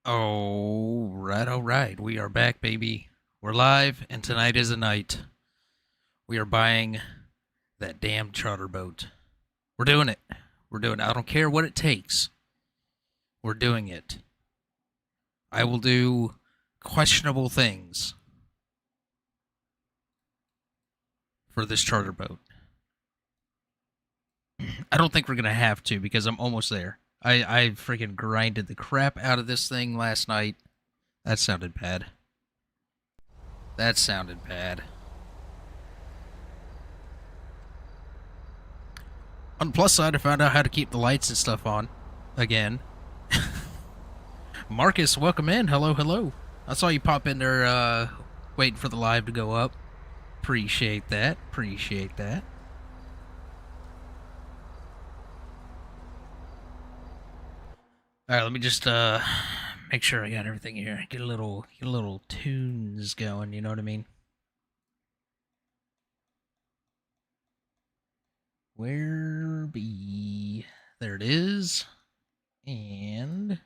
All right. We are back, baby. We're live, and tonight is the night. We are buying that damn charter boat. We're doing it. We're doing it. I don't care what it takes. We're doing it. I will do questionable things for this charter boat. I don't think we're going to have to because I'm almost there. I freaking grinded the crap out of this thing last night. That sounded bad. That sounded bad. On the plus side, I found out how to keep the lights and stuff on. Again. Marcus, welcome in. Hello, hello. I saw you pop in there, waiting for the live to go up. Appreciate that. Appreciate that. Alright, let me just, make sure I got everything here. Get a little tunes going, you know what I mean? Where be... There it is. And...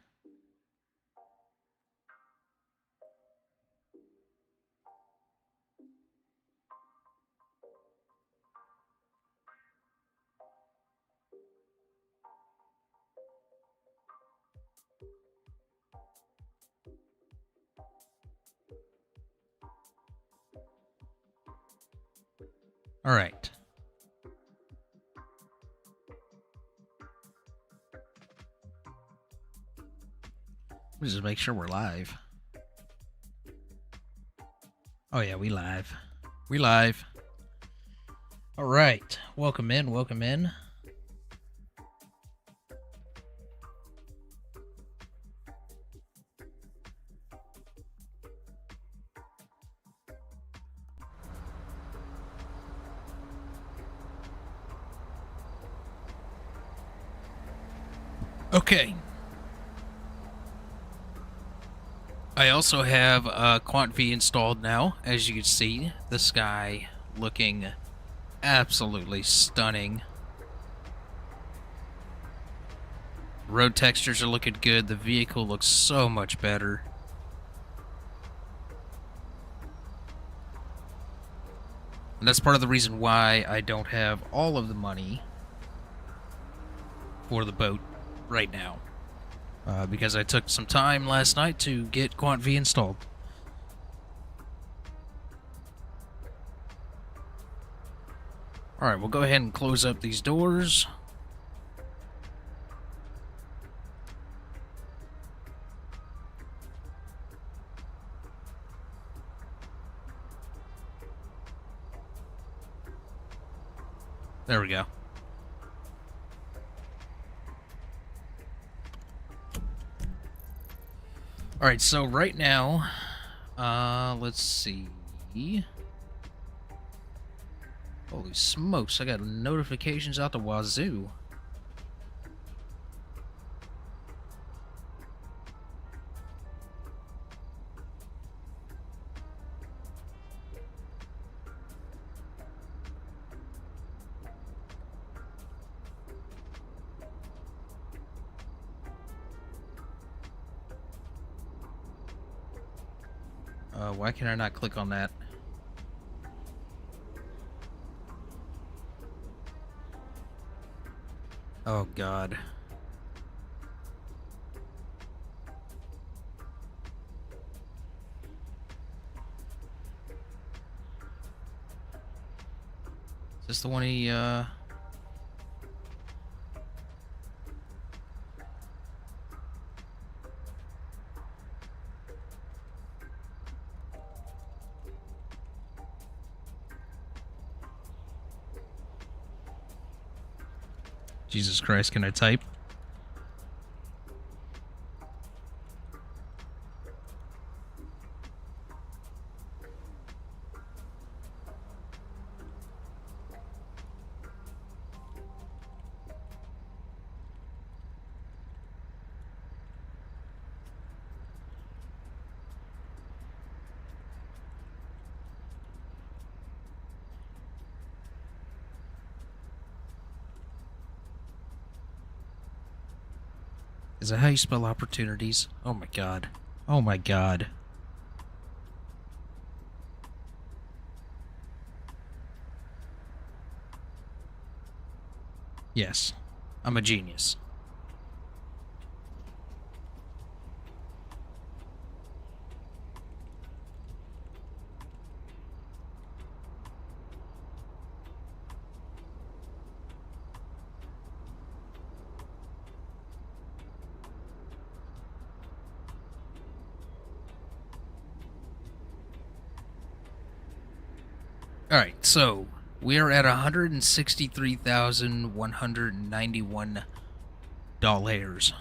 Alright. Let me just make sure we're live. Oh yeah, we live. We live. Alright. Welcome in, welcome in. Okay. I also have Quant V installed now. As you can see, the sky looking absolutely stunning. Road textures are looking good. The vehicle looks so much better. And that's part of the reason why I don't have all of the money for the boat right now. Because I took some time last night to get Quant V installed. Alright, we'll go ahead and close up these doors. There we go. Alright, so right now, let's see. Holy smokes, I got notifications out the wazoo. Why can I not click on that? Oh, God. Is this the one he, Jesus Christ, can I type? Is that how you spell opportunities? Oh my god. Oh my god. Yes. I'm a genius. Alright, so we are at $163,191.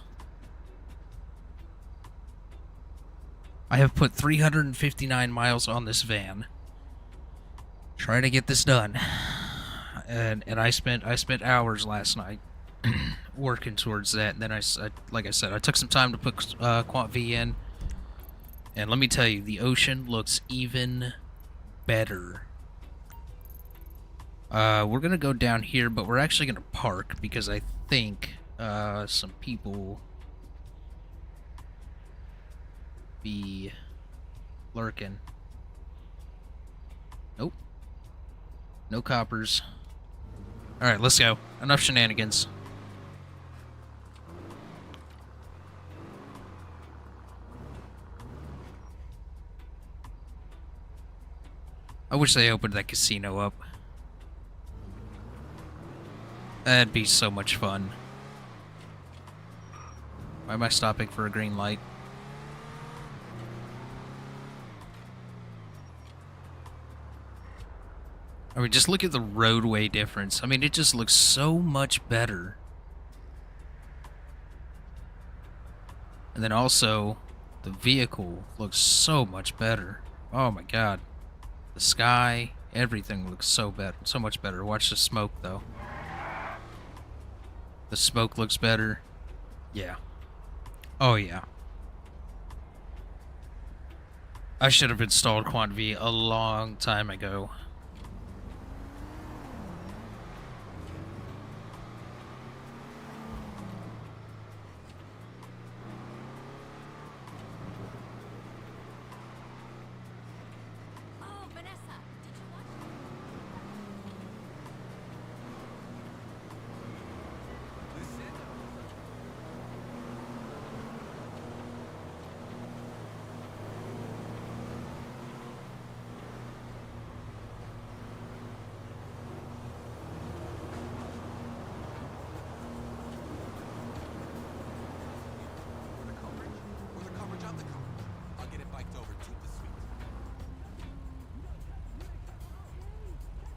I have put 359 miles on this van, trying to get this done, and I spent hours last night working towards that. And then like I said, I took some time to put Quant V in, and let me tell you, the ocean looks even better. We're gonna go down here, but we're actually gonna park because I think some people be lurking. Nope. No coppers. Alright, let's go. Enough shenanigans. I wish they opened that casino up. That'd be so much fun. Why am I stopping for a green light? I mean, just look at the roadway difference. I mean, it just looks so much better. And then also, the vehicle looks so much better. Oh my god. The sky, everything looks so much better. Watch the smoke, though. The smoke looks better. Yeah. Oh, yeah. I should have installed Quant V a long time ago.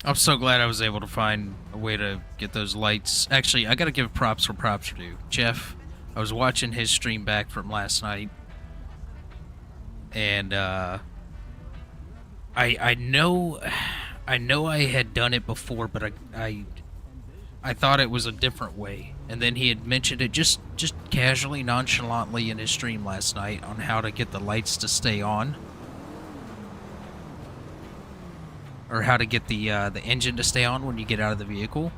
I'm so glad I was able to find a way to get those lights. Actually, I gotta give props where props are due. Jeff, I was watching his stream back from last night, and I know I had done it before, but I thought it was a different way. And then he had mentioned it just casually, nonchalantly in his stream last night on how to get the lights to stay on. Or how to get the engine to stay on when you get out of the vehicle.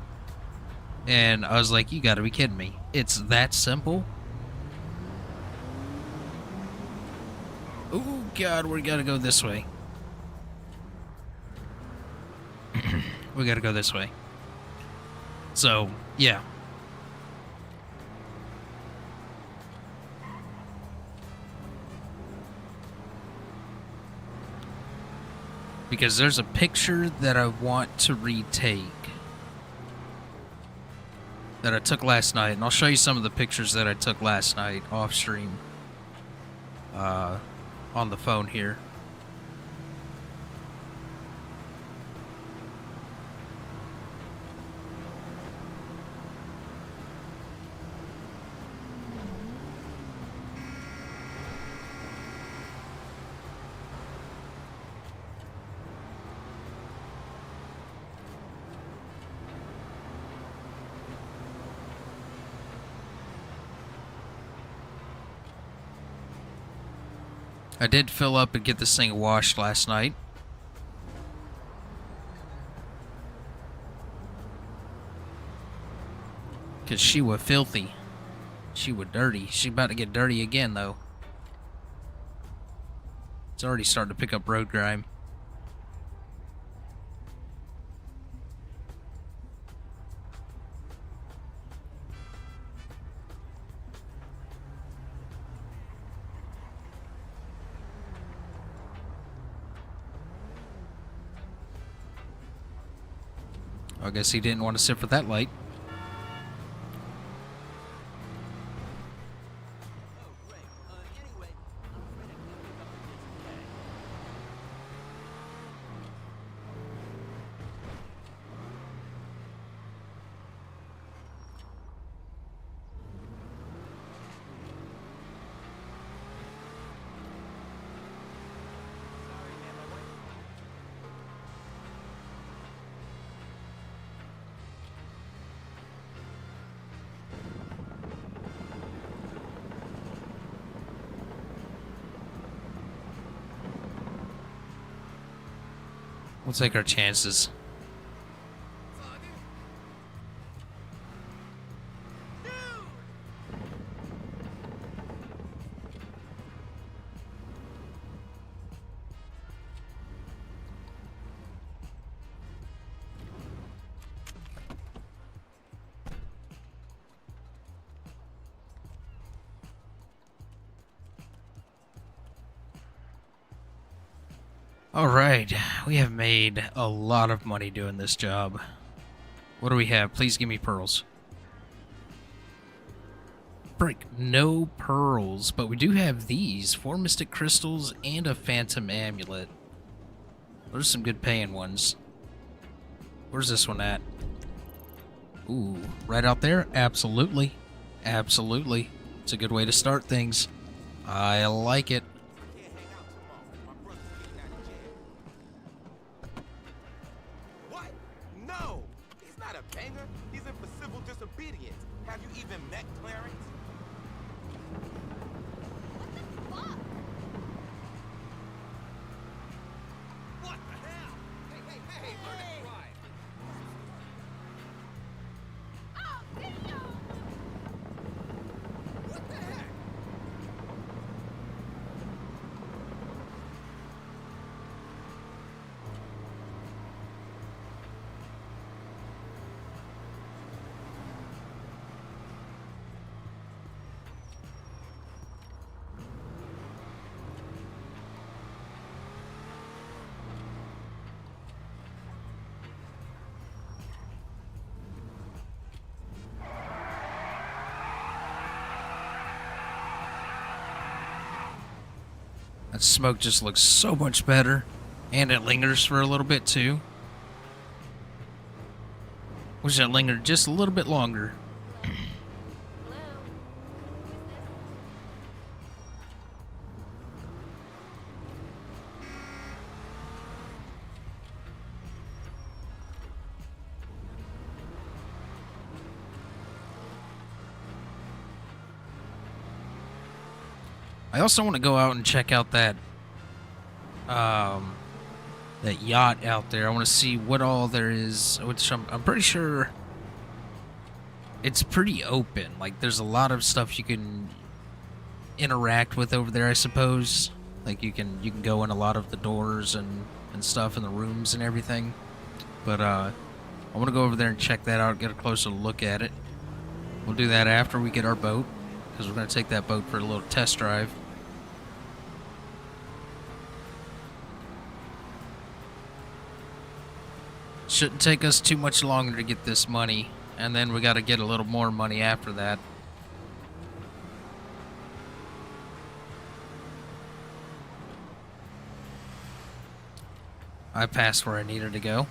And I was like, you gotta be kidding me. It's that simple? Oh god, we gotta go this way. We gotta go this way. So, yeah. Because there's a picture that I want to retake that I took last night, and I'll show you some of the pictures that I took last night off stream on the phone here. I did fill up and get this thing washed last night. Because she was filthy. She was dirty. She about to get dirty again, though. It's already starting to pick up road grime. I guess he didn't want to sit for that light. We'll take our chances. Alright, we have made a lot of money doing this job. What do we have? Please give me pearls. Frick, no pearls, but we do have these. 4 mystic crystals and a phantom amulet. Those are some good paying ones. Where's this one at? Ooh, right out there? Absolutely. Absolutely. It's a good way to start things. I like it. Have you even met Clarence? What the hell? Hey, learn to drive. Oh, video! What the heck? That smoke just looks so much better. And it lingers for a little bit too. Wish it lingered just a little bit longer. I also want to go out and check out that that yacht out there. I want to see what all there is, which I'm pretty sure it's pretty open. Like there's a lot of stuff you can interact with over there, I suppose. Like you can go in a lot of the doors and stuff in the rooms and everything. But I want to go over there and check that out, get a closer look at it. We'll do that after we get our boat, because we're going to take that boat for a little test drive. Shouldn't take us too much longer to get this money, and then we got to get a little more money after that. I passed where I needed to go.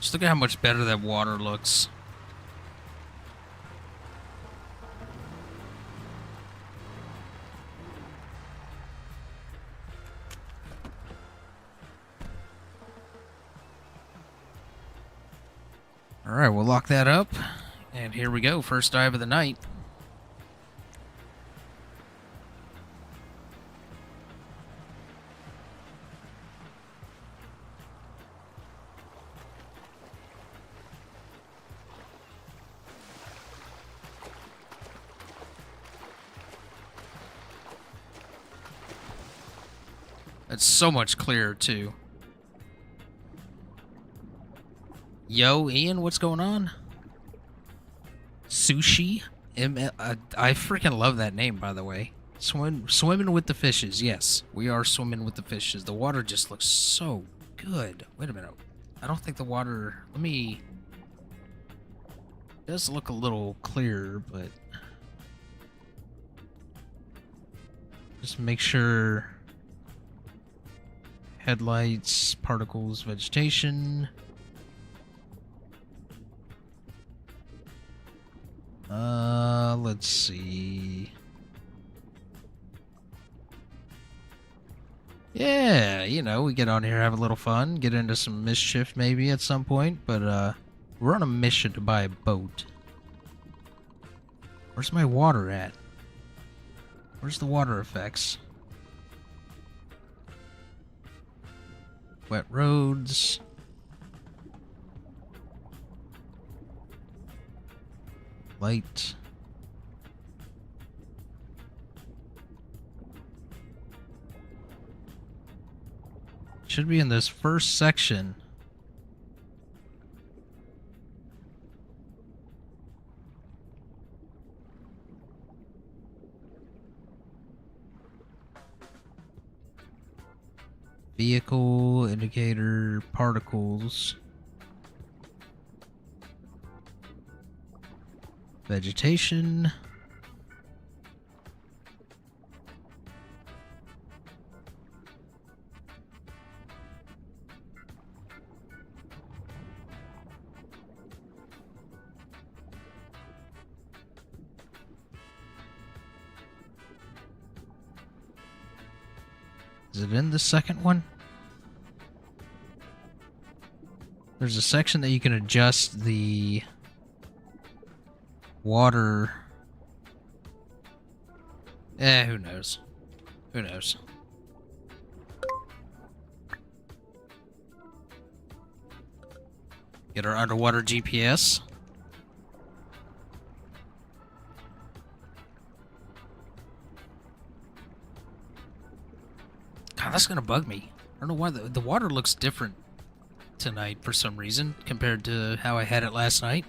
Just look at how much better that water looks. Alright, we'll lock that up. And here we go, first dive of the night. It's so much clearer, too. Yo, Ian, what's going on? Sushi? I freaking love that name, by the way. Swimming with the fishes. Yes, we are swimming with the fishes. The water just looks so good. Wait a minute. I don't think the water... Let me... It does look a little clearer, but... Just make sure... Headlights, particles, vegetation. Let's see. Yeah, you know, we get on here, have a little fun, get into some mischief maybe at some point, but we're on a mission to buy a boat. Where's my water at? Where's the water effects? Wet roads. Light. Should be in this first section. Vehicle, indicator, particles. Vegetation. Is it in the second one? There's a section that you can adjust the water. Who knows? Who knows? Get our underwater GPS. God, that's gonna bug me. I don't know why the water looks different tonight for some reason compared to how I had it last night.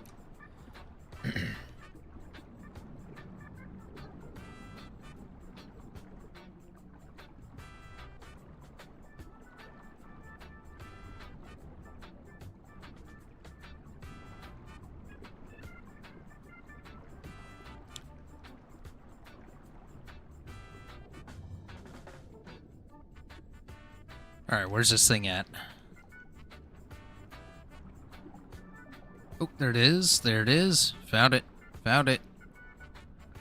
Alright, where's this thing at? Oh, there it is. There it is. Found it. Found it.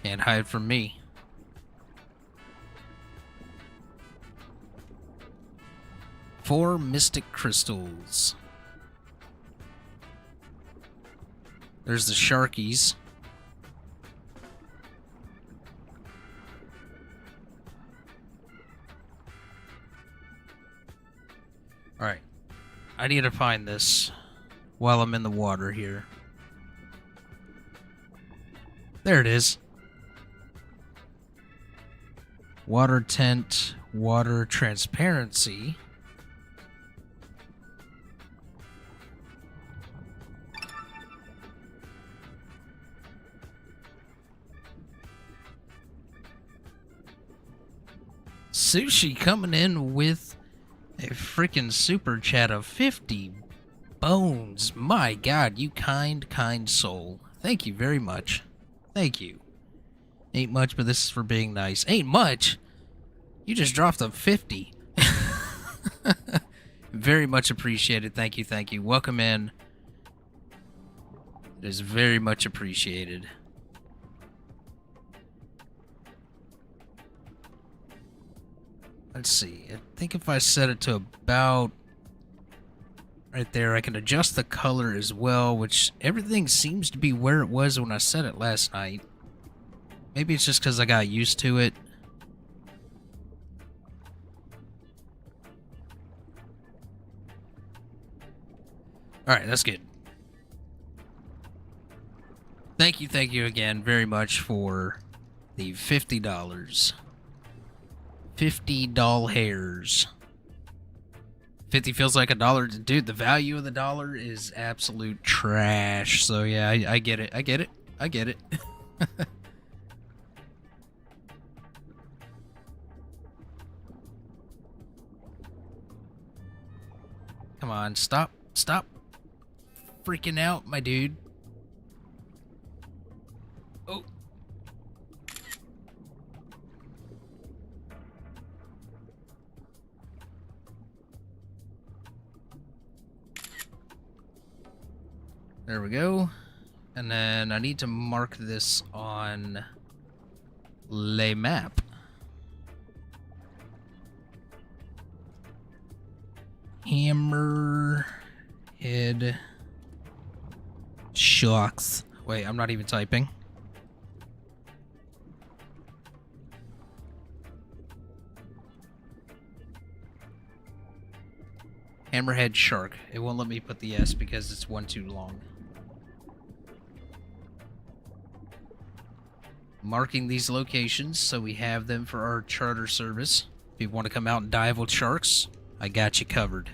Can't hide from me. Four mystic crystals. There's the sharkies. Alright. I need to find this while I'm in the water here. There it is. Water tent, water transparency. Sushi coming in with a freaking super chat of 50 bones. My God, you kind soul. Thank you very much. Thank you. Ain't much, but this is for being nice. Ain't much? You just dropped a 50. Very much appreciated. Thank you, thank you. Welcome in. It is very much appreciated. Let's see. I think if I set it to about right there, I can adjust the color as well, which everything seems to be where it was when I set it last night. Maybe it's just because I got used to it. Alright, that's good. Thank you again very much for the $50. 50 doll hairs. 50 feels like a dollar. Dude, the value of the dollar is absolute trash. So yeah, I get it. I get it. I get it. Come on, stop. Stop freaking out, my dude. Oh. There we go. And then I need to mark this on Le Map. Hammerhead Shocks. Wait, I'm not even typing. Hammerhead Shark. It won't let me put the S because it's one too long. Marking these locations so we have them for our charter service. If you want to come out and dive with sharks, I got you covered.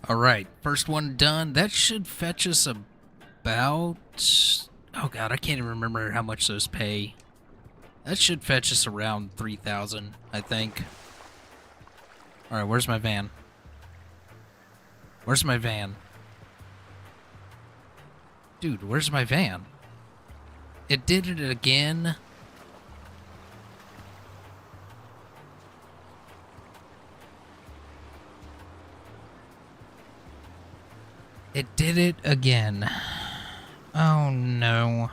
Alright, first one done. That should fetch us about... Oh god, I can't even remember how much those pay. That should fetch us around 3,000, I think. Alright, where's my van? Where's my van? Dude, where's my van? It did it again. It did it again. Oh no.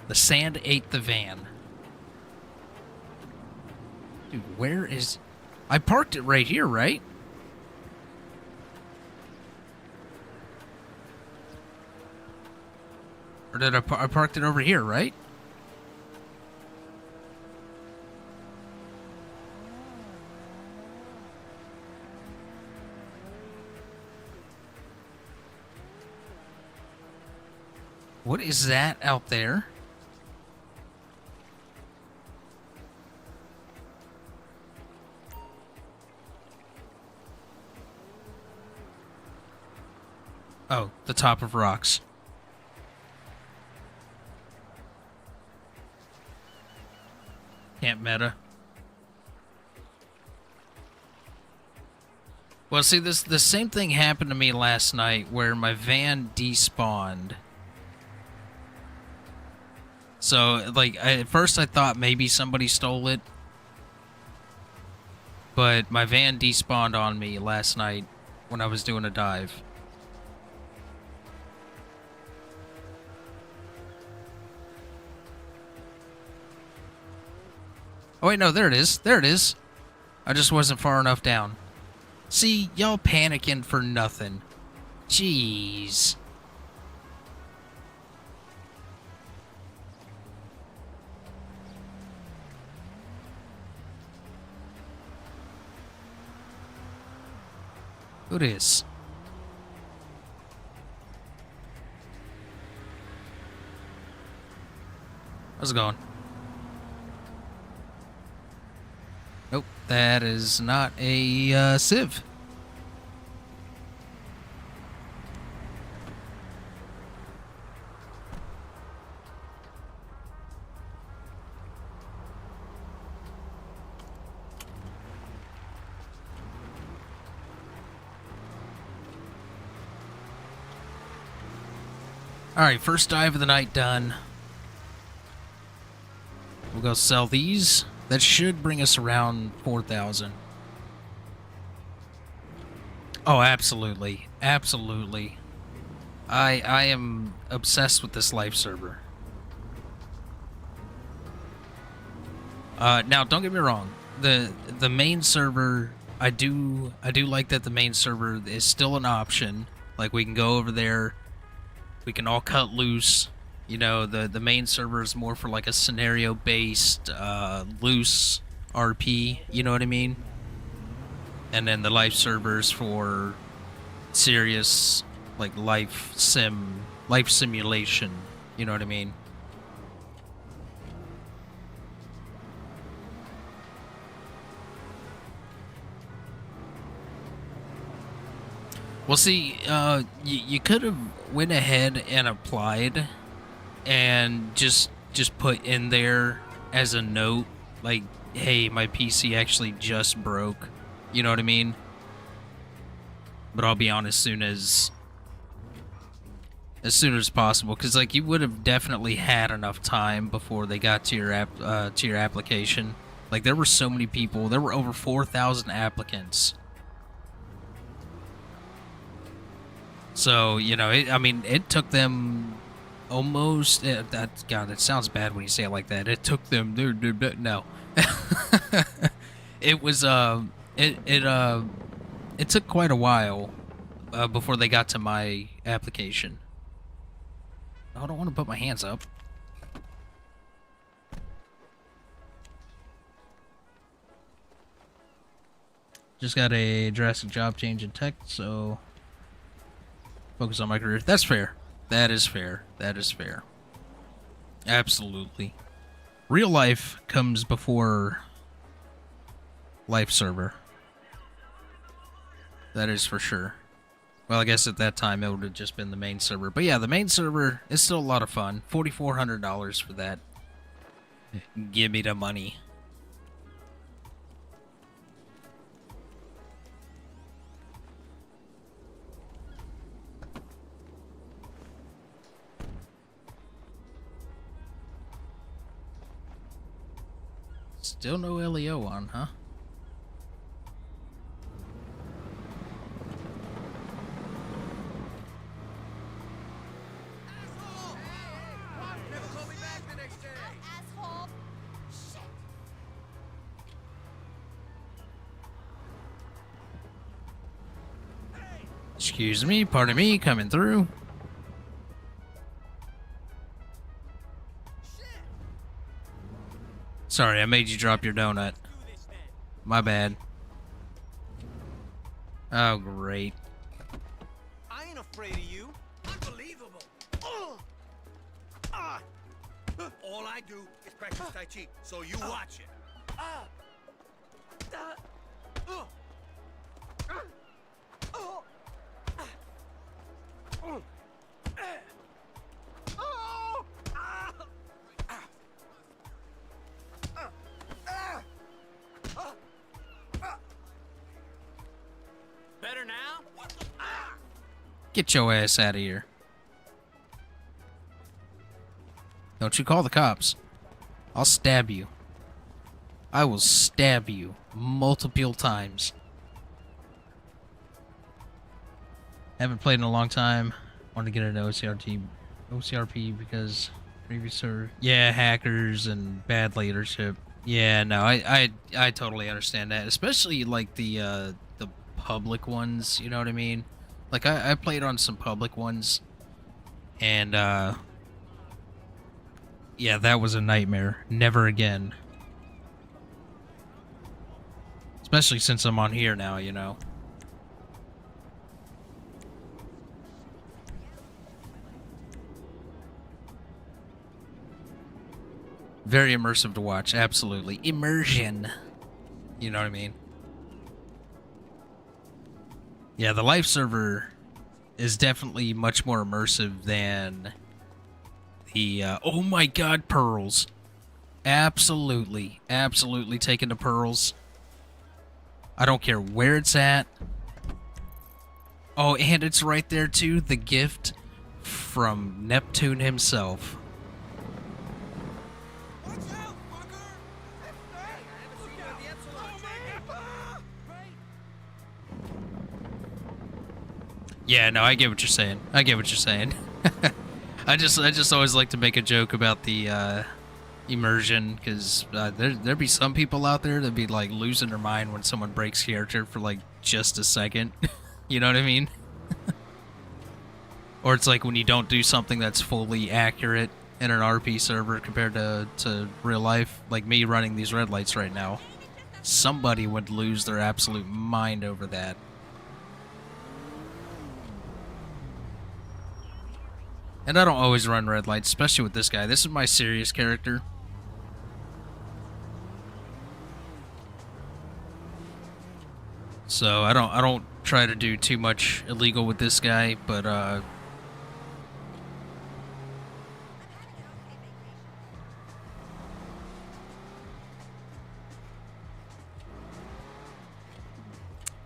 The sand ate the van. Dude, where is... I parked it right here, right? Or did I parked it over here, right? What is that out there? Oh, the top of rocks. Can't meta. Well, see, the same thing happened to me last night where my van despawned. So, like, at first I thought maybe somebody stole it. But my van despawned on me last night when I was doing a dive. Oh, wait, no, there it is. There it is. I just wasn't far enough down. See, y'all panicking for nothing. Jeez. Who this? How's it going? Nope, that is not a sieve. Alright, first dive of the night done. We'll go sell these. That should bring us around 4,000. Oh, absolutely. Absolutely. I am obsessed with this life server. Now, don't get me wrong. The main server, I do like that the main server is still an option. Like, we can go over there. We can all cut loose. You know, the main server is more for like a scenario-based, loose RP, you know what I mean? And then the life servers for serious, like, life simulation, you know what I mean? Well, see, you could have went ahead and applied and just put in there as a note, like, hey, my PC actually just broke. You know what I mean? But I'll be honest, as soon as possible, because like you would have definitely had enough time before they got to your application. Like, there were so many people. There were over 4,000 applicants. So, you know, I mean, it took them almost. God, that sounds bad when you say it like that. It took them. No, it was. It took quite a while before they got to my application. I don't want to put my hands up. Just got a drastic job change in tech, so focus on my career. That's fair. That is fair. That is fair. Absolutely. Real life comes before life server. That is for sure. Well, I guess at that time it would have just been the main server. But yeah, the main server is still a lot of fun. $4,400 for that. Give me the money. Still no LEO on, huh? Asshole! Never call me back the next day. Asshole! Shit! Excuse me, pardon me, coming through. Shit! Sorry, I made you drop your donut. Do this then. My bad. Oh, great. I ain't afraid of you. Unbelievable. All I do is practice Tai Chi, so you watch it. Better now? Get your ass out of here. Don't you call the cops. I'll stab you. I will stab you multiple times. Haven't played in a long time. Want to get an OCRP because previous server. Yeah, hackers and bad leadership. Yeah, no, I totally understand that. Especially like the public ones, you know what I mean? Like I played on some public ones and yeah, that was a nightmare. Never again. Especially since I'm on here now, you know. Very immersive to watch, absolutely. Immersion. You know what I mean? Yeah, the live server is definitely much more immersive than the, oh my god, pearls. Absolutely, absolutely taking the pearls. I don't care where it's at. Oh, and it's right there too, the gift from Neptune himself. Watch out, fucker! Yeah, no, I get what you're saying. I get what you're saying. I just always like to make a joke about the immersion, because there'd be some people out there that'd be like losing their mind when someone breaks character for like just a second. You know what I mean? Or it's like when you don't do something that's fully accurate in an RP server compared to real life, like me running these red lights right now. Somebody would lose their absolute mind over that. And I don't always run red lights, especially with this guy. This is my serious character. So I don't try to do too much illegal with this guy, but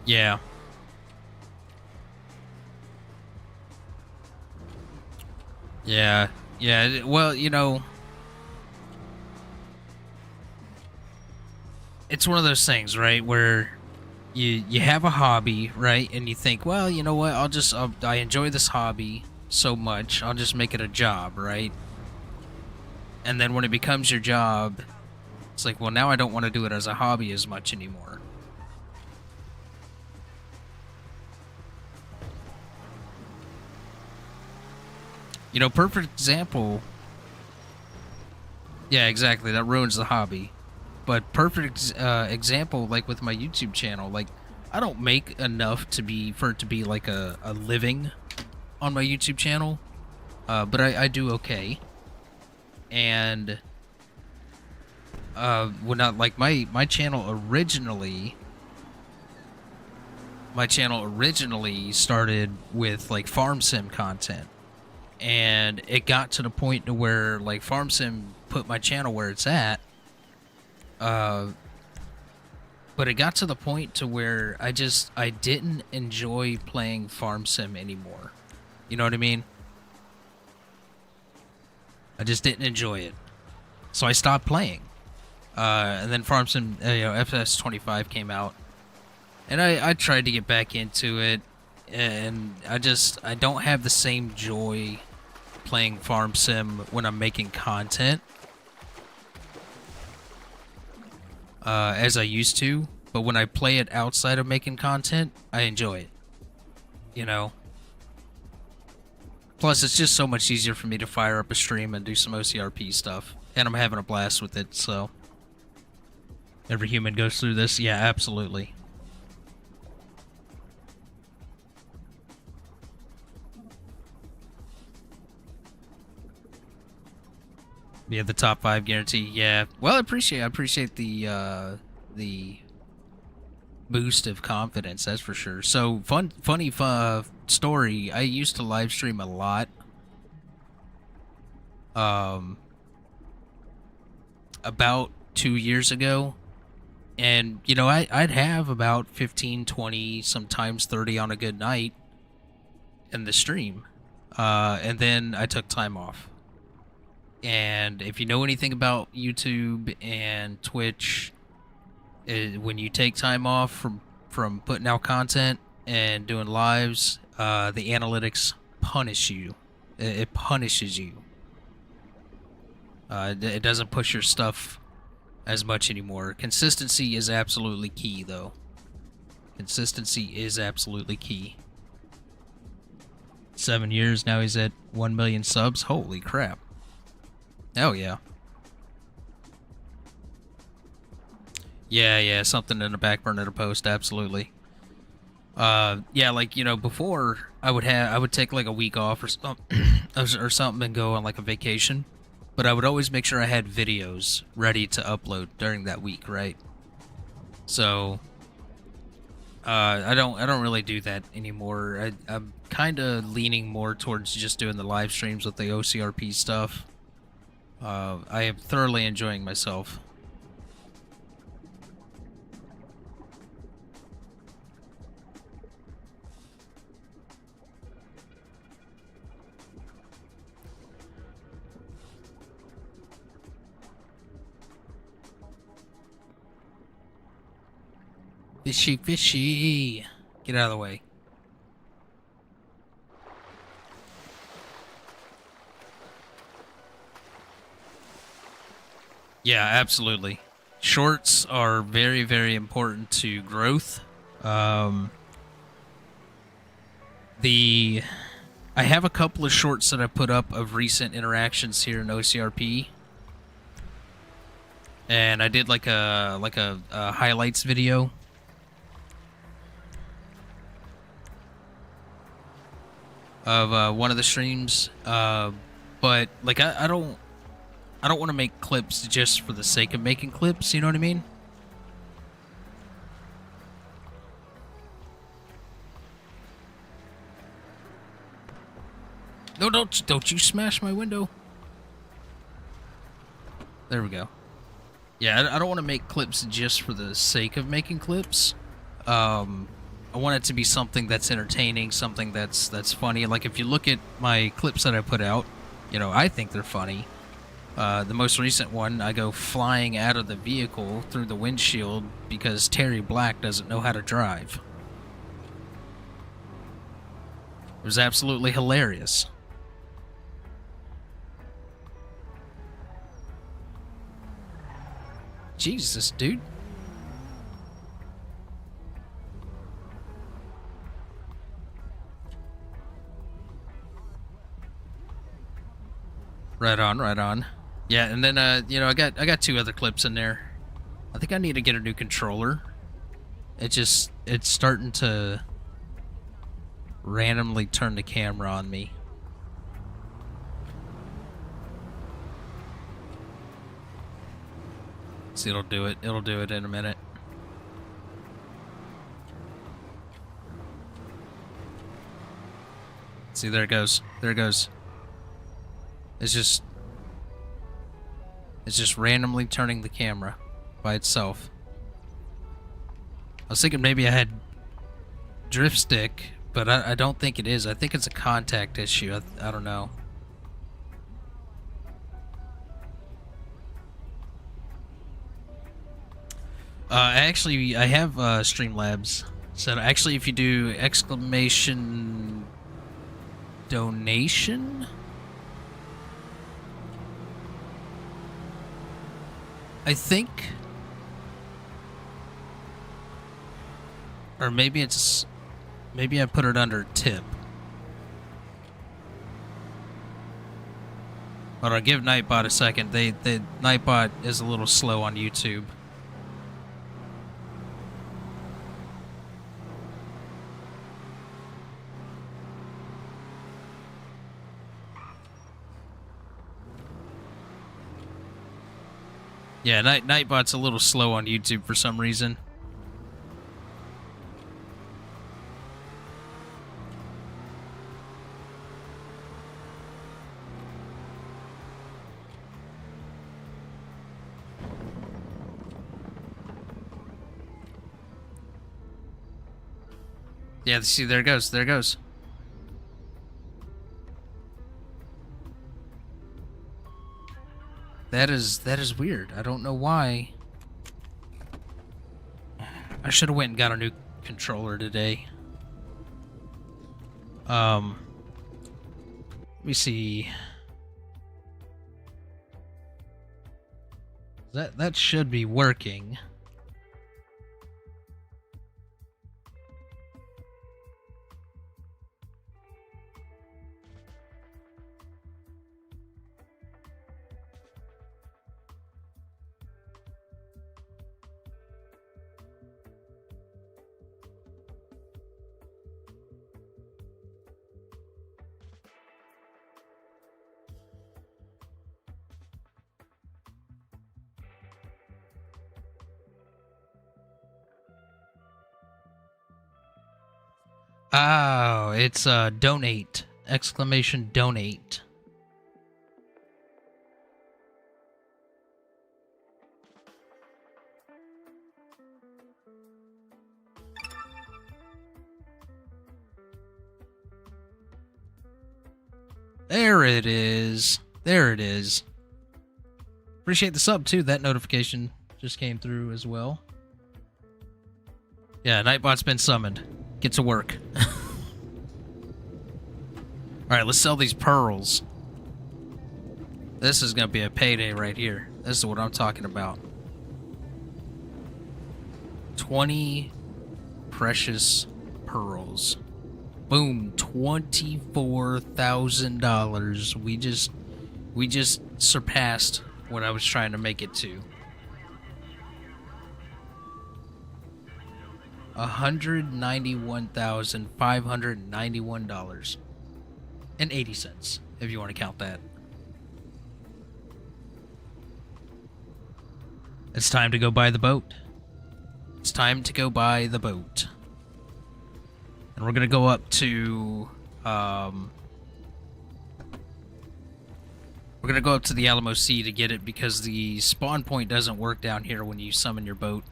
yeah. Yeah. Yeah, well, you know, it's one of those things, right, where you have a hobby, right, and you think, well, you know what, I enjoy this hobby so much, I'll just make it a job, right? And then when it becomes your job, it's like, well, now I don't want to do it as a hobby as much anymore. You know, perfect example. Yeah, exactly, that ruins the hobby. But perfect example, like with my YouTube channel, like I don't make enough for it to be like a living on my YouTube channel, but I do okay. And when not like my channel originally started with like farm sim content, and it got to the point to where like farm sim put my channel where it's at. But it got to the point to where I didn't enjoy playing farm sim anymore. You know what I mean? I just didn't enjoy it. So I stopped playing. And then farm sim, FS25 came out. And I tried to get back into it. And I don't have the same joy playing farm sim when I'm making content as I used to, but when I play it outside of making content, I enjoy it. You know? Plus, it's just so much easier for me to fire up a stream and do some OCRP stuff. And I'm having a blast with it, so. Every human goes through this? Yeah, absolutely. Yeah, the top 5 guarantee. Yeah. Well, I appreciate the boost of confidence. That's for sure. So funny story. I used to live stream a lot. About 2 years ago, and you know, I'd have about 15, 20, sometimes 30 on a good night in the stream, and then I took time off. And if you know anything about YouTube and Twitch, when you take time off from putting out content and doing lives, the analytics punish you. It punishes you. It doesn't push your stuff as much anymore. Consistency is absolutely key, though. Consistency is absolutely key. 7 years, now he's at 1 million subs. Holy crap. Oh, yeah. Yeah, something in the back burner to post, absolutely. Yeah, like, you know, before I would take like a week off or something, or something and go on like a vacation. but I would always make sure I had videos ready to upload during that week, right? So I don't really do that anymore. I'm kind of leaning more towards just doing the live streams with the OCRP stuff. I am thoroughly enjoying myself. Fishy, fishy. Get out of the way. Yeah, absolutely. Shorts are very, very important to growth. Um, I have a couple of shorts that I put up of recent interactions here in OCRP, and I did like a highlights video. Of one of the streams, but like I don't want to make clips just for the sake of making clips. You know what I mean? No, don't you smash my window. There we go. Yeah, I don't want to make clips just for the sake of making clips. I want it to be something that's entertaining, something that's funny. Like if you look at my clips that I put out, you know, I think they're funny. The most recent one, I go flying out of the vehicle through the windshield because Terry Black doesn't know how to drive. It was absolutely hilarious. Jesus, dude. Right on, right on. Yeah, and then you know, I got two other clips in there. I think I need to get a new controller. It's starting to randomly turn the camera on me. See, it'll do it. It'll do it in a minute. See, there it goes. There it goes. It's just randomly turning the camera by itself. I was thinking maybe I had drift stick, but I don't think it is. I think it's a contact issue. I don't know. Actually, I have Streamlabs. So actually, if you do exclamation donation, I think, or maybe I put it under tip. Hold on, give Nightbot a second. The Nightbot is a little slow on YouTube. Yeah, Nightbot's a little slow on YouTube for some reason. Yeah, see, there it goes. There it goes. That is weird. I don't know why. I should have went and got a new controller today. Let me see. That should be working. Oh, it's donate! Exclamation donate. There it is. There it is. Appreciate the sub too. That notification just came through as well. Yeah, Nightbot's been summoned. Get to work. Alright, let's sell these pearls. This is gonna be a payday right here. This is what I'm talking about. 20 precious pearls. Boom, $24,000. We just surpassed what I was trying to make it to. $191,591.80, if you want to count that. It's time to go buy the boat. It's time to go buy the boat. And we're gonna go up to we're gonna go up to the Alamo Sea to get it because the spawn point doesn't work down here when you summon your boat.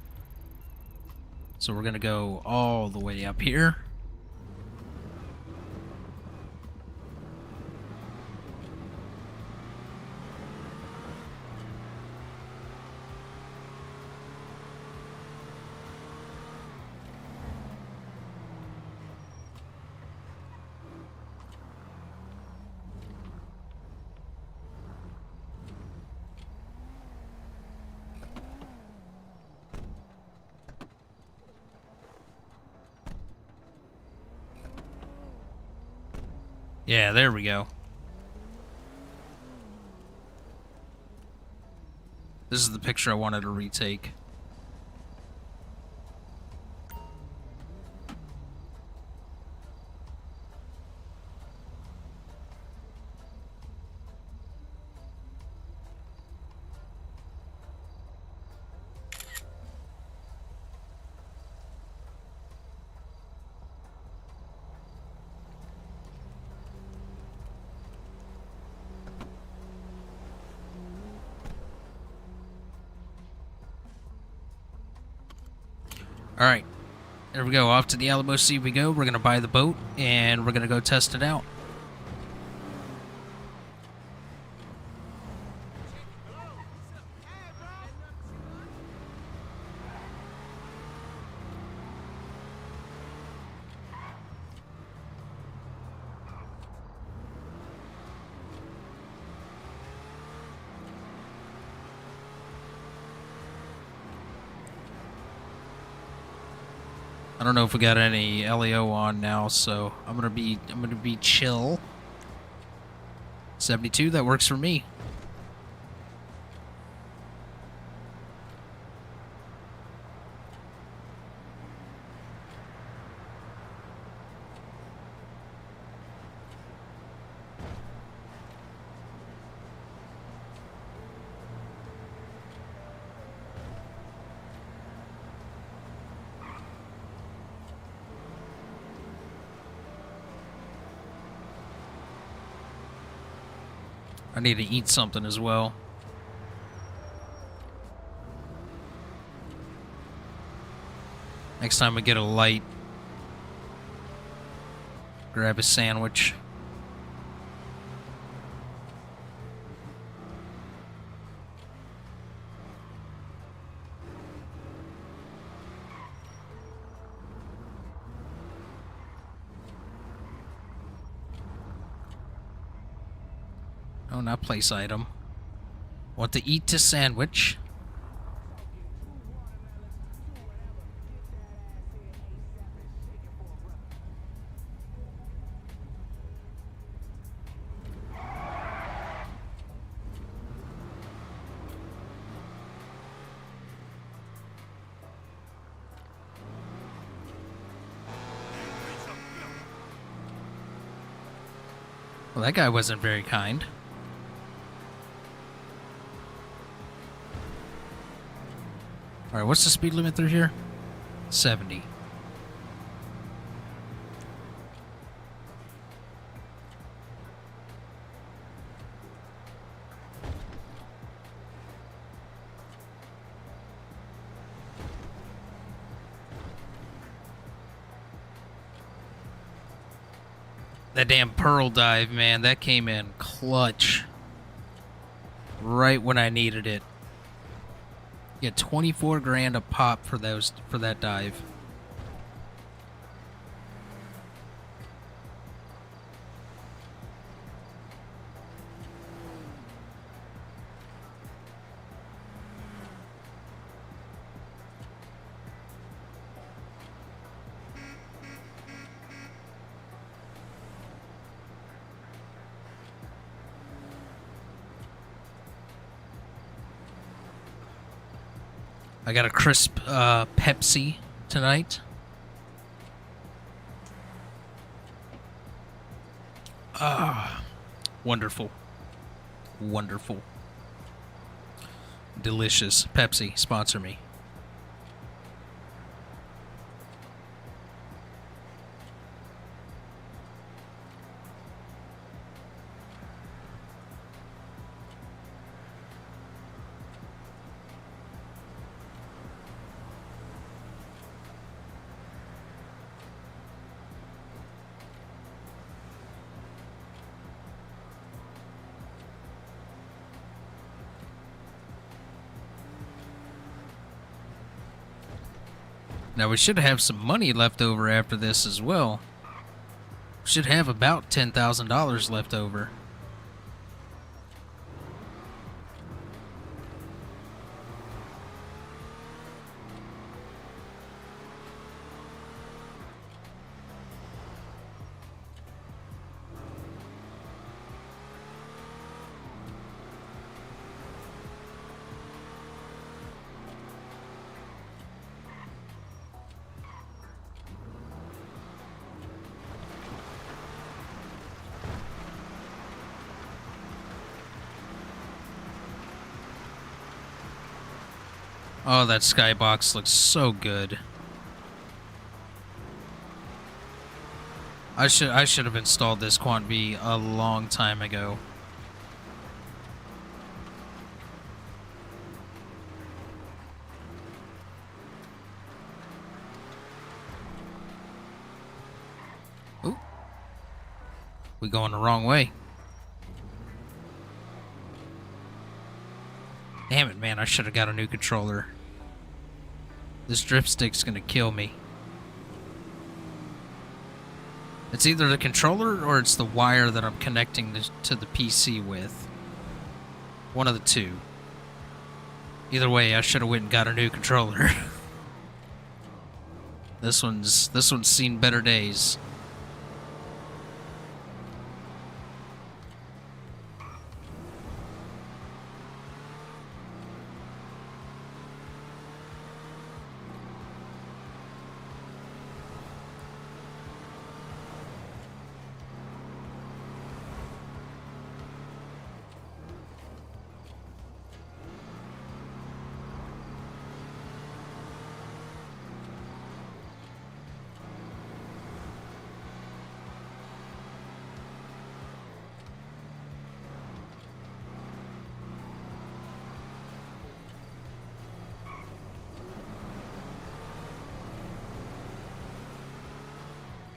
So we're gonna go all the way up here. Yeah, there we go. This is the picture I wanted to retake. Alright, there we go. Off to the Alamo Sea we go. We're going to buy the boat, and we're going to go test it out. I don't know if we got any LEO on now, so I'm gonna be chill. 72, that works for me. I need to eat something as well. Next time we get a light, grab a sandwich. Oh, not place item. Want to eat a sandwich? Well, that guy wasn't very kind. Alright, what's the speed limit through here? 70. That damn pearl dive, man, that came in clutch. Right when I needed it. Yeah, 24 grand a pop for that dive. I got a crisp Pepsi tonight. Ah, wonderful. Wonderful. Delicious. Pepsi, sponsor me. Now we should have some money left over after this as well. We should have about $10,000 left over. Oh, that skybox looks so good. I should have installed this Quant V a long time ago. Ooh. We going the wrong way. Damn it, man, I should have got a new controller. This drift stick's gonna kill me. It's either the controller or it's the wire that I'm connecting to the PC with. One of the two. Either way, I should have went and got a new controller. This one's seen better days.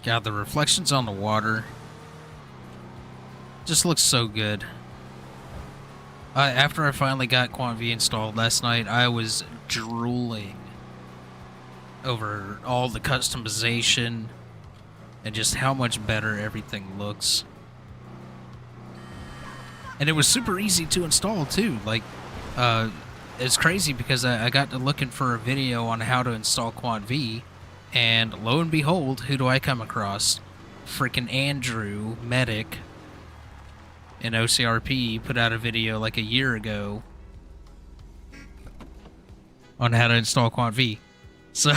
God, the reflections on the water just looks so good. After I finally got Quant V installed last night, I was drooling over all the customization and just how much better everything looks. And it was super easy to install too. Like, it's crazy because I got to looking for a video on how to install Quant V. And lo and behold, who do I come across? Freaking Andrew, medic, in OCRP, put out a video like a year ago on how to install Quant V. So,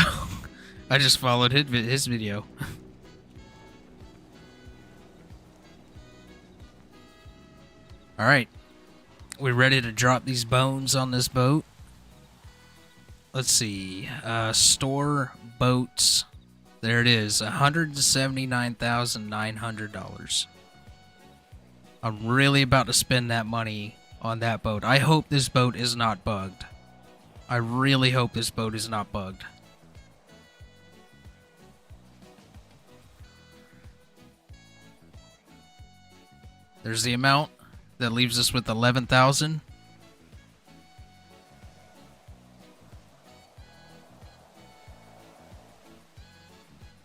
I just followed his video. Alright. We ready to drop these bones on this boat? Let's see. Store boats. There it is. $179,900. I'm really about to spend that money on that boat. I hope this boat is not bugged. I really hope this boat is not bugged. There's the amount. That leaves us with 11,000.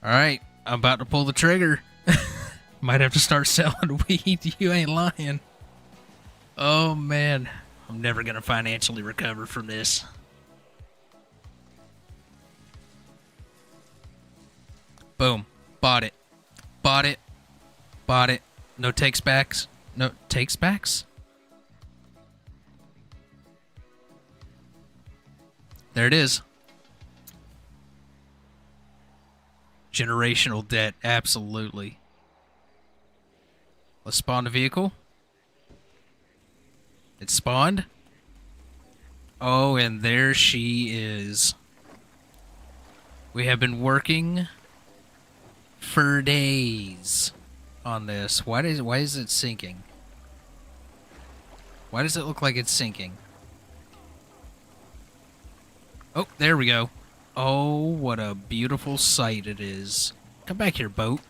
All right, I'm about to pull the trigger. Might have to start selling weed. You ain't lying. Oh, man. I'm never going to financially recover from this. Boom. Bought it. Bought it. Bought it. No takes backs. No takes backs? There it is. Generational debt. Absolutely. Let's spawn the vehicle. It spawned. Oh, and there she is. We have been working for days on this. Why is it sinking? Why does it look like it's sinking? Oh, there we go. Oh, what a beautiful sight it is. Come back here, boat.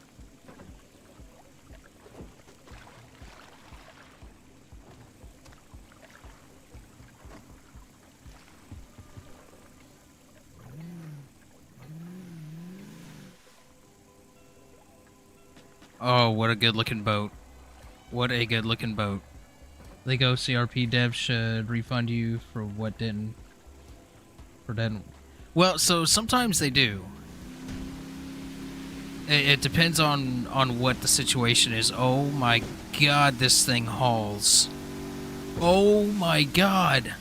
Oh, what a good-looking boat. What a good-looking boat. I think OCRP devs should refund you for what didn't... Well, so sometimes they do. It depends on what the situation is. Oh my god, this thing hauls. Oh my god.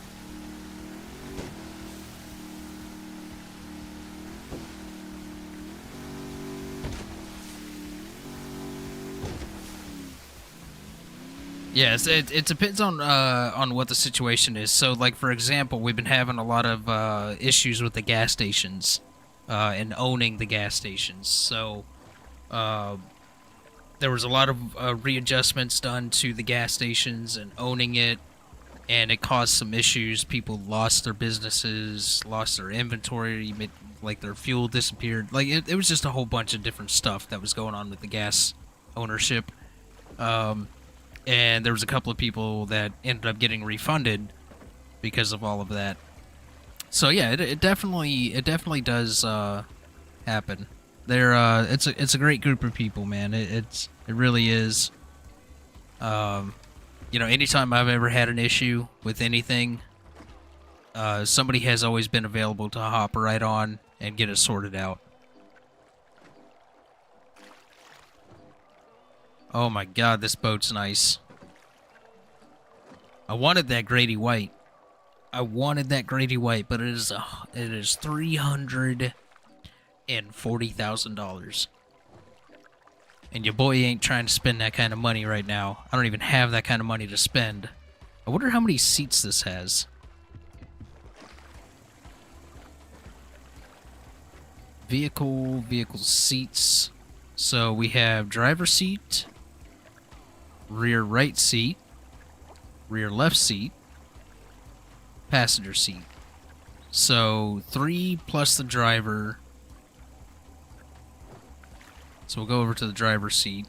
Yes, it depends on what the situation is. So, like for example, we've been having a lot of issues with the gas stations, and owning the gas stations. So, there was a lot of readjustments done to the gas stations and owning it, and it caused some issues. People lost their businesses, lost their inventory, like their fuel disappeared. Like it was just a whole bunch of different stuff that was going on with the gas ownership. And there was a couple of people that ended up getting refunded because of all of that. So yeah, it definitely does happen. It's a great group of people, man. It really is. You know, anytime I've ever had an issue with anything, somebody has always been available to hop right on and get it sorted out. Oh my god, this boat's nice. I wanted that Grady White. I wanted that Grady White, but it is $340,000. And your boy ain't trying to spend that kind of money right now. I don't even have that kind of money to spend. I wonder how many seats this has. Vehicle seats. So we have driver seat, rear right seat, rear left seat, passenger seat. So 3 plus the driver. So we'll go over to the driver's seat.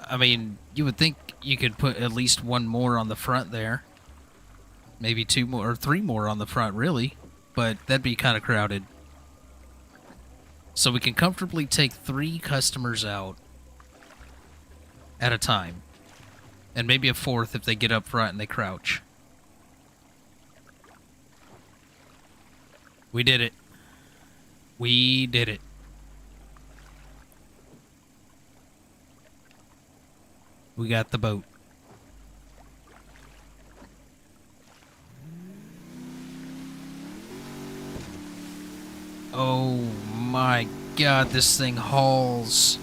I mean, you would think you could put at least one more on the front there. Maybe 2 more or 3 more on the front, really. But that'd be kind of crowded. So we can comfortably take 3 customers out at a time. And maybe a 4th if they get up front and they crouch. We did it. We did it. We got the boat. Oh my god, this thing hauls.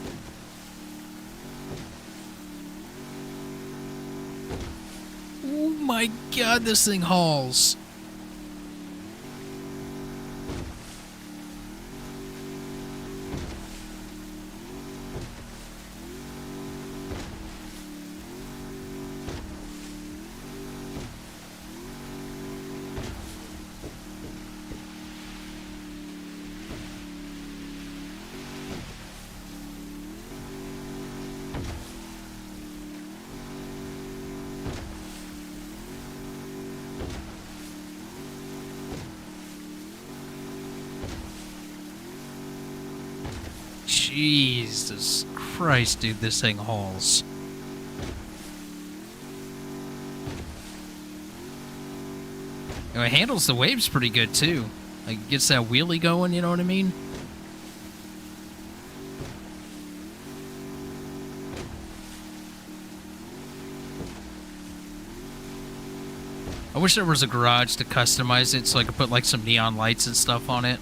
Oh my god, this thing hauls. Jesus Christ, dude, this thing hauls. You know, it handles the waves pretty good, too. Like, gets that wheelie going, you know what I mean? I wish there was a garage to customize it so I could put, like, some neon lights and stuff on it.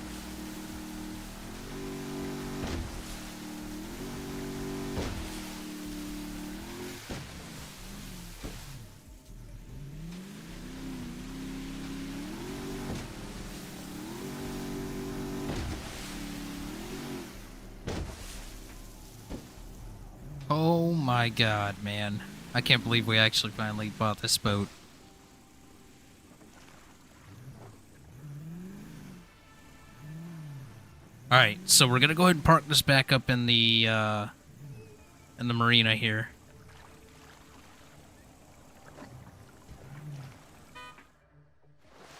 Oh my god, man. I can't believe we actually finally bought this boat. Alright, so we're gonna go ahead and park this back up in the marina here.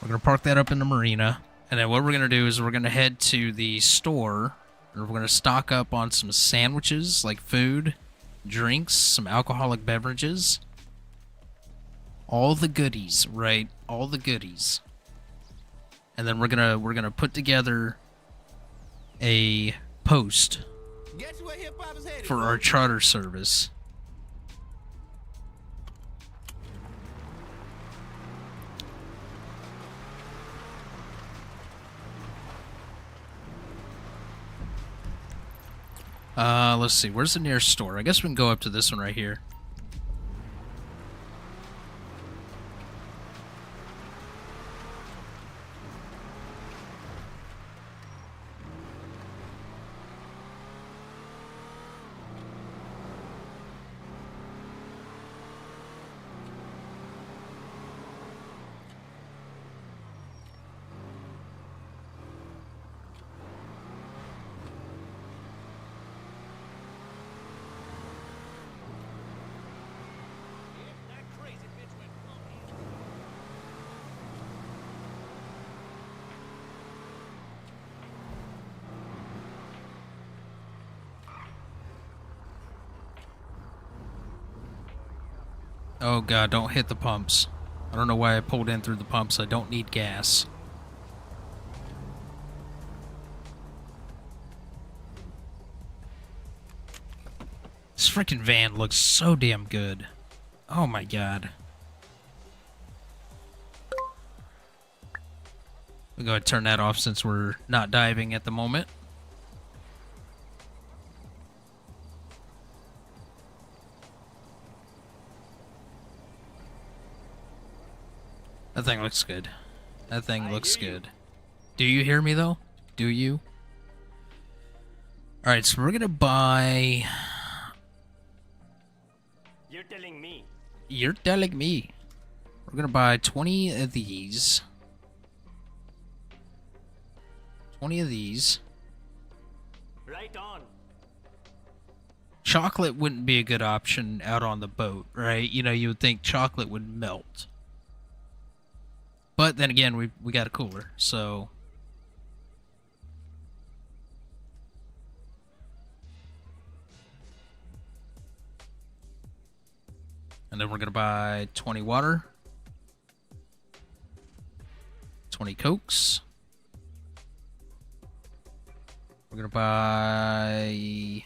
We're gonna park that up in the marina, and then what we're gonna do is we're gonna head to the store, and we're gonna stock up on some sandwiches, like food, drinks, some alcoholic beverages. All the goodies, right? All the goodies. And then we're gonna put together a post for our charter service. Let's see, where's the nearest store? I guess we can go up to this one right here. Oh god, don't hit the pumps. I don't know why I pulled in through the pumps. I don't need gas. This freaking van looks so damn good. Oh my god. We'll go ahead and turn that off since we're not diving at the moment. That thing looks good. That thing looks good. Do you hear me, though? Do you? Alright, so we're gonna buy... You're telling me. You're telling me. We're gonna buy 20 of these. 20 of these. Right on. Chocolate wouldn't be a good option out on the boat, right? You know, you would think chocolate would melt. But then again, we got a cooler, so... And then we're going to buy 20 water. 20 Cokes. We're going to buy...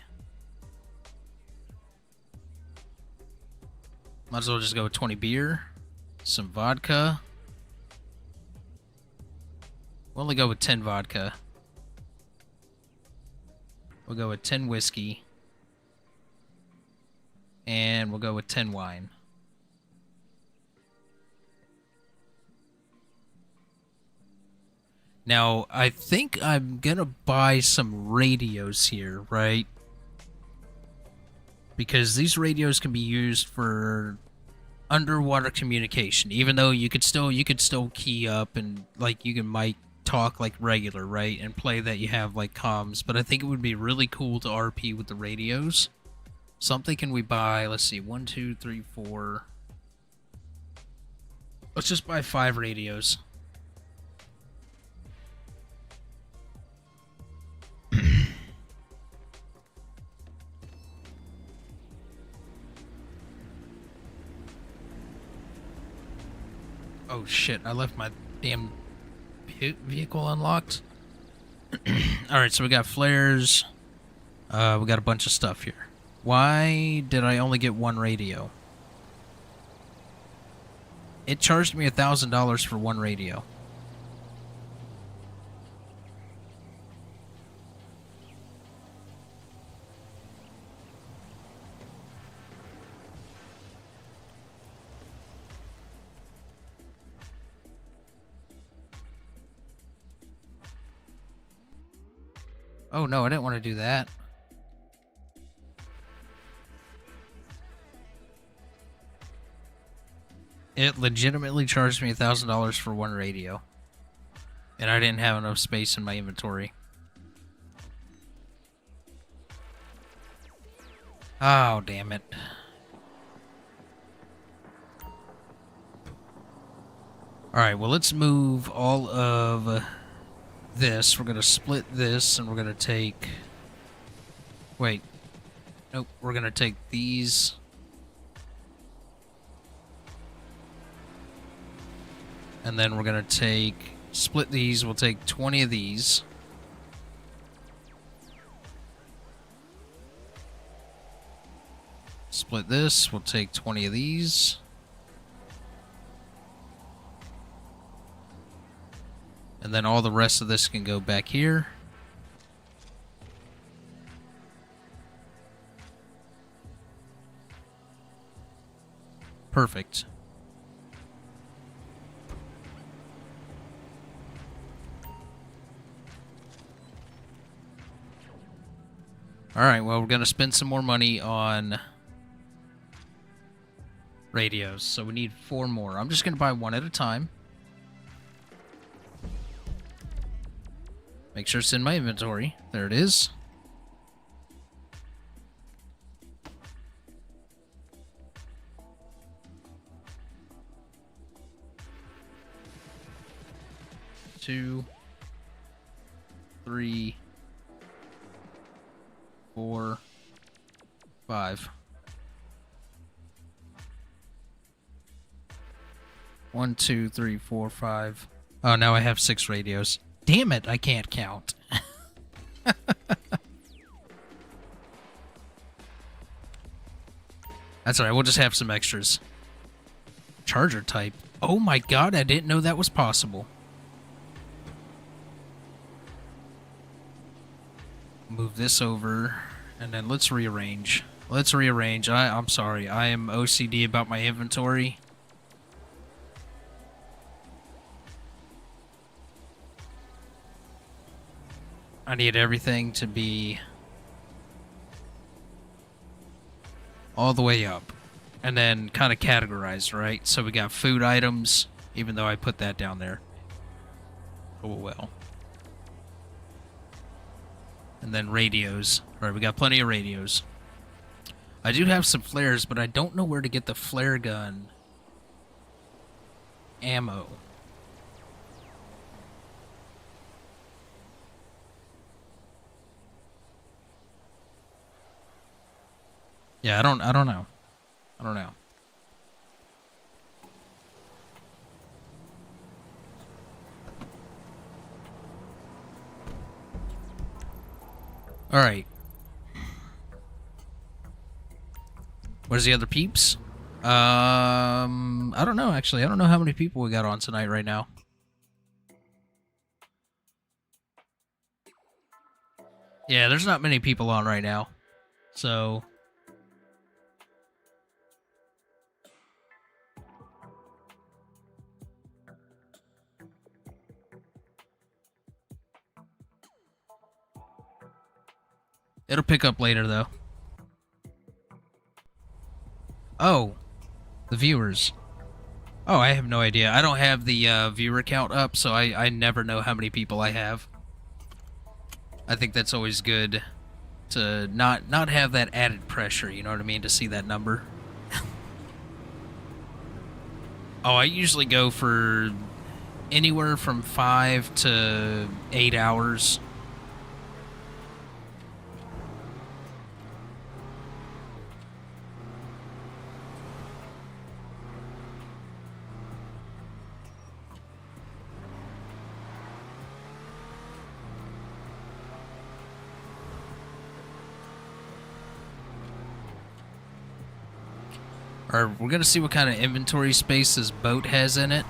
Might as well just go with 20 beer. Some vodka. We'll only go with 10 vodka. We'll go with 10 whiskey. And we'll go with 10 wine. Now, I think I'm gonna buy some radios here, right? Because these radios can be used for underwater communication. Even though you could still key up and like you can mic talk like regular, right? And play that you have like comms. But I think it would be really cool to RP with the radios. Something can we buy? Let's see, 1, 2, 3, 4. Let's just buy 5 radios. Oh shit, I left my damn vehicle unlocked. Alright, so we got flares. We got a bunch of stuff here. Why did I only get one radio? It charged me $1,000 for one radio. Oh no, I didn't want to do that. It legitimately charged me $1,000 for one radio. And I didn't have enough space in my inventory. Oh, damn it. Alright, well, let's move all of this. We're going to split this, and we're going to take... Wait. Nope, we're going to take these... And then we're going to split these, we'll take 20 of these. Split this, we'll take 20 of these. And then all the rest of this can go back here. Perfect. Alright, well, we're going to spend some more money on radios, so we need 4 more. I'm just going to buy one at a time. Make sure it's in my inventory. There it is. Two, 3, 4, 5. 1, 2, 3, 4, 5. Oh, now I have 6 radios. Damn it, I can't count. That's alright, we'll just have some extras. Charger type. Oh my god, I didn't know that was possible. Move this over, and then let's rearrange. I'm sorry, I am OCD about my inventory. I need everything to be all the way up, and then kind of categorized, right? So we got food items, even though I put that down there. Oh well. And then radios. Alright, we got plenty of radios. I do have some flares, but I don't know where to get the flare gun ammo. Yeah, I don't know. I don't know. Alright. Where's the other peeps? I don't know, actually. I don't know how many people we got on tonight right now. Yeah, there's not many people on right now. So... it'll pick up later, though. Oh, the viewers. Oh, I have no idea. I don't have the viewer count up, so I never know how many people I have. I think that's always good to not have that added pressure, you know what I mean, to see that number. Oh, I usually go for anywhere from 5 to 8 hours. Or we're gonna see what kind of inventory space this boat has in it.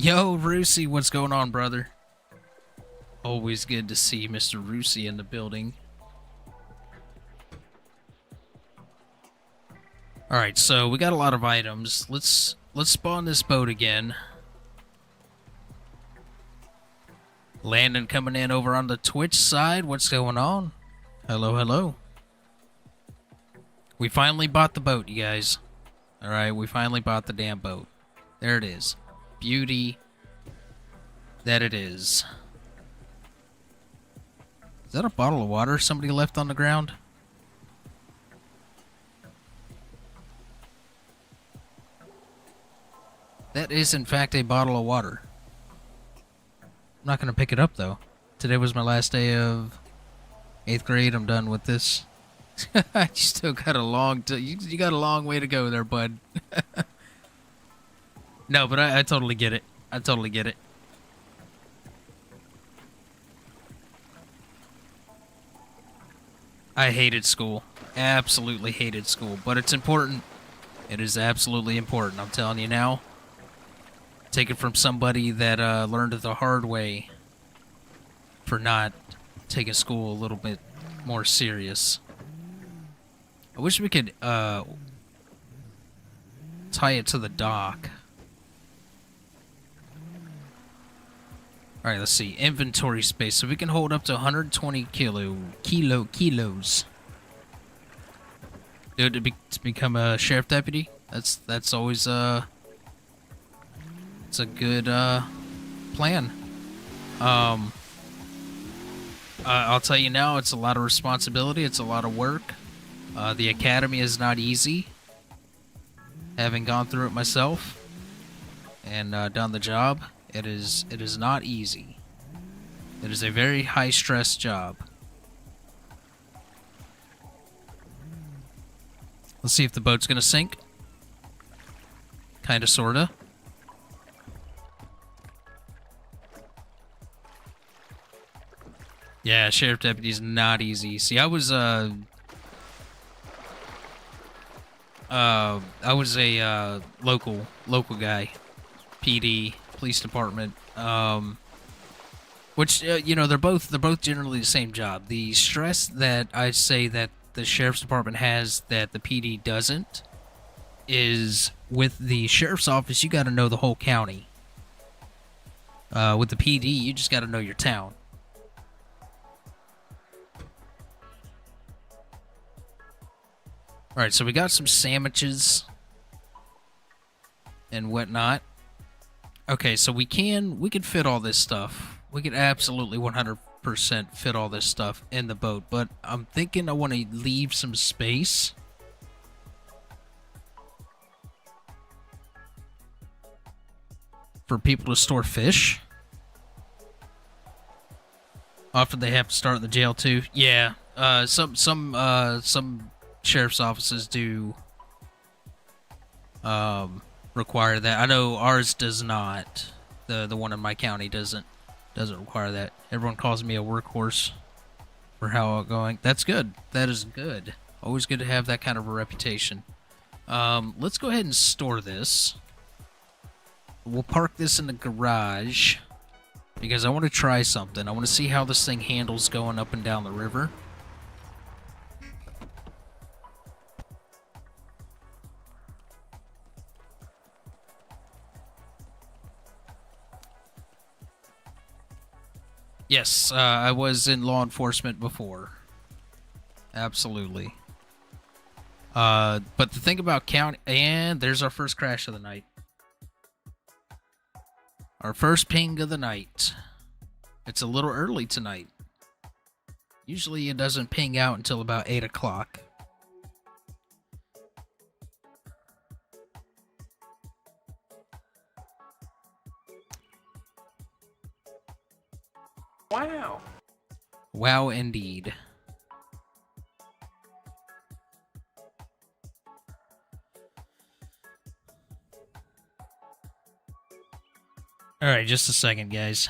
Yo, Rusey, what's going on, brother? Always good to see Mr. Rusey in the building. Alright, so we got a lot of items. Let's spawn this boat again. Landon coming in over on the Twitch side. What's going on? Hello, hello. We finally bought the boat, you guys. Alright, we finally bought the damn boat. There it is. Beauty that it is. Is that a bottle of water somebody left on the ground? That is, in fact, a bottle of water. I'm not going to pick it up, though. Today was my last day of 8th grade. I'm done with this. You still got a long... you got a long way to go there, bud. No, but I totally get it. I totally get it. I hated school. Absolutely hated school. But it's important. It is absolutely important. I'm telling you now. Take it from somebody that learned it the hard way for not taking school a little bit more serious. I wish we could tie it to the dock. Alright, let's see. Inventory space. So we can hold up to 120 kilos. Dude, to become a sheriff deputy? That's always it's a good plan. I'll tell you now, it's a lot of responsibility, it's a lot of work. The academy is not easy. Having gone through it myself and done the job, it is not easy. It is a very high stress job. Let's see if the boat's gonna sink. Kinda, sorta. Yeah, sheriff deputy's not easy. See, I was a local guy, PD, police department. Which you know, they're both generally the same job. The stress that I say that the sheriff's department has that the PD doesn't is with the sheriff's office. You got to know the whole county. With the PD, you just got to know your town. Alright, so we got some sandwiches and whatnot. Okay, so we can fit all this stuff. We could absolutely 100% fit all this stuff in the boat, but I'm thinking I want to leave some space for people to store fish. Often they have to start in the jail too. Yeah, some sheriff's offices do require that. I know ours does not. The one in my county doesn't require that. Everyone calls me a workhorse for how outgoing. That's good. That is good. Always good to have that kind of a reputation. Let's go ahead and store this. We'll park this in the garage because I want to try something. I want to see how this thing handles going up and down the river. Yes, I was in law enforcement before. Absolutely. But the thing about county... And there's our first crash of the night. Our first ping of the night. It's a little early tonight. Usually it doesn't ping out until about 8 o'clock. Wow. Wow, indeed. All right, just a second, guys.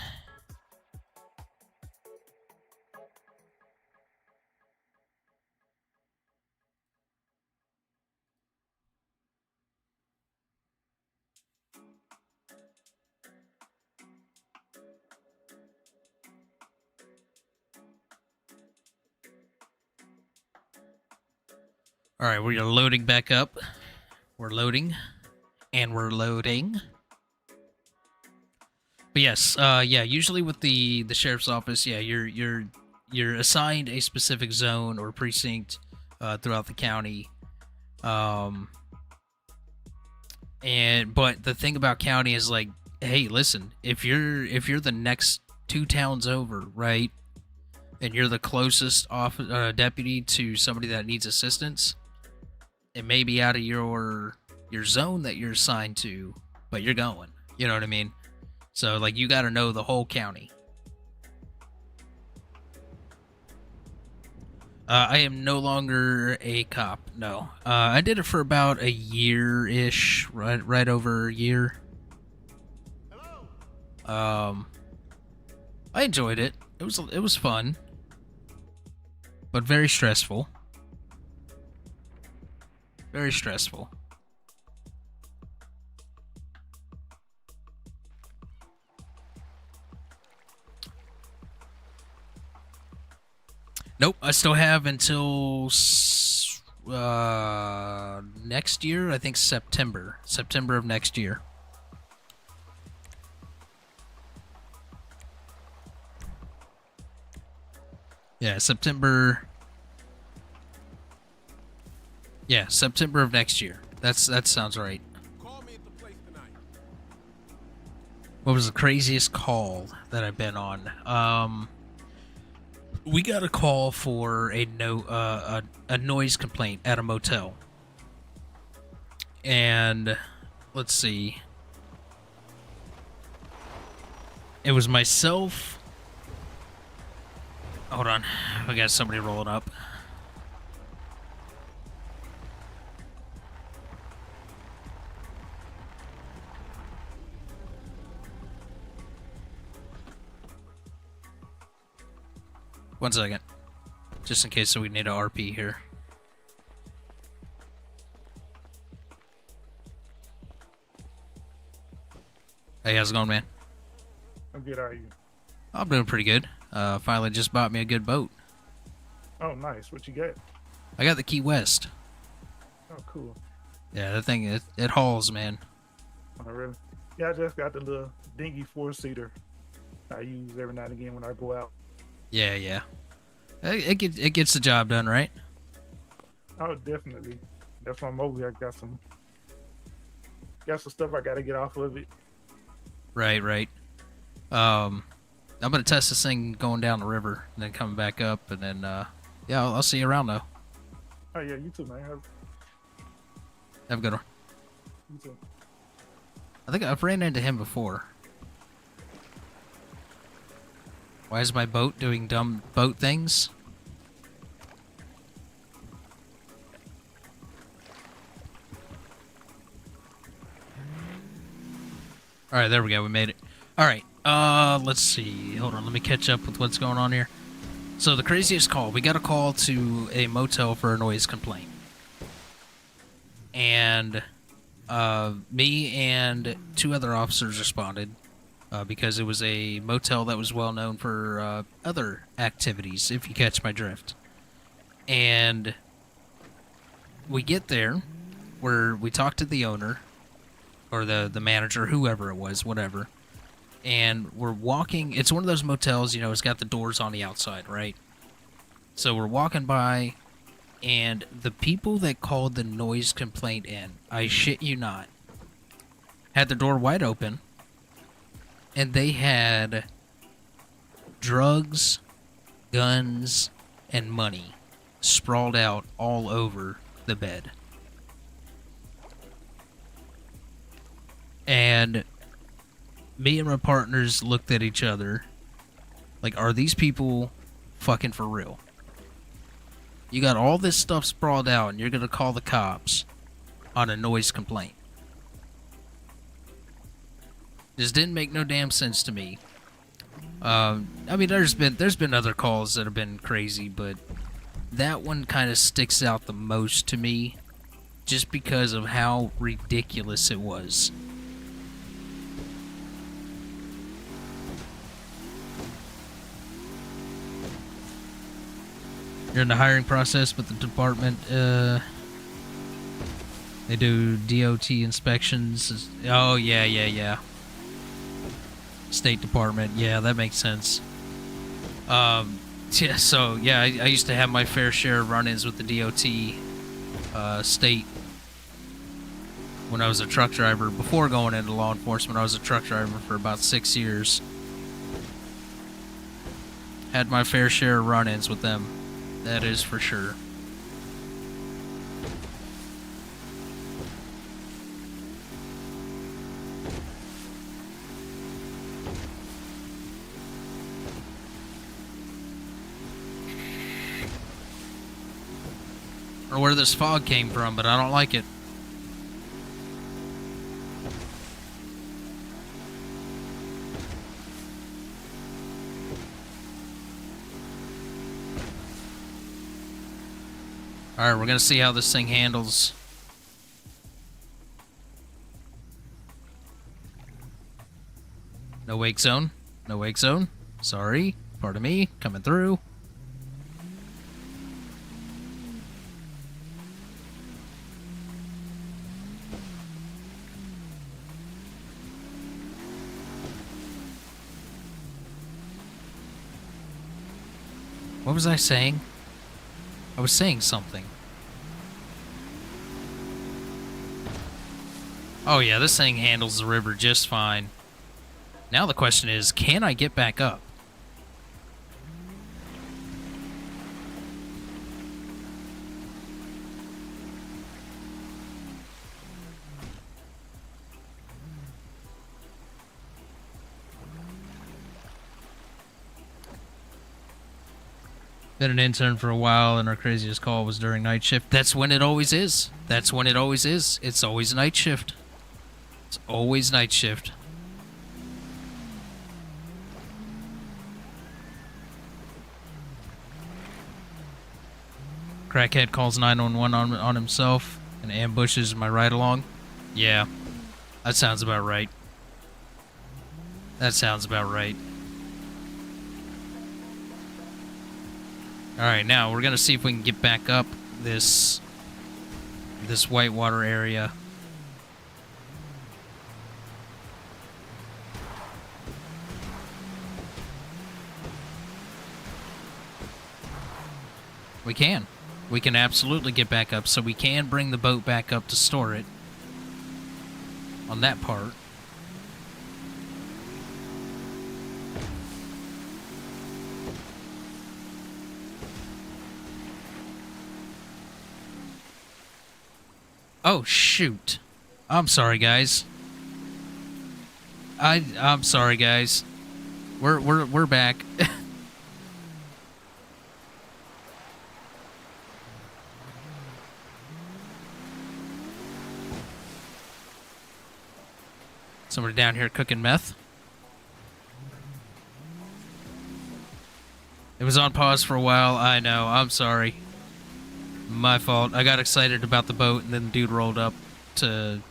All right, we are loading back up. We're loading, and we're loading. But yes, yeah. Usually with the sheriff's office, yeah, you're assigned a specific zone or precinct throughout the county. But the thing about county is like, hey, listen, if you're the next 2 towns over, right, and you're the closest deputy to somebody that needs assistance, it may be out of your zone that you're assigned to, but you're going. You know what I mean? So like you got to know the whole county. I am no longer a cop. No, I did it for about a year-ish, right over a year. I enjoyed it. It was fun, but very stressful. Very stressful. Nope, I still have until next year. I think September of next year. Yeah, September. Yeah, September of next year. That sounds right. Call me at the place tonight. What was the craziest call that I've been on? We got a call for a noise complaint at a motel. And let's see. It was myself. Hold on. We got somebody rolling up. One second. Just in case we need a RP here. Hey, how's it going, man? I'm good. How are you? I'm doing pretty good. Finally just bought me a good boat. Oh, nice. What you get? I got the Key West. Oh, cool. Yeah, that thing, it hauls, man. Oh, really? Yeah, I just got the little dingy 4-seater I use every now and again when I go out. Yeah, yeah. It gets the job done, right? Oh, definitely. That's why I'm over here. I got some stuff I got to get off of it. Right, right. I'm gonna test this thing going down the river and then coming back up, and then yeah, I'll see you around though. Oh yeah, you too, man. Have a good one. You too. I think I've ran into him before. Why is my boat doing dumb boat things? Alright, there we go. We made it. Alright, let's see. Hold on, let me catch up with what's going on here. So, the craziest call. We got a call to a motel for a noise complaint. And, me and 2 other officers responded. Because it was a motel that was well known for other activities, if you catch my drift. And we get there, where we talk to the owner, or the manager, whoever it was, whatever. And we're walking. It's one of those motels, you know, it's got the doors on the outside, right? So we're walking by, and the people that called the noise complaint in, I shit you not, had the door wide open. And they had drugs, guns, and money sprawled out all over the bed. And me and my partners looked at each other, Like, are these people fucking for real? You got all this stuff sprawled out, and you're gonna call the cops on a noise complaint. This didn't make no damn sense to me. I mean, there's been other calls that have been crazy, but that one kind of sticks out the most to me, just because of how ridiculous it was. You're in the hiring process with the department. They do DOT inspections. Oh, yeah. State Department. Yeah, that makes sense. Yeah, so, yeah, I used to have my fair share of run-ins with the DOT state when I was a truck driver. Before going into law enforcement, I was a truck driver for about 6 years. Had my fair share of run-ins with them. That is for sure. Or where this fog came from, but I don't like it. Alright, we're gonna see how this thing handles. No wake zone. No wake zone. Sorry. Pardon me. Coming through. What was I saying? I was saying something. Oh yeah, this thing handles the river just fine. Now the question is, can I get back up? Been an intern for a while, and our craziest call was during night shift. That's when it always is. That's when it always is. It's always night shift. It's always night shift. Crackhead calls 911 on himself and ambushes my ride-along. Yeah, that sounds about right. That sounds about right. Alright, now we're gonna see if we can get back up this whitewater area. We can. We can absolutely get back up, so we can bring the boat back up to store it. On that part. Oh shoot. I'm sorry, guys. I'm sorry, guys. We're back. Somebody down here cooking meth. It was on pause for a while. I know. I'm sorry. My fault. I got excited about the boat, and then the dude rolled up to...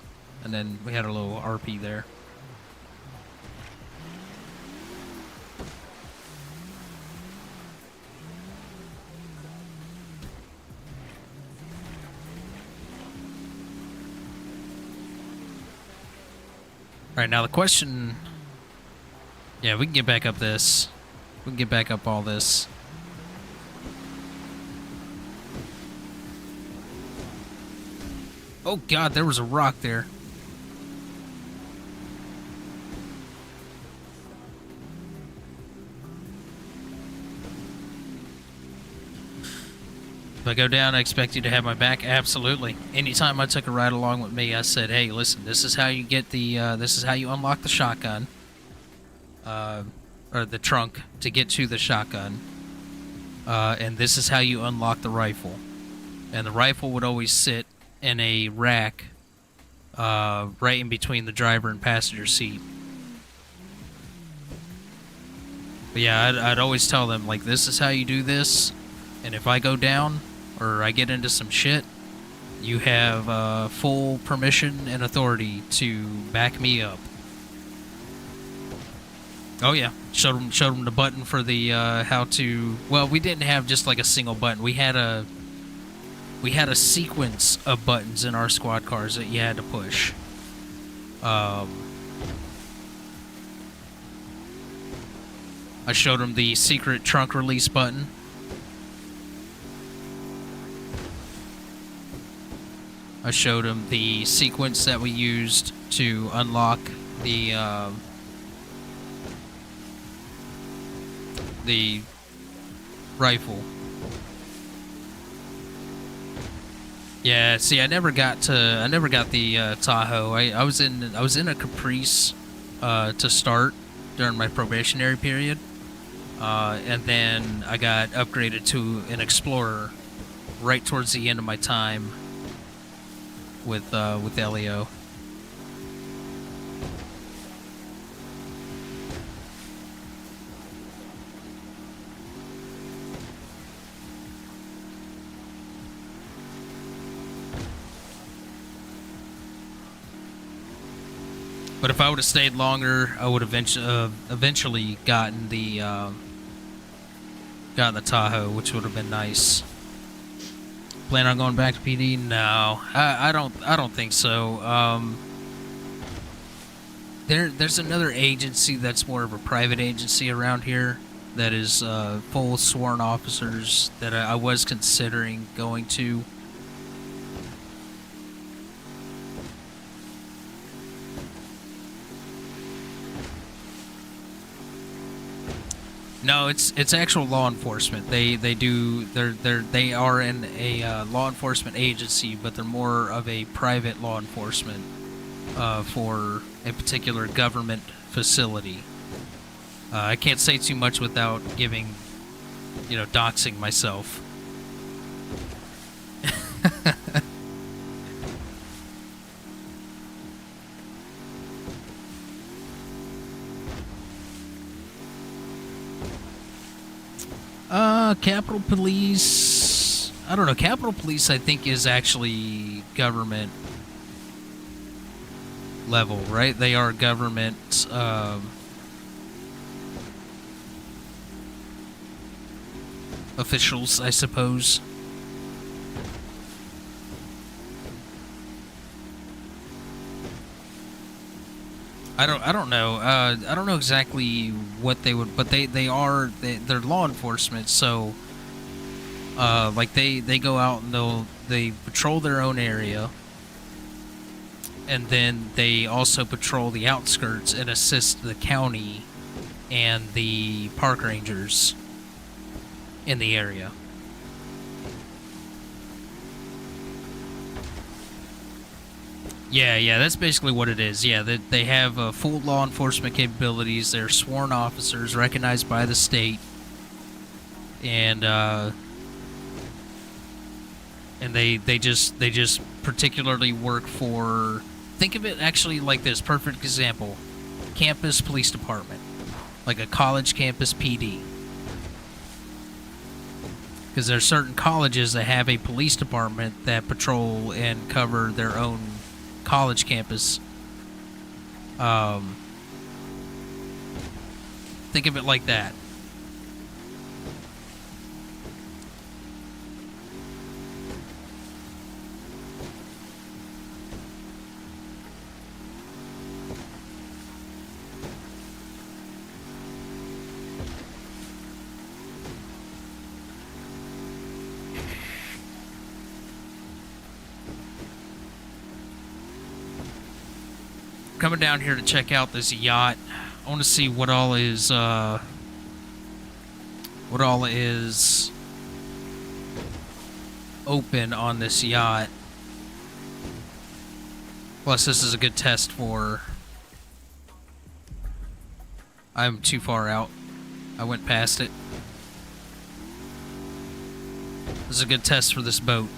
And then we had a little RP there. Alright, now the question... Yeah, we can get back up this. We can get back up all this. Oh god, there was a rock there. If I go down, I expect you to have my back. Absolutely. Anytime I took a ride along with me, I said, "Hey, listen, this is how you get the, this is how you unlock the shotgun. or the trunk to get to the shotgun. And this is how you unlock the rifle. And the rifle would always sit in a rack right in between the driver and passenger seat. But yeah, I'd always tell them, like, this is how you do this, and if I go down or I get into some shit, you have full permission and authority to back me up. Oh yeah, showed them the button for the how to. Well, we didn't have just like a single button. We had a sequence of buttons in our squad cars that you had to push. I showed him the secret trunk release button. I showed him the sequence that we used to unlock the rifle. Yeah, see, I never got the Tahoe. I was in a Caprice to start during my probationary period, and then I got upgraded to an Explorer right towards the end of my time with LEO. But if I would have stayed longer, I would have eventually gotten the Tahoe, which would have been nice. Plan on going back to PD? No, I don't think so. There's another agency that's more of a private agency around here that is full sworn officers that I was considering going to. No, it's actual law enforcement. They are in a law enforcement agency, but they're more of a private law enforcement for a particular government facility. I can't say too much without giving, doxing myself. Capitol Police, I don't know. Capitol Police, I think, is actually government level, right? They are government, officials, I suppose. I don't know. I don't know exactly what they would, but they're law enforcement. So, like they go out and they patrol their own area, and then they also patrol the outskirts and assist the county and the park rangers in the area. Yeah, that's basically what it is. Yeah, they have full law enforcement capabilities. They're sworn officers recognized by the state, and they just particularly work for. Think of it actually like this. Perfect example: campus police department, like a college campus PD. Because there are certain colleges that have a police department that patrol and cover their own college campus. Think of it like that. Coming down here to check out this yacht. I want to see what all is open on this yacht. Plus, this is a good test for. I'm too far out. I went past it. This is a good test for this boat.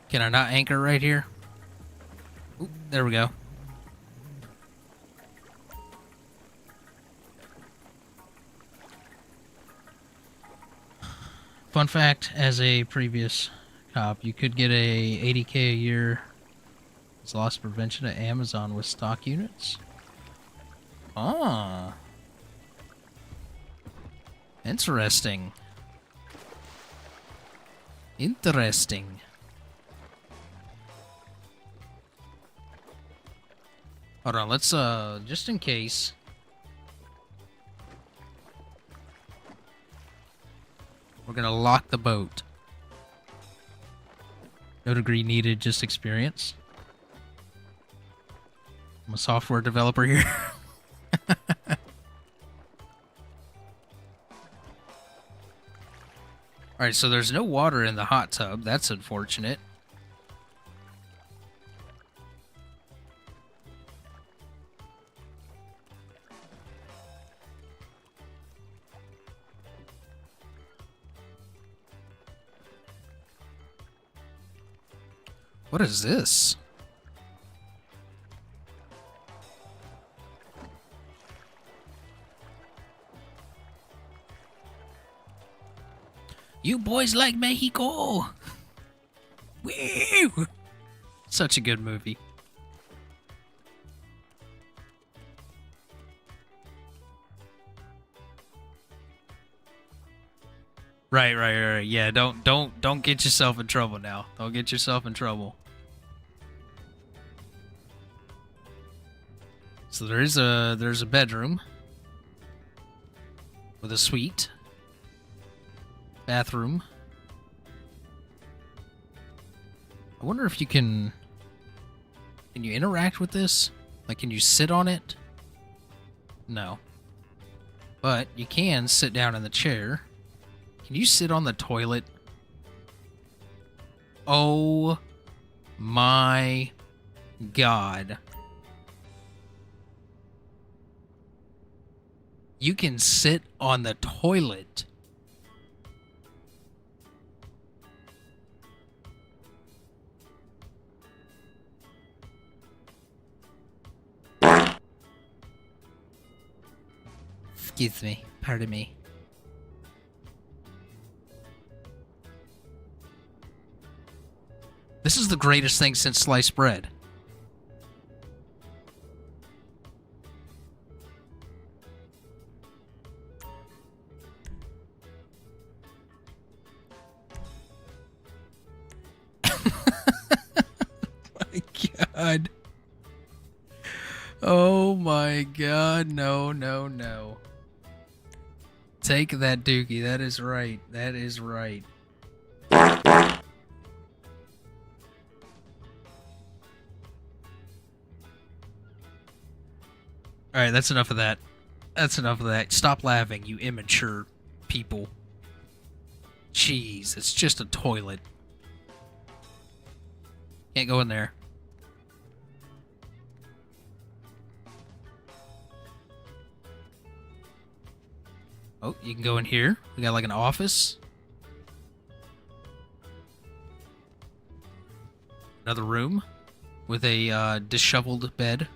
Can I not anchor right here? Oop, there we go. Fun fact, as a previous cop, you could get a $80K a year as loss prevention at Amazon with stock units. Ah. Interesting. Interesting. Hold on, let's, just in case. We're gonna lock the boat. No degree needed, just experience. I'm a software developer here. Alright, so there's no water in the hot tub. That's unfortunate. What is this? You boys like Mexico? Woo! Such a good movie. Right. Yeah, don't get yourself in trouble now. Don't get yourself in trouble. So there's a bedroom with a suite, bathroom. I wonder if you can you interact with this? Like, can you sit on it? No. But you can sit down in the chair. Can you sit on the toilet? Oh my God. You can sit on the toilet. Excuse me. Pardon me. This is the greatest thing since sliced bread. My God. Oh my God. No. Take that dookie. That is right. That is right. Alright, that's enough of that. That's enough of that. Stop laughing, you immature people. Jeez, it's just a toilet. Can't go in there. Oh, you can go in here. We got like an office. Another room with a disheveled bed.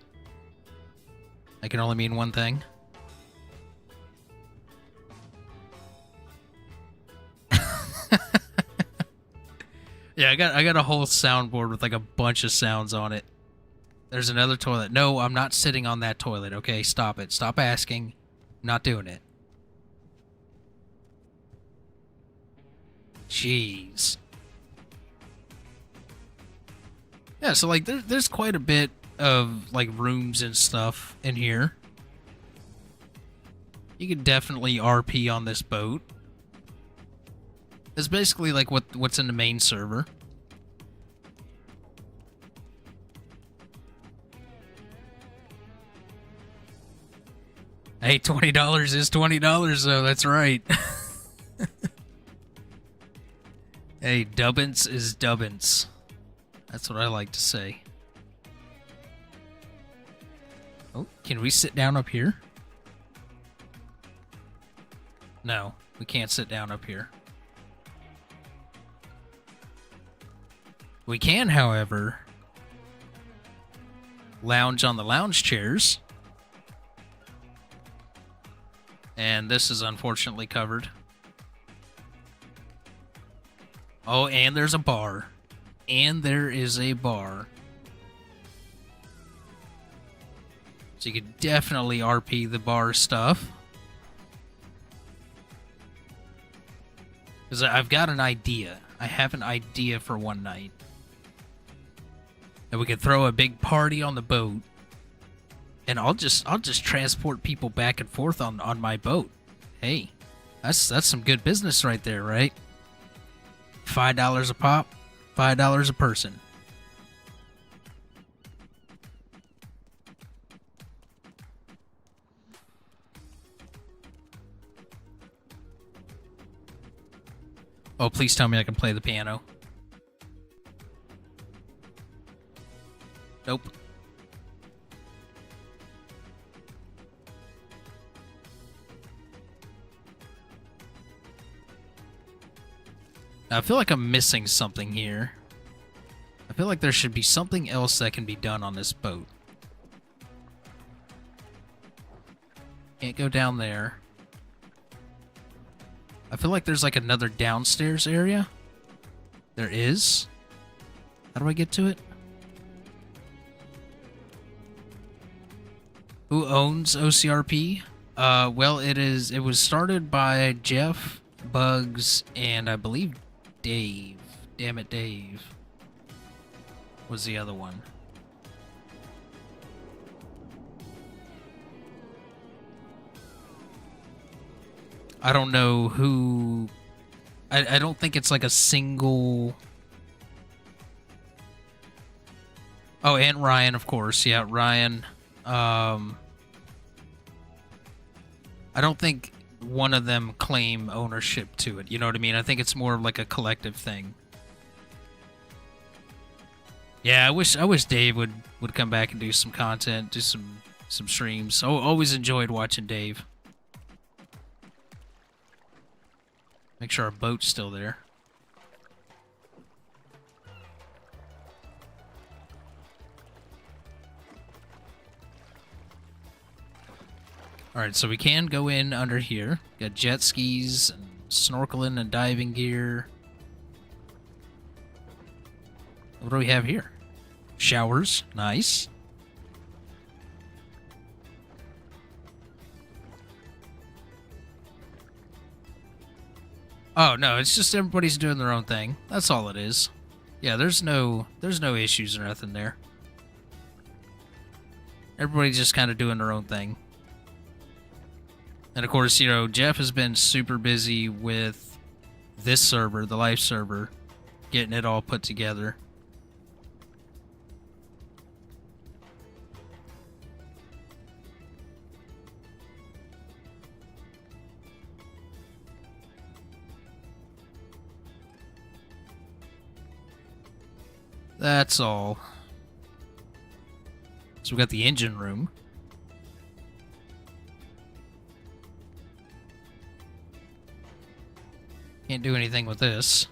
That can only mean one thing. Yeah, I got a whole soundboard with like a bunch of sounds on it. There's another toilet. No, I'm not sitting on that toilet, okay? Stop it. Stop asking. I'm not doing it. Jeez. Yeah, so like there's quite a bit of like rooms and stuff in here. You could definitely RP on this boat. It's basically like what's in the main server. Hey, $20 is $20 though, that's right. Hey, dubbins is dubbins. That's what I like to say. Oh, can we sit down up here? No, we can't sit down up here. We can, however, lounge on the lounge chairs. And this is unfortunately covered. Oh, and there's a bar. And there is a bar. So you could definitely RP the bar stuff. Because I've got an idea. I have an idea for one night. And we could throw a big party on the boat. And I'll just transport people back and forth on my boat. Hey, that's some good business right there, right? $5 a pop, $5 a person. Oh, please tell me I can play the piano. Nope. Now, I feel like I'm missing something here. I feel like there should be something else that can be done on this boat. Can't go down there. I feel like there's like another downstairs area. There is. How do I get to it? Who owns OCRP? Well, it was started by Jeff, Bugs, and I believe Dave. Damn it, Dave. Was the other one. I don't know who... I don't think it's like a single... Oh, and Ryan, of course. Yeah, Ryan. I don't think one of them claim ownership to it. You know what I mean? I think it's more of like a collective thing. Yeah, I wish Dave would come back and do some content, do some streams. I always enjoyed watching Dave. Make sure our boat's still there. Alright, so we can go in under here. Got jet skis, and snorkeling, and diving gear. What do we have here? Showers. Nice. Oh, no, it's just everybody's doing their own thing. That's all it is. Yeah, there's no issues or nothing there. Everybody's just kind of doing their own thing. And of course, you know, Jeff has been super busy with this server, the live server, getting it all put together. That's all. So we got the engine room. Can't do anything with this.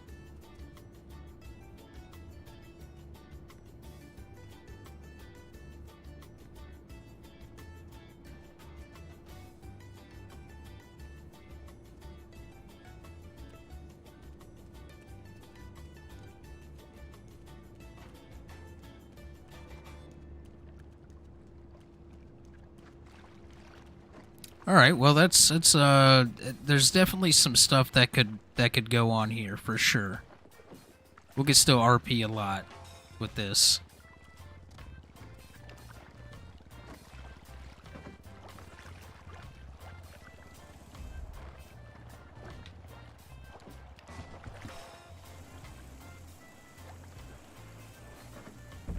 All right, well that's there's definitely some stuff that could go on here for sure. We could still RP a lot with this.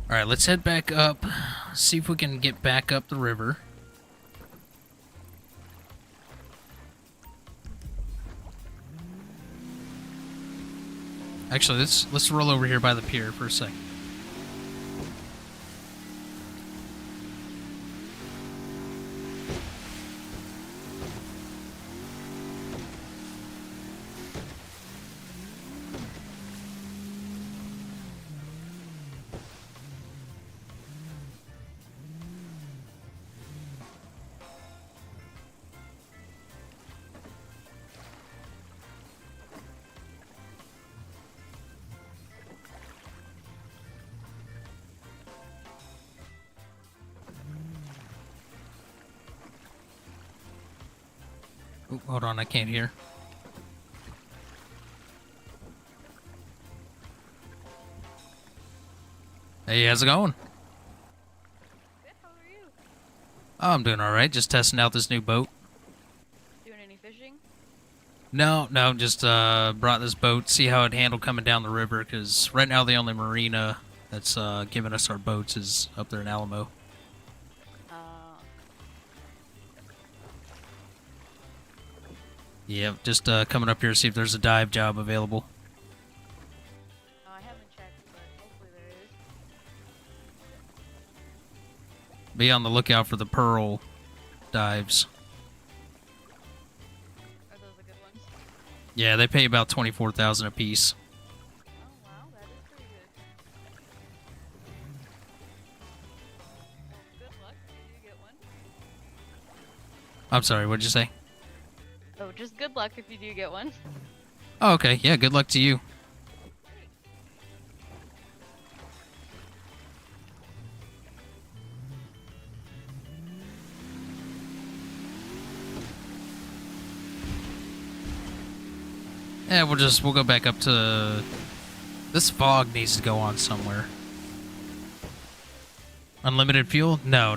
All right, let's head back up. See if we can get back up the river. Actually, let's roll over here by the pier for a second. Ooh, hold on, I can't hear. Hey, how's it going? Good, how are you? Oh, I'm doing all right. Just testing out this new boat. Doing any fishing? No, just brought this boat, see how it handled coming down the river, because right now the only marina that's giving us our boats is up there in Alamo. Yep, just coming up here to see if there's a dive job available. I haven't checked, but hopefully there is. Be on the lookout for the pearl dives. Are those the good ones? Yeah, they pay about $24,000 a piece. Oh wow, that is pretty good. Well, good luck if you do get one. I'm sorry, what'd you say? Oh, just good luck if you do get one. Oh, okay. Yeah, good luck to you. Yeah, we'll go back up to... This fog needs to go on somewhere. Unlimited fuel? No.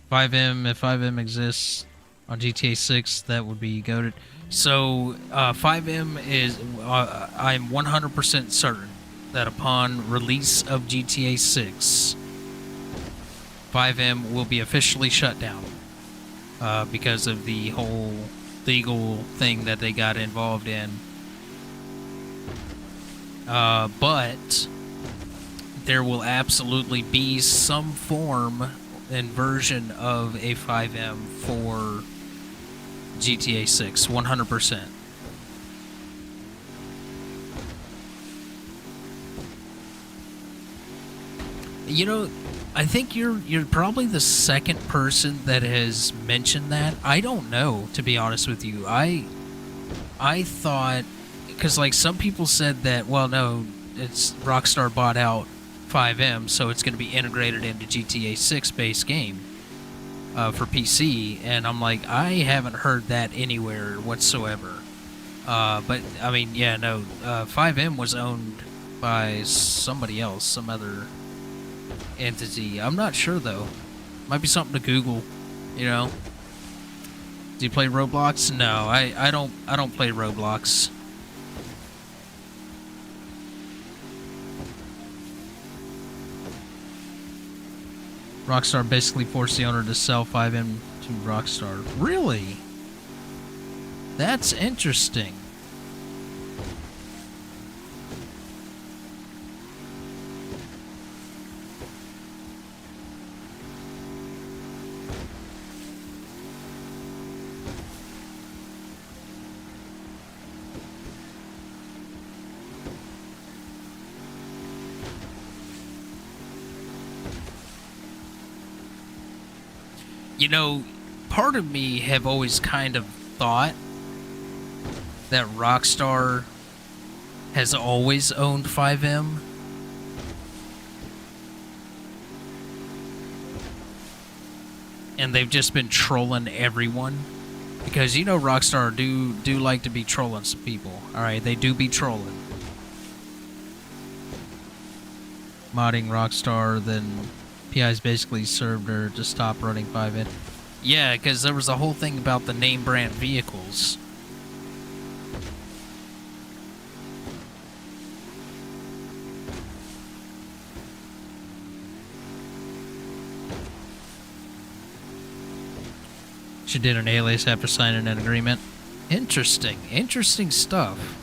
5M, if 5M exists on GTA 6, that would be goated. So, 5M is, I'm 100% certain that upon release of GTA 6, 5M will be officially shut down because of the whole legal thing that they got involved in. But there will absolutely be some form and version of a 5M for GTA 6, 100%. You know, I think you're probably the second person that has mentioned that. I don't know, to be honest with you. I thought, because like some people said that, well, no, it's Rockstar bought out 5M, so it's going to be integrated into GTA 6 base game for PC, and I'm like, I haven't heard that anywhere whatsoever. But I mean, yeah, no, 5M was owned by somebody else, some other entity. I'm not sure though. Might be something to Google, you know. Do you play Roblox? No, I don't play Roblox. Rockstar basically forced the owner to sell 5M to Rockstar. Really? That's interesting. You know, part of me have always kind of thought that Rockstar has always owned 5M. And they've just been trolling everyone. Because you know Rockstar do like to be trolling some people. Alright, they do be trolling. Modding Rockstar, then PI's basically served her to stop running 5M. Yeah, because there was a whole thing about the name brand vehicles. She did an alias after signing an agreement. Interesting. Interesting stuff.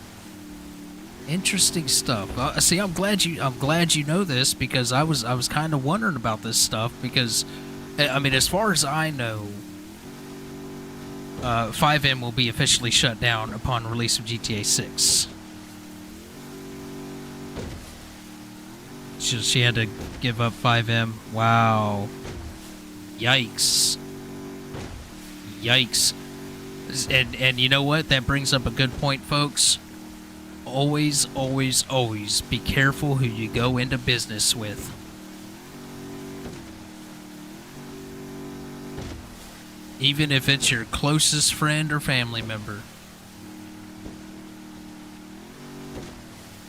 Interesting stuff. See, I'm glad you know this, because I was kind of wondering about this stuff, because I mean, as far as I know, 5M will be officially shut down upon release of GTA 6. She had to give up 5M. Wow. Yikes. Yikes. And you know what? That brings up a good point, folks. Always, always, always be careful who you go into business with. Even if it's your closest friend or family member.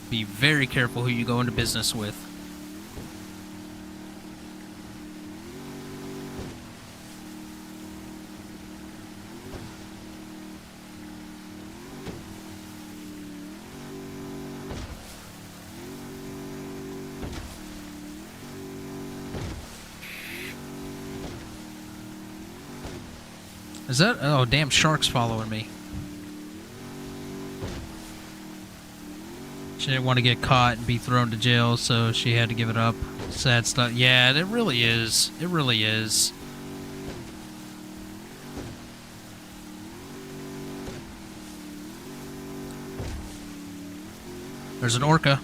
Be very careful who you go into business with. Is that... Oh, damn, shark's following me. She didn't want to get caught and be thrown to jail, so she had to give it up. Sad stuff. Yeah, it really is. It really is. There's an orca.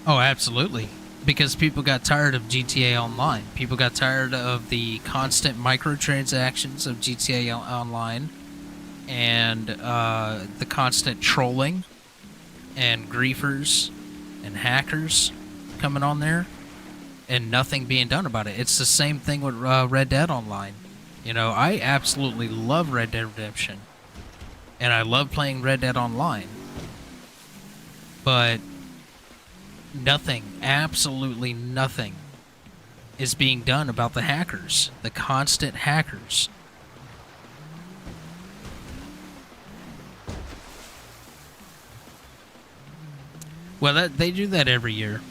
Oh, absolutely. Because people got tired of GTA Online. People got tired of the constant microtransactions of GTA Online and the constant trolling and griefers and hackers coming on there and nothing being done about it. It's the same thing with Red Dead Online. You know, I absolutely love Red Dead Redemption. And I love playing Red Dead Online. But nothing, absolutely nothing, is being done about the hackers, the constant hackers. Well, they do that every year.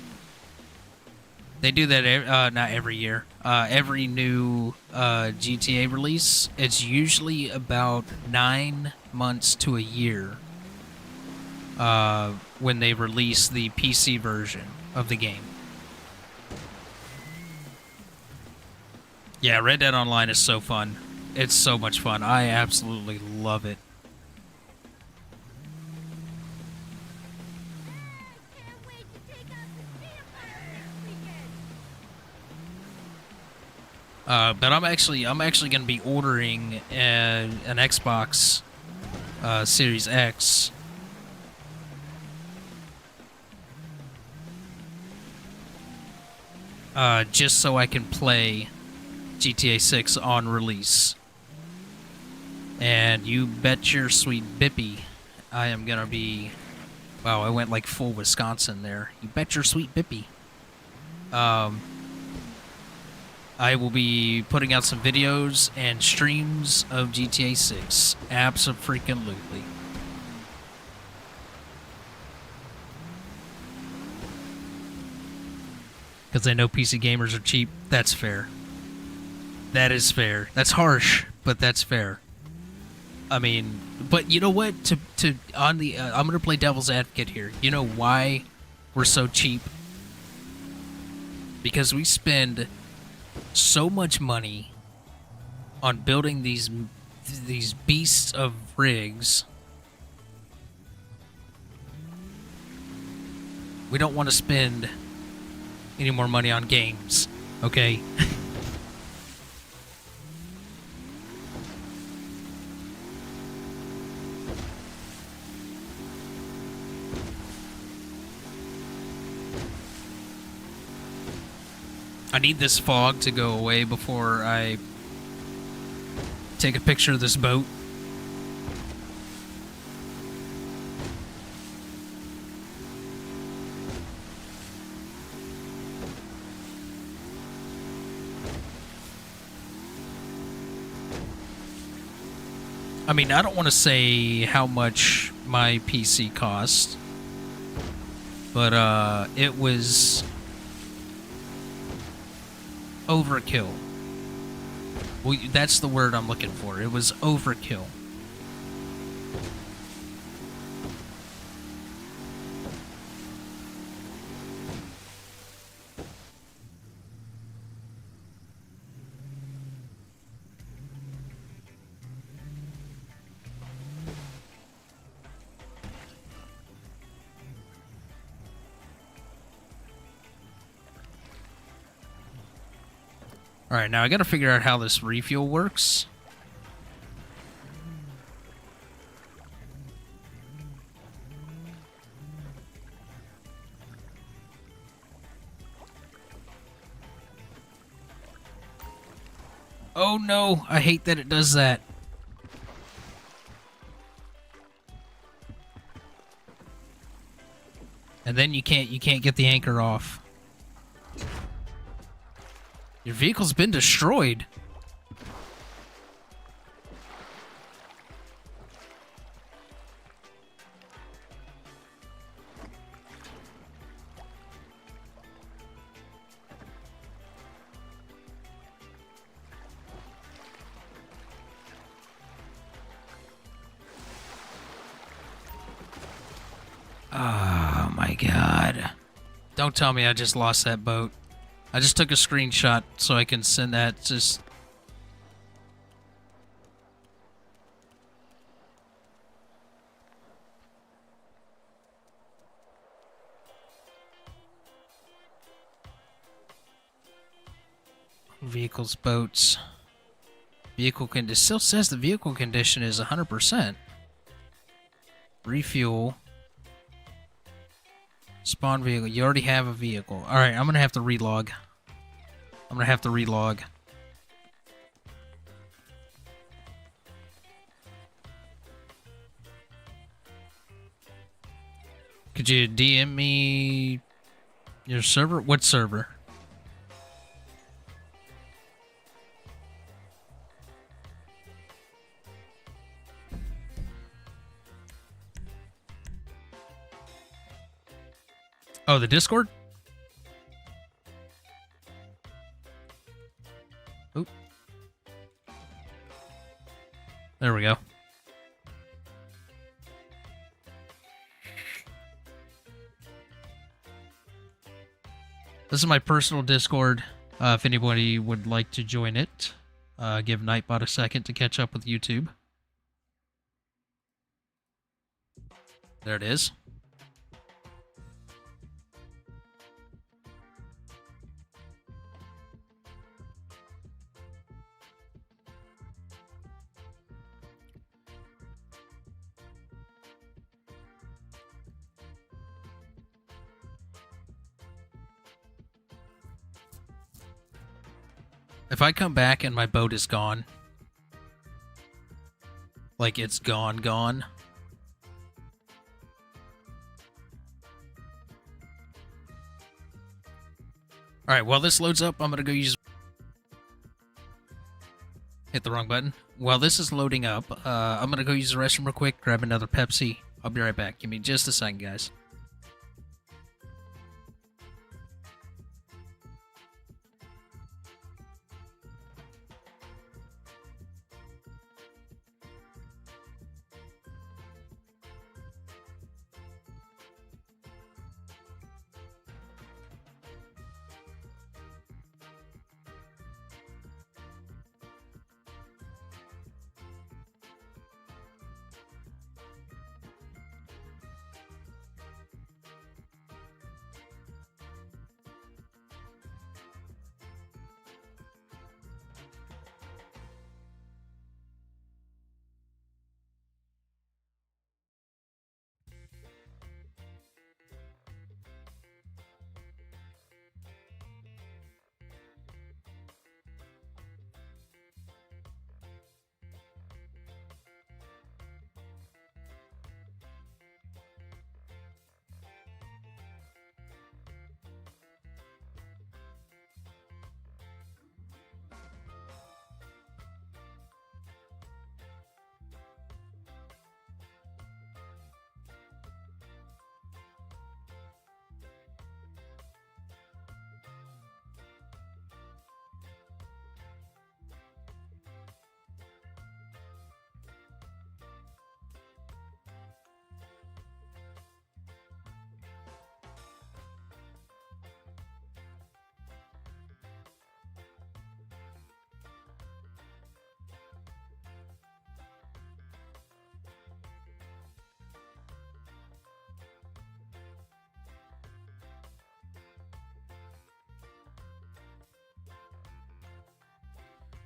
They do that, not every year. Every new GTA release, it's usually about 9 months to a year when they release the PC version of the game. Yeah, Red Dead Online is so fun. It's so much fun. I absolutely love it. But I'm actually going to be ordering an Xbox Series X. Just so I can play GTA 6 on release. And you bet your sweet bippy I am gonna be... Wow, I went like full Wisconsin there. You bet your sweet bippy. I will be putting out some videos and streams of GTA 6. Abso-freaking-lutely. Because I know PC gamers are cheap. That's fair. That is fair. That's harsh, but that's fair. I mean, but you know what? I'm gonna play devil's advocate here. You know why we're so cheap? Because we spend so much money on building these beasts of rigs. We don't want to spend any more money on games, okay? I need this fog to go away before I take a picture of this boat. I mean, I don't want to say how much my PC cost, but it was overkill. Well, that's the word I'm looking for. It was overkill. Alright, now I gotta figure out how this refuel works. Oh no, I hate that it does that. And then you can't get the anchor off. Your vehicle's been destroyed. Oh my god. Don't tell me I just lost that boat. I just took a screenshot so I can send that. Just vehicles, boats, vehicle condition. It still says the vehicle condition is 100%. Refuel. Spawn vehicle. You already have a vehicle. All right, I'm gonna have to relog. Could you DM me your server? What server? Oh, the Discord? Oop. There we go. This is my personal Discord. If anybody would like to join it, give Nightbot a second to catch up with YouTube. There it is. If I come back and my boat is gone, like it's gone. Alright, while this loads up, I'm gonna go use... Hit the wrong button. While this is loading up, I'm gonna go use the restroom real quick, grab another Pepsi. I'll be right back. Give me just a second, guys.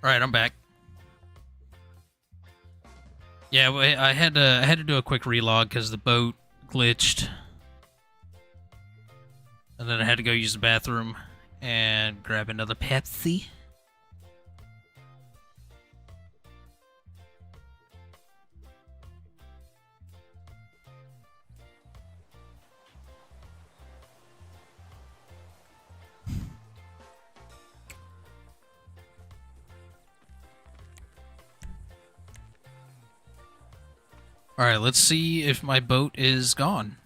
All right, I'm back. Yeah, I had to do a quick relog because the boat glitched, and then I had to go use the bathroom and grab another Pepsi. All right, let's see if my boat is gone.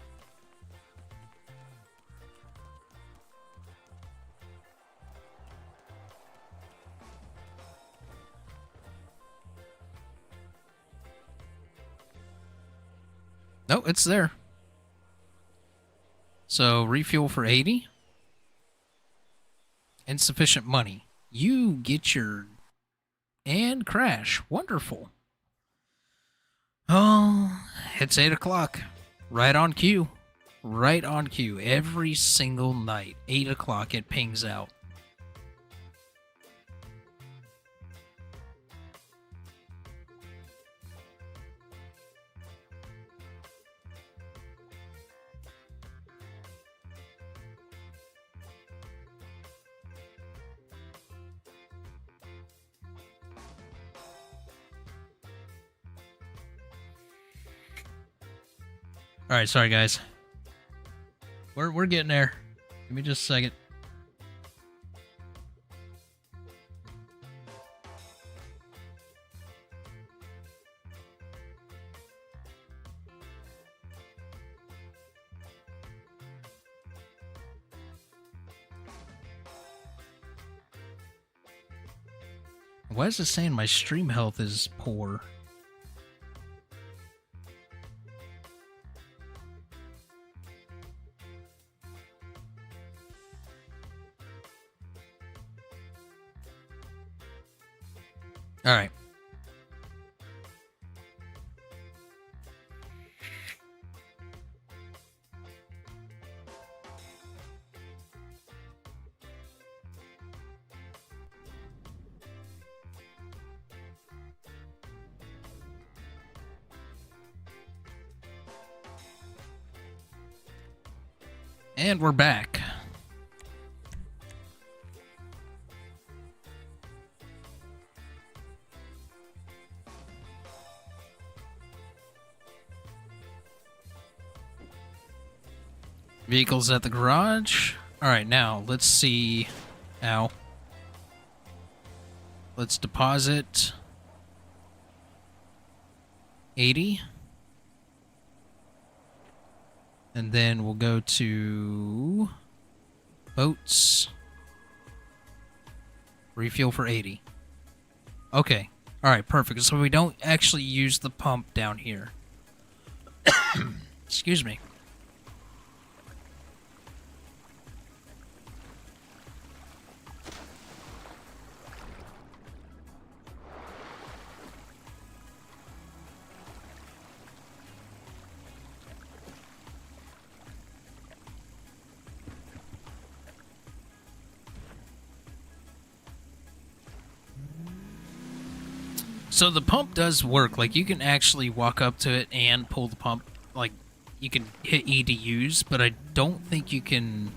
No, it's there. So, refuel for 80. Insufficient money. You get your... And crash. Wonderful. Oh, it's 8 o'clock. Right on cue. Right on cue. Every single night. 8 o'clock it pings out. All right, sorry guys. We're getting there. Give me just a second. Why is it saying my stream health is poor? All right. And we're back. Vehicles at the garage. Alright, now let's see. Ow. Let's deposit 80. And then we'll go to boats. Refuel for 80. Okay. Alright, perfect. So we don't actually use the pump down here. Excuse me. So the pump does work. Like, you can actually walk up to it and pull the pump. Like, you can hit E to use, but I don't think you can...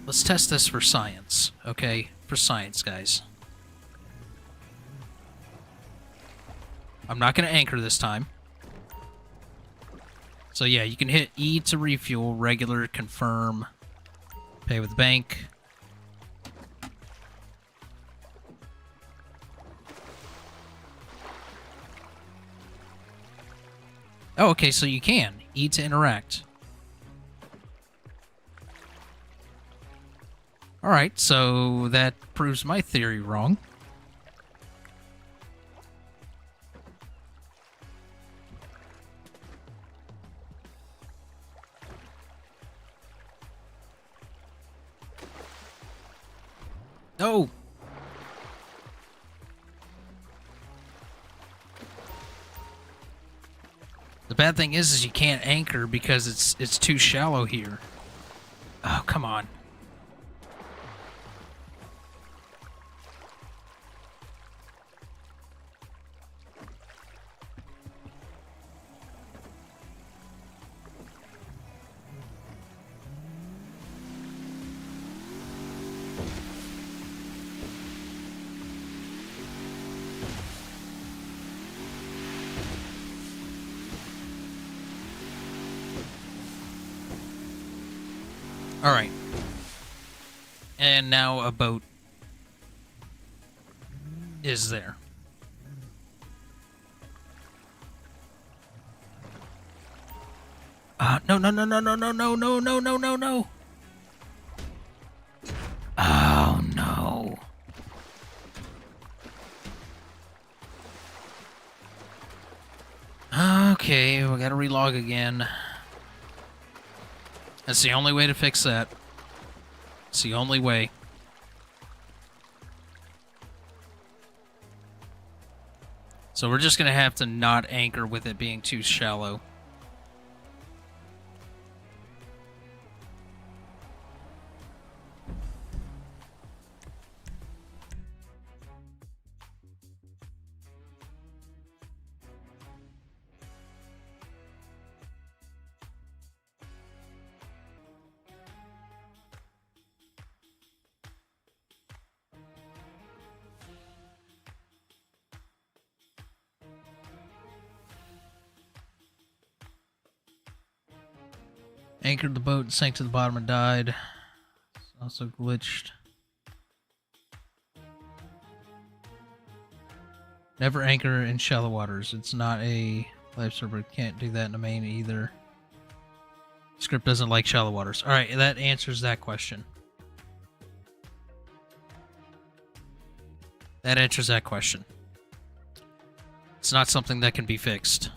Let's test this for science, okay? For science, guys. I'm not going to anchor this time. So yeah, you can hit E to refuel, regular, confirm, pay with bank. Oh, okay, so you can. E to interact. Alright, so that proves my theory wrong. No! The bad thing is you can't anchor because it's too shallow here. Oh, come on. All right. And now a boat is there. No, no, no, no, no, no, no, no, no, no, no, no. Oh, no. Okay, we gotta relog again. That's the only way to fix that. It's the only way. So we're just gonna have to not anchor with it being too shallow. Anchored the boat, sank to the bottom, and died. It's also glitched. Never anchor in shallow waters. It's not a live server. Can't do that in the main either. Script doesn't like shallow waters. Alright, that answers that question. That answers that question. It's not something that can be fixed.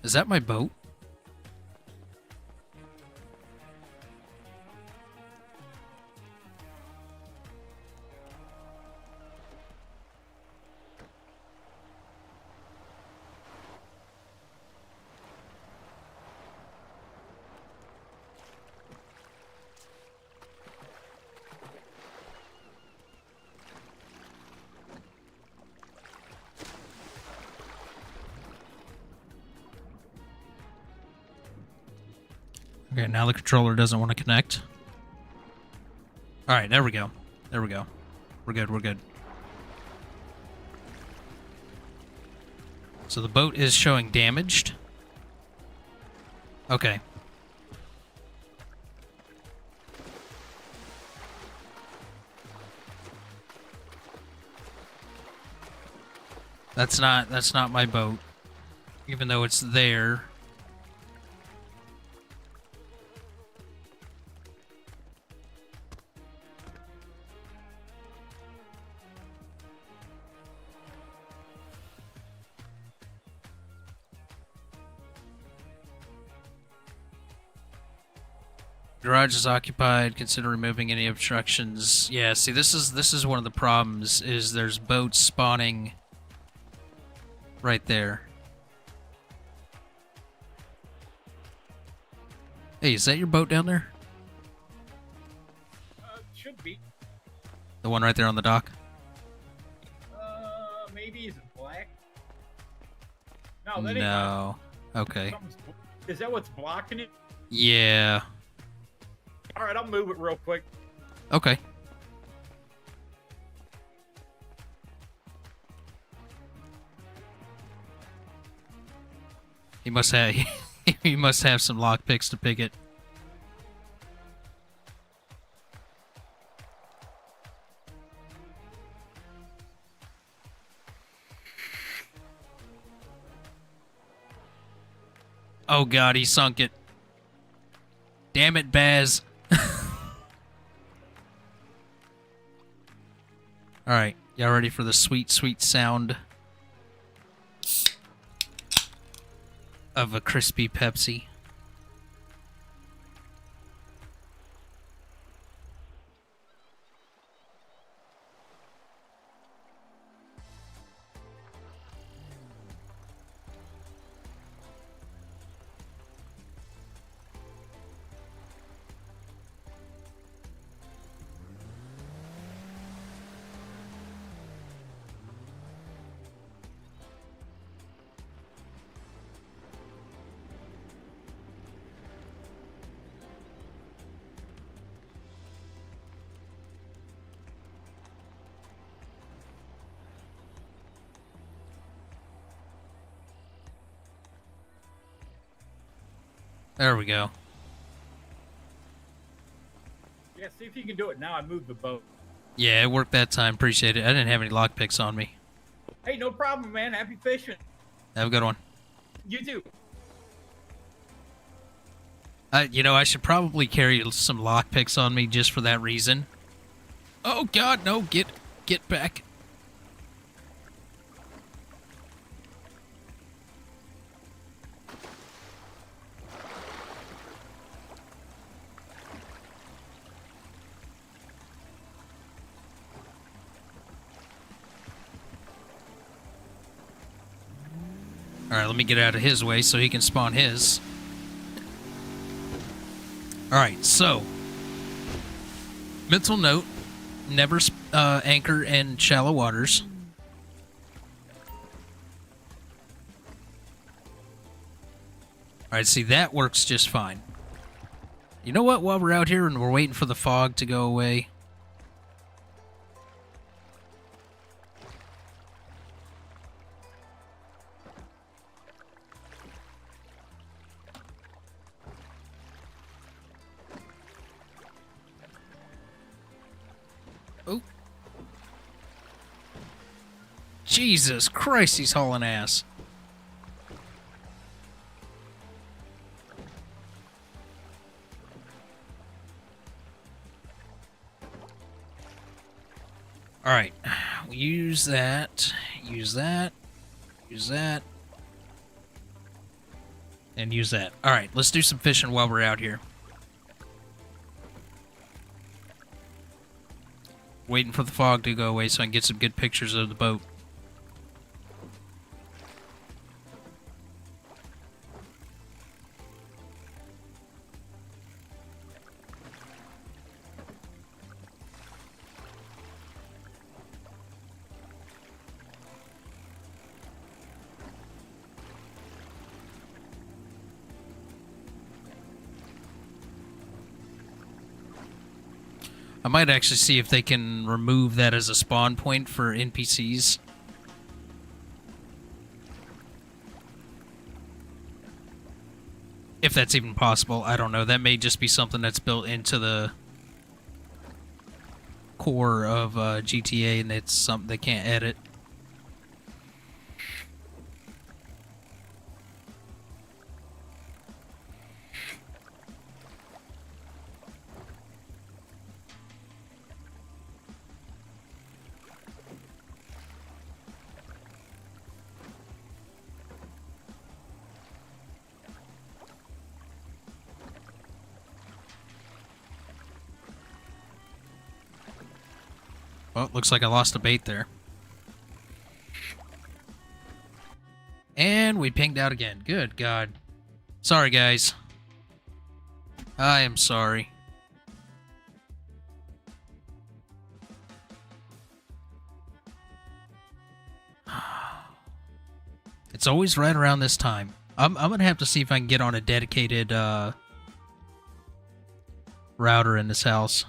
Is that my boat? Okay, now the controller doesn't want to connect. Alright, there we go. There we go. We're good, we're good. So the boat is showing damaged. Okay. That's not my boat. Even though it's there. Garage is occupied. Consider removing any obstructions. Yeah, see, this is one of the problems. Is there's boats spawning right there. Hey, is that your boat down there? Should be. The one right there on the dock? Maybe is it black? No, that ain't. No. Okay. Is that what's blocking it? Yeah. All right, I'll move it real quick. Okay. He must have he must have some lockpicks to pick it. Oh god, he sunk it. Damn it, Baz. Alright, y'all ready for the sweet, sweet sound of a crispy Pepsi? There we go. Yeah, see if you can do it now. I moved the boat. Yeah, it worked that time. Appreciate it. I didn't have any lockpicks on me. Hey, no problem, man. Happy fishing. Have a good one. You too. You know, I should probably carry some lockpicks on me just for that reason. Oh God, no! Get back. All right, let me get out of his way so he can spawn his. All right, so mental note: never anchor in shallow waters. All right, see, that works just fine. You know what? While we're out here and we're waiting for the fog to go away, oh, Jesus Christ, he's hauling ass. All right, we use that, use that, use that, and use that. All right, let's do some fishing while we're out here. Waiting for the fog to go away so I can get some good pictures of the boat. I might actually see if they can remove that as a spawn point for NPCs. If that's even possible, I don't know. That may just be something that's built into the core of GTA, and it's something they can't edit. Well, looks like I lost a bait there. And we pinged out again. Good God. Sorry, guys. I am sorry. It's always right around this time. I'm going to have to see if I can get on a dedicated router in this house.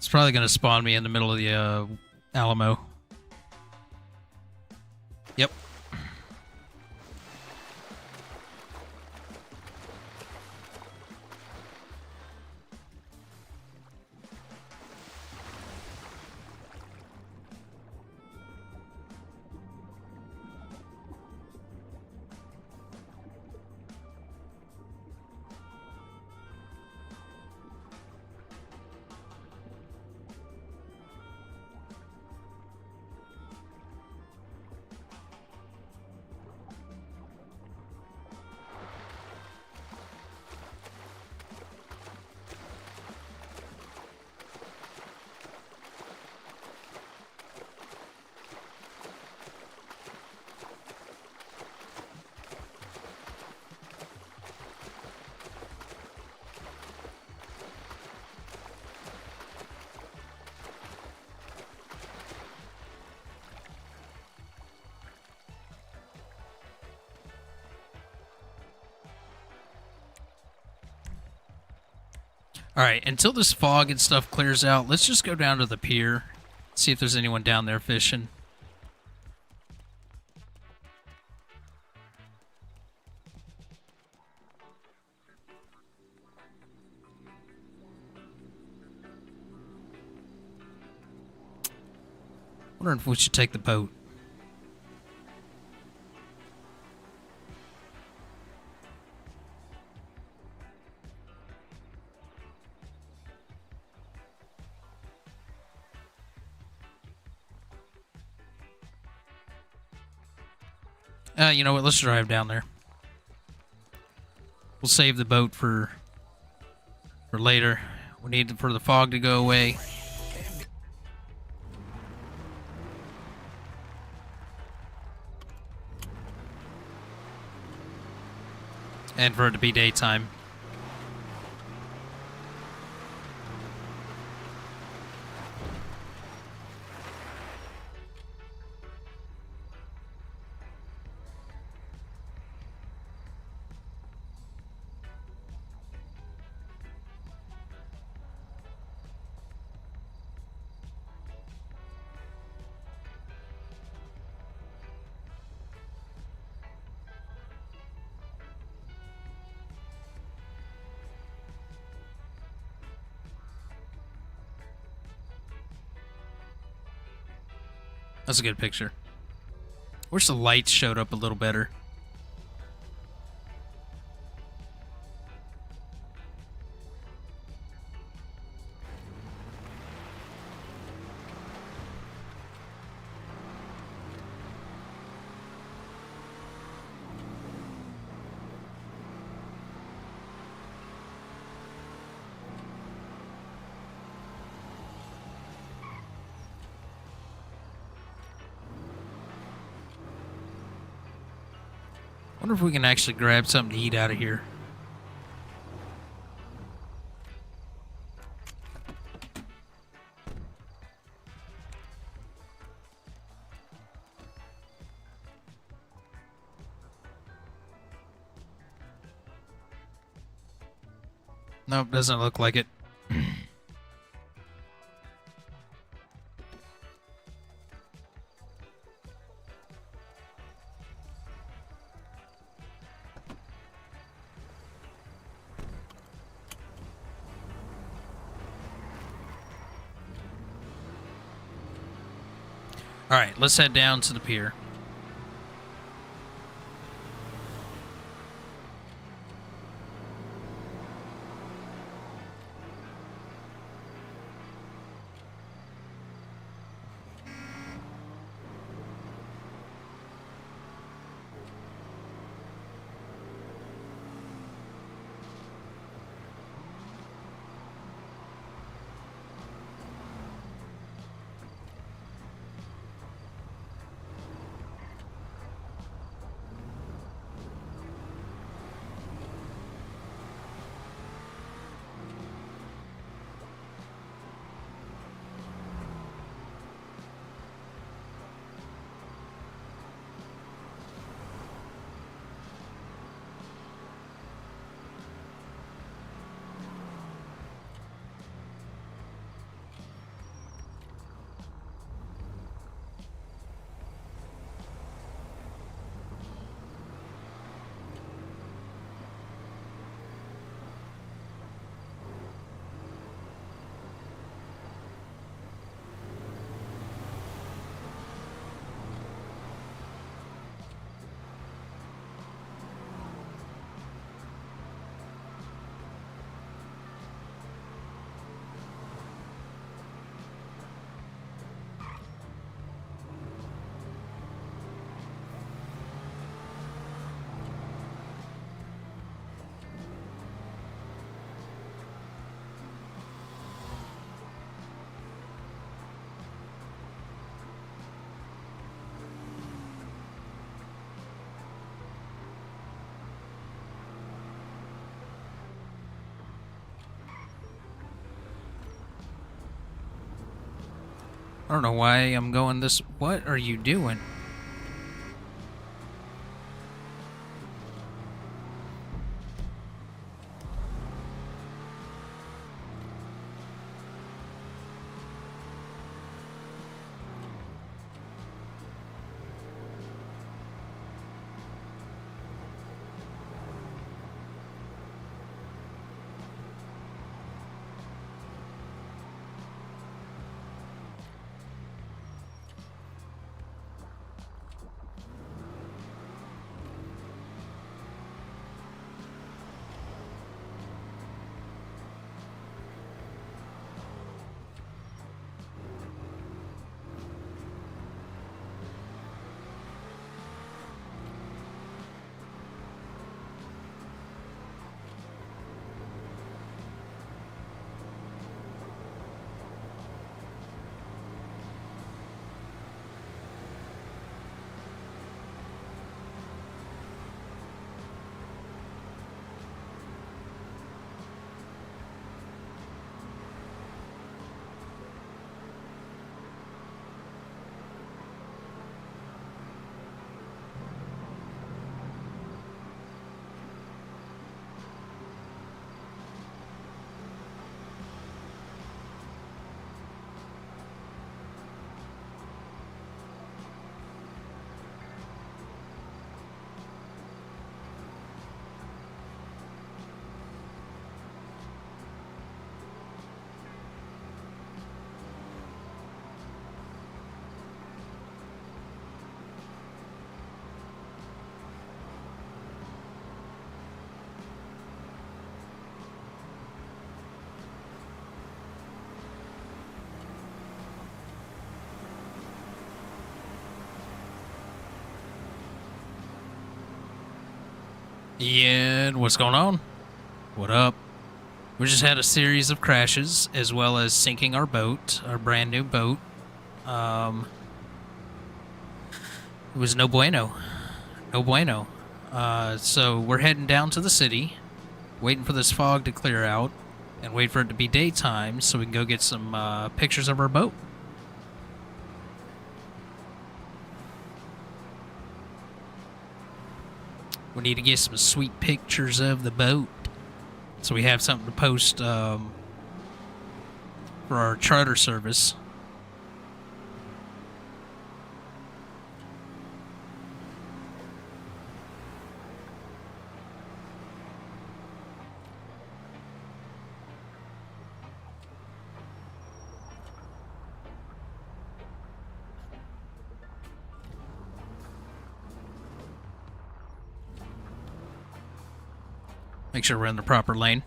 It's probably going to spawn me in the middle of the Alamo. Yep. Alright, until this fog and stuff clears out, let's just go down to the pier. See if there's anyone down there fishing. Wondering if we should take the boat. You know what? Let's drive down there. We'll save the boat for later. We need for the fog to go away. And for it to be daytime. That's a good picture. Wish the lights showed up a little better. Wonder if we can actually grab something to eat out of here. Nope, doesn't look like it. Alright, let's head down to the pier. I don't know why I'm going this. What are you doing? Yeah, what's going on? What up? We just had a series of crashes as well as sinking our boat, our brand new boat. It was no bueno. No bueno. So we're heading down to the city, waiting for this fog to clear out, and wait for it to be daytime so we can go get some pictures of our boat. We need to get some sweet pictures of the boat so we have something to post for our charter service. Make sure we're in the proper lane.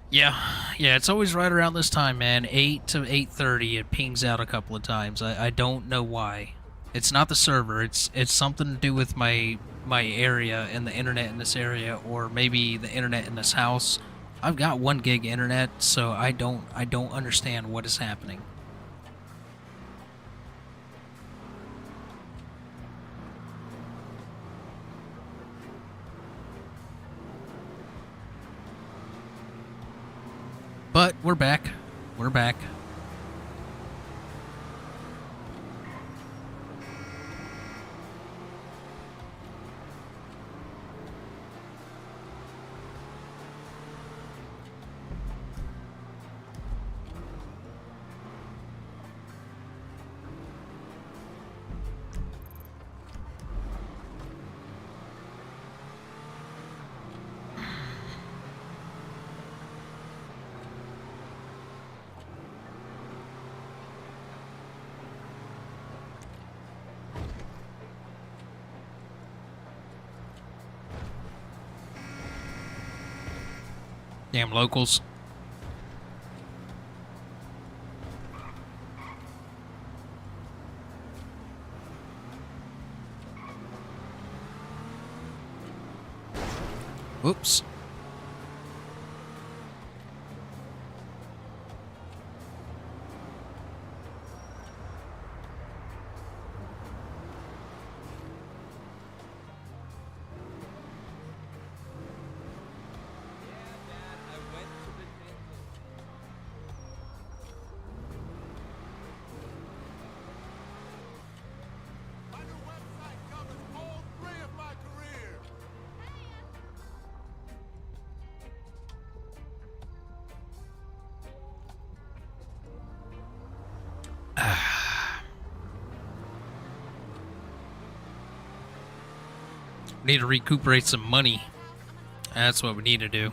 Yeah, it's always right around this time, man. 8 to 8:30. It pings out a couple of times. I don't know why. It's not the server. It's something to do with my area and the internet in this area, or maybe the internet in this house. I've got 1 gig internet, so I don't understand what is happening. But we're back. We're back. Damn locals. Whoops. We need to recuperate some money. That's what we need to do.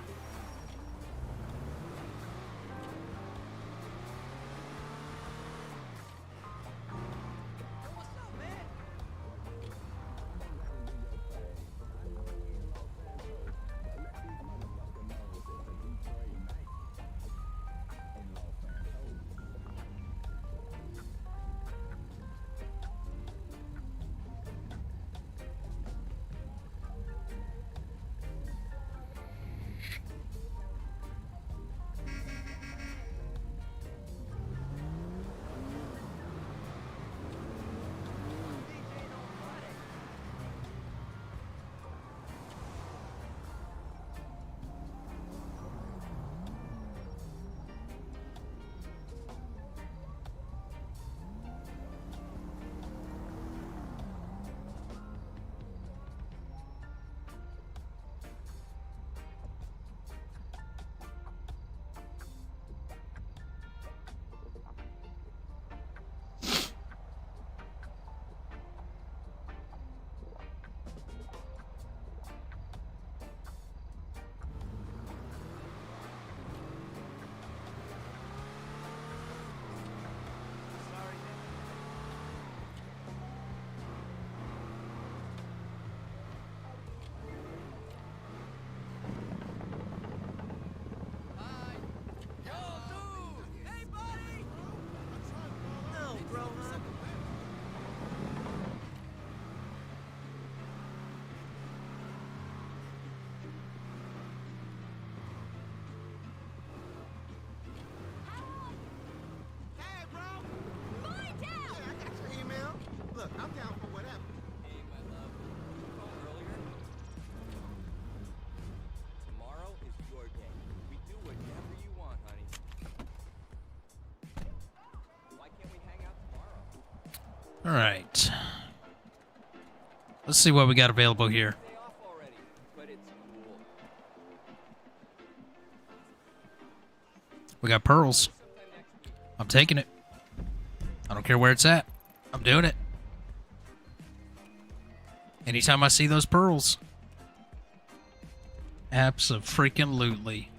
Look, I'm down for whatever. Hey, my love. You called earlier? Tomorrow is your day. We do whatever you want, honey. Why can't we hang out tomorrow? All right. Let's see what we got available here. Day off already, but it's cool. We got pearls. Sometime next week. I'm taking it. I don't care where it's at. I'm doing it. Anytime I see those pearls. Abso-freaking-lutely.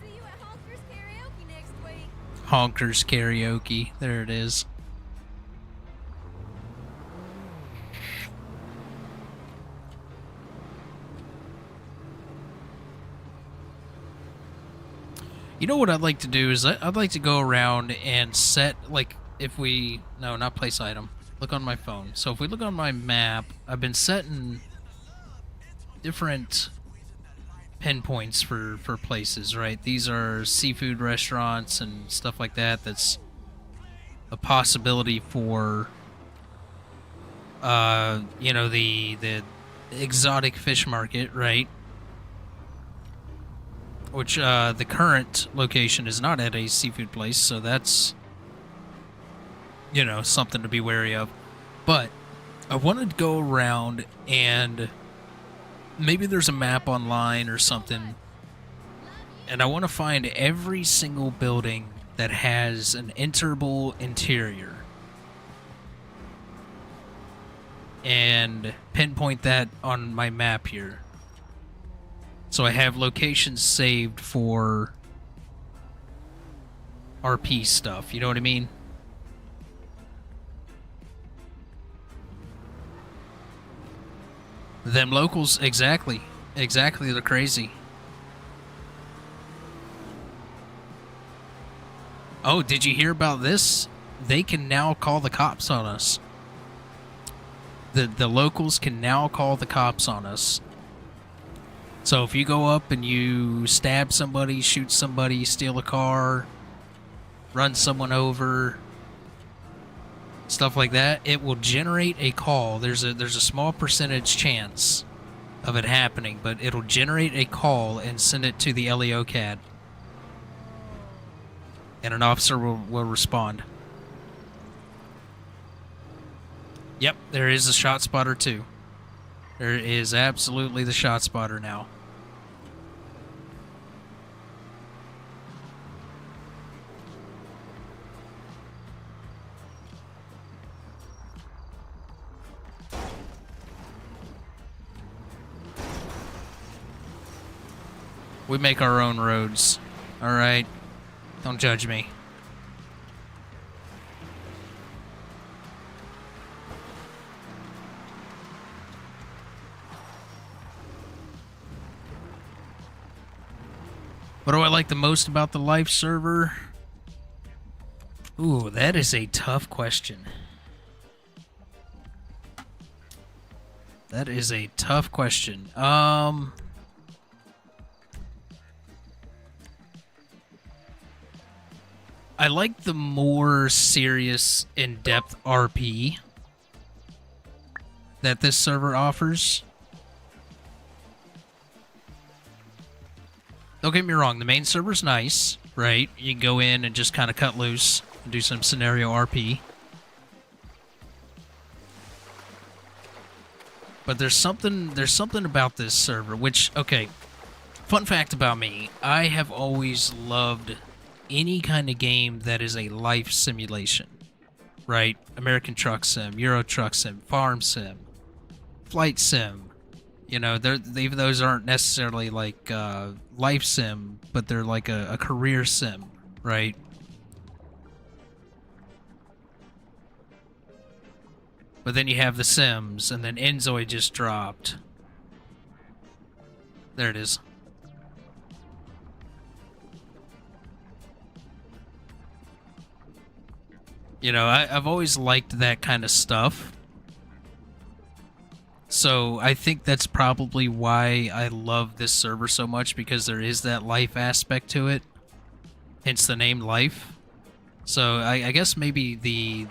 See you at Honkers Karaoke next week. Honkers Karaoke. There it is. You know what I'd like to do is I'd like to go around and set, like, if we... No, not place item. Look on my phone. So if we look on my map, I've been setting different pinpoints for places, right? These are seafood restaurants and stuff like that. That's a possibility for, you know, the exotic fish market, right? Which, the current location is not at a seafood place, so that's, you know, something to be wary of. But I wanted to go around and maybe there's a map online or something, and I want to find every single building that has an enterable interior and pinpoint that on my map here. So I have locations saved for RP stuff, you know what I mean? Them locals, exactly. Exactly, they're crazy. Oh, did you hear about this? They can now call the cops on us. The locals can now call the cops on us So if you go up and you stab somebody, shoot somebody, steal a car, run someone over, stuff like that, it will generate a call. There's a small percentage chance of it happening, but it'll generate a call and send it to the LEO CAD. And an officer will respond. Yep, there is a shot spotter too. There is absolutely the shot spotter now. We make our own roads. Alright? Don't judge me. What do I like the most about the life server? Ooh, that is a tough question. That is a tough question. I like the more serious, in-depth RP that this server offers. Don't get me wrong, the main server's nice, right? You can go in and just kind of cut loose and do some scenario RP. But there's something about this server, which, okay, fun fact about me, I have always loved any kind of game that is a life simulation, right? American Truck Sim, Euro Truck Sim, Farm Sim, Flight Sim. You know, even those aren't necessarily like life sim, but they're like a career sim, right? But then you have the Sims, and then Enzoy just dropped. There it is. You know, I've always liked that kind of stuff. So I think that's probably why I love this server so much, because there is that life aspect to it. Hence the name Life. So I guess maybe the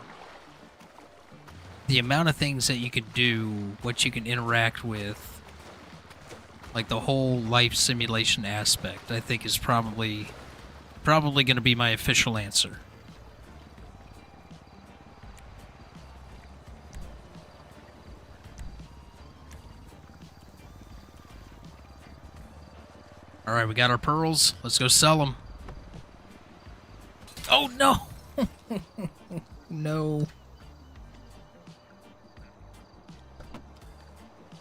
amount of things that you can do, what you can interact with, like the whole life simulation aspect, I think is probably going to be my official answer. All right, we got our pearls. Let's go sell them. Oh, no. No.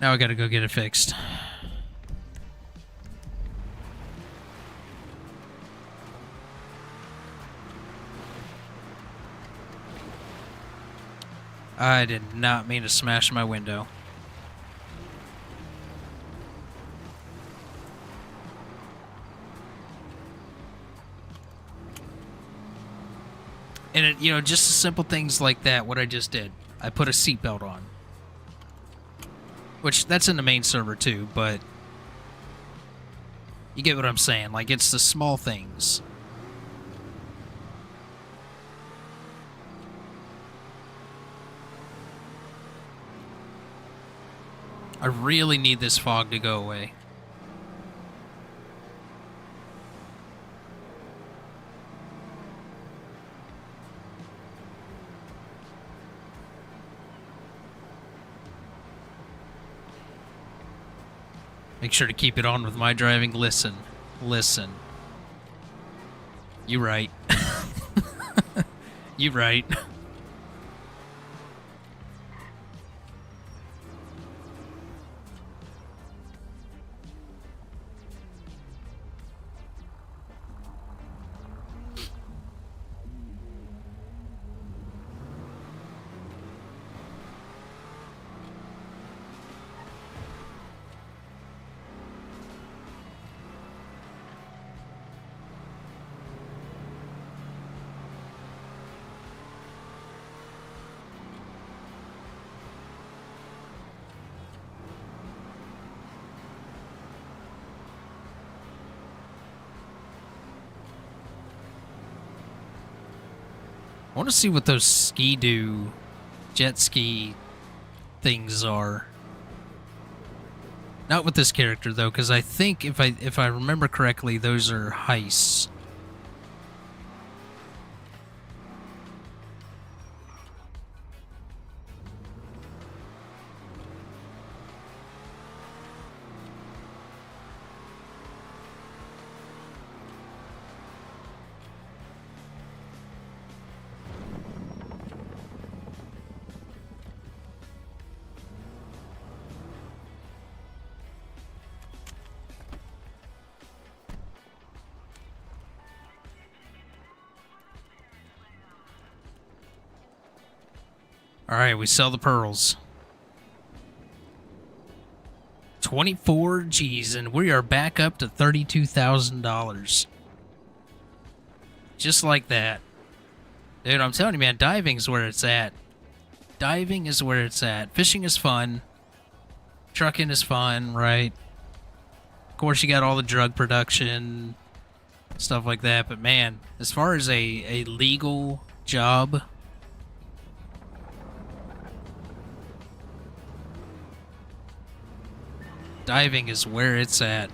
Now I gotta go get it fixed. I did not mean to smash my window. And it, you know, just simple things like that, what I just did. I put a seatbelt on. Which, that's in the main server too, but you get what I'm saying. Like, it's the small things. I really need this fog to go away. Make sure to keep it on with my driving. Listen. Listen. You right. You right. I want to see what those ski-doo jet ski things are. Not with this character though, because I think if I remember correctly, those are heists. Alright, we sell the pearls. 24 G's, and we are back up to $32,000. Just like that. Dude, I'm telling you, man, diving's where it's at. Diving is where it's at. Fishing is fun. Trucking is fun, right? Of course, you got all the drug production, stuff like that. But man, as far as a legal job, diving is where it's at.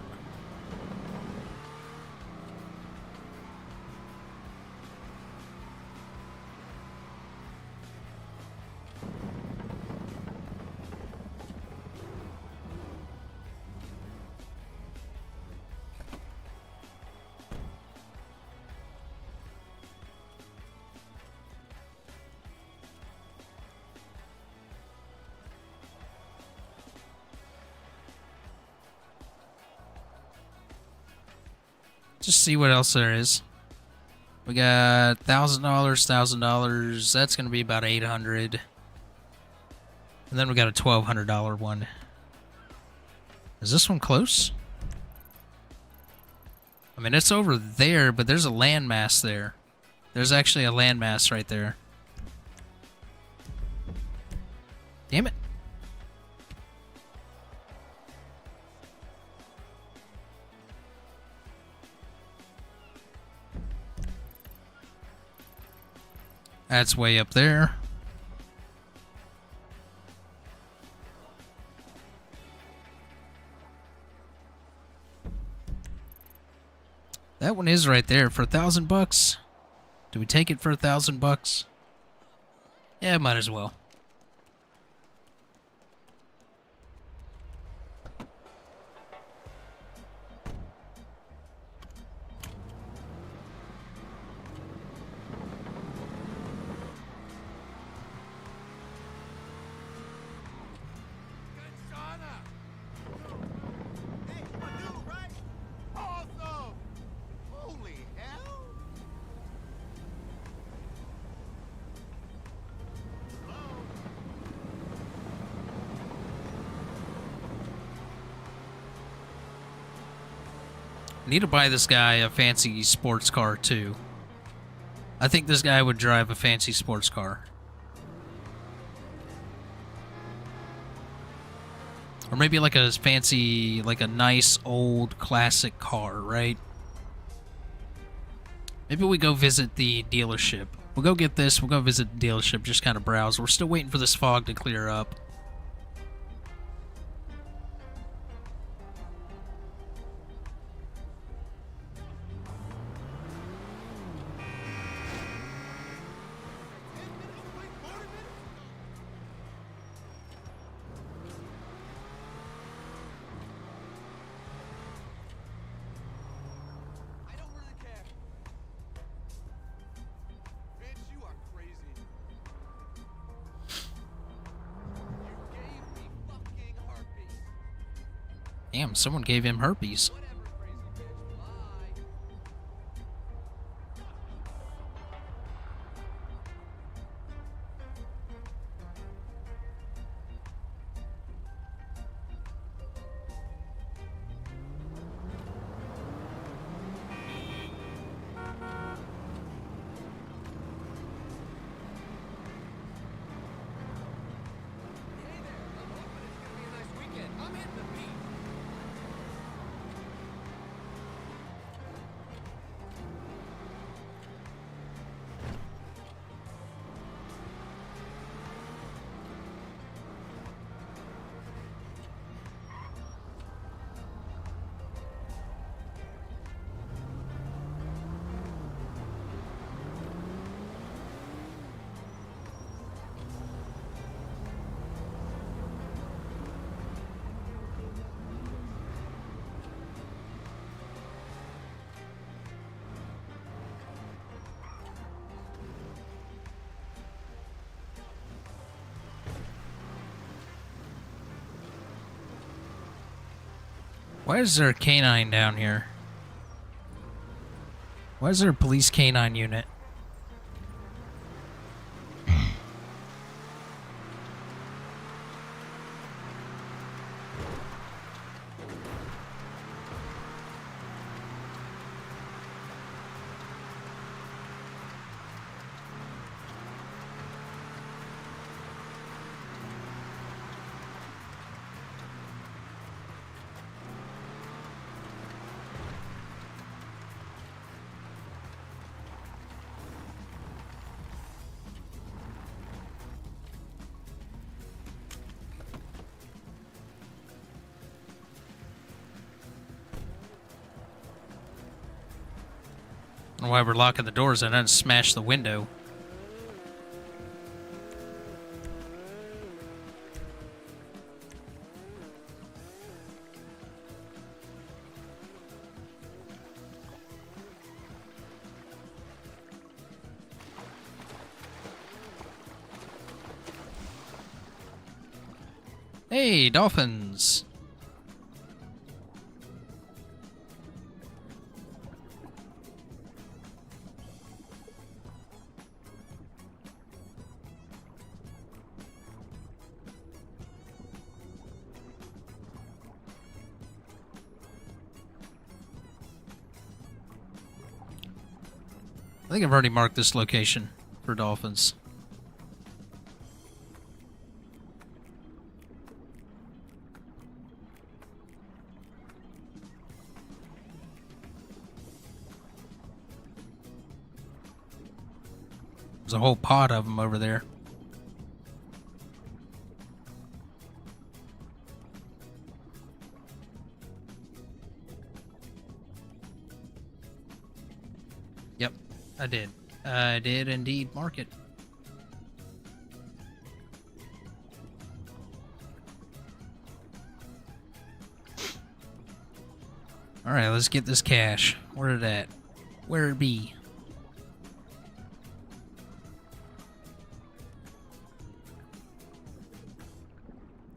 Just see what else there is. We got $1,000. That's gonna be about $800. And then we got a $1,200 one. Is this one close? I mean, it's over there, but there's a landmass there. There's actually a landmass right there. Damn it. That's way up there. That one is right there for $1,000. Do we take it for $1,000? Yeah, might as well. Hey, my dude, right? Awesome! Holy hell! Need to buy this guy a fancy sports car too. I think this guy would drive a fancy sports car. Or maybe like a fancy, like a nice old classic car, right? Maybe we go visit the dealership. We'll go get this, we'll go visit the dealership, just kind of browse. We're still waiting for this fog to clear up. I don't really care. Bitch, you are crazy. You gave me fucking herpes. Damn, someone gave him herpes. Whatever, crazy bitch. Bye. Hey there. I'm hoping it's gonna be a nice weekend. I'm hitting the beach. Why is there a canine down here? Why is there a police canine unit? I don't know why we're locking the doors and then smash the window. Hey, dolphins! I think I've already marked this location for dolphins. There's a whole pod of them over there. Yep, I did. I did indeed mark it. Alright, let's get this cash. Where it at? Where it be?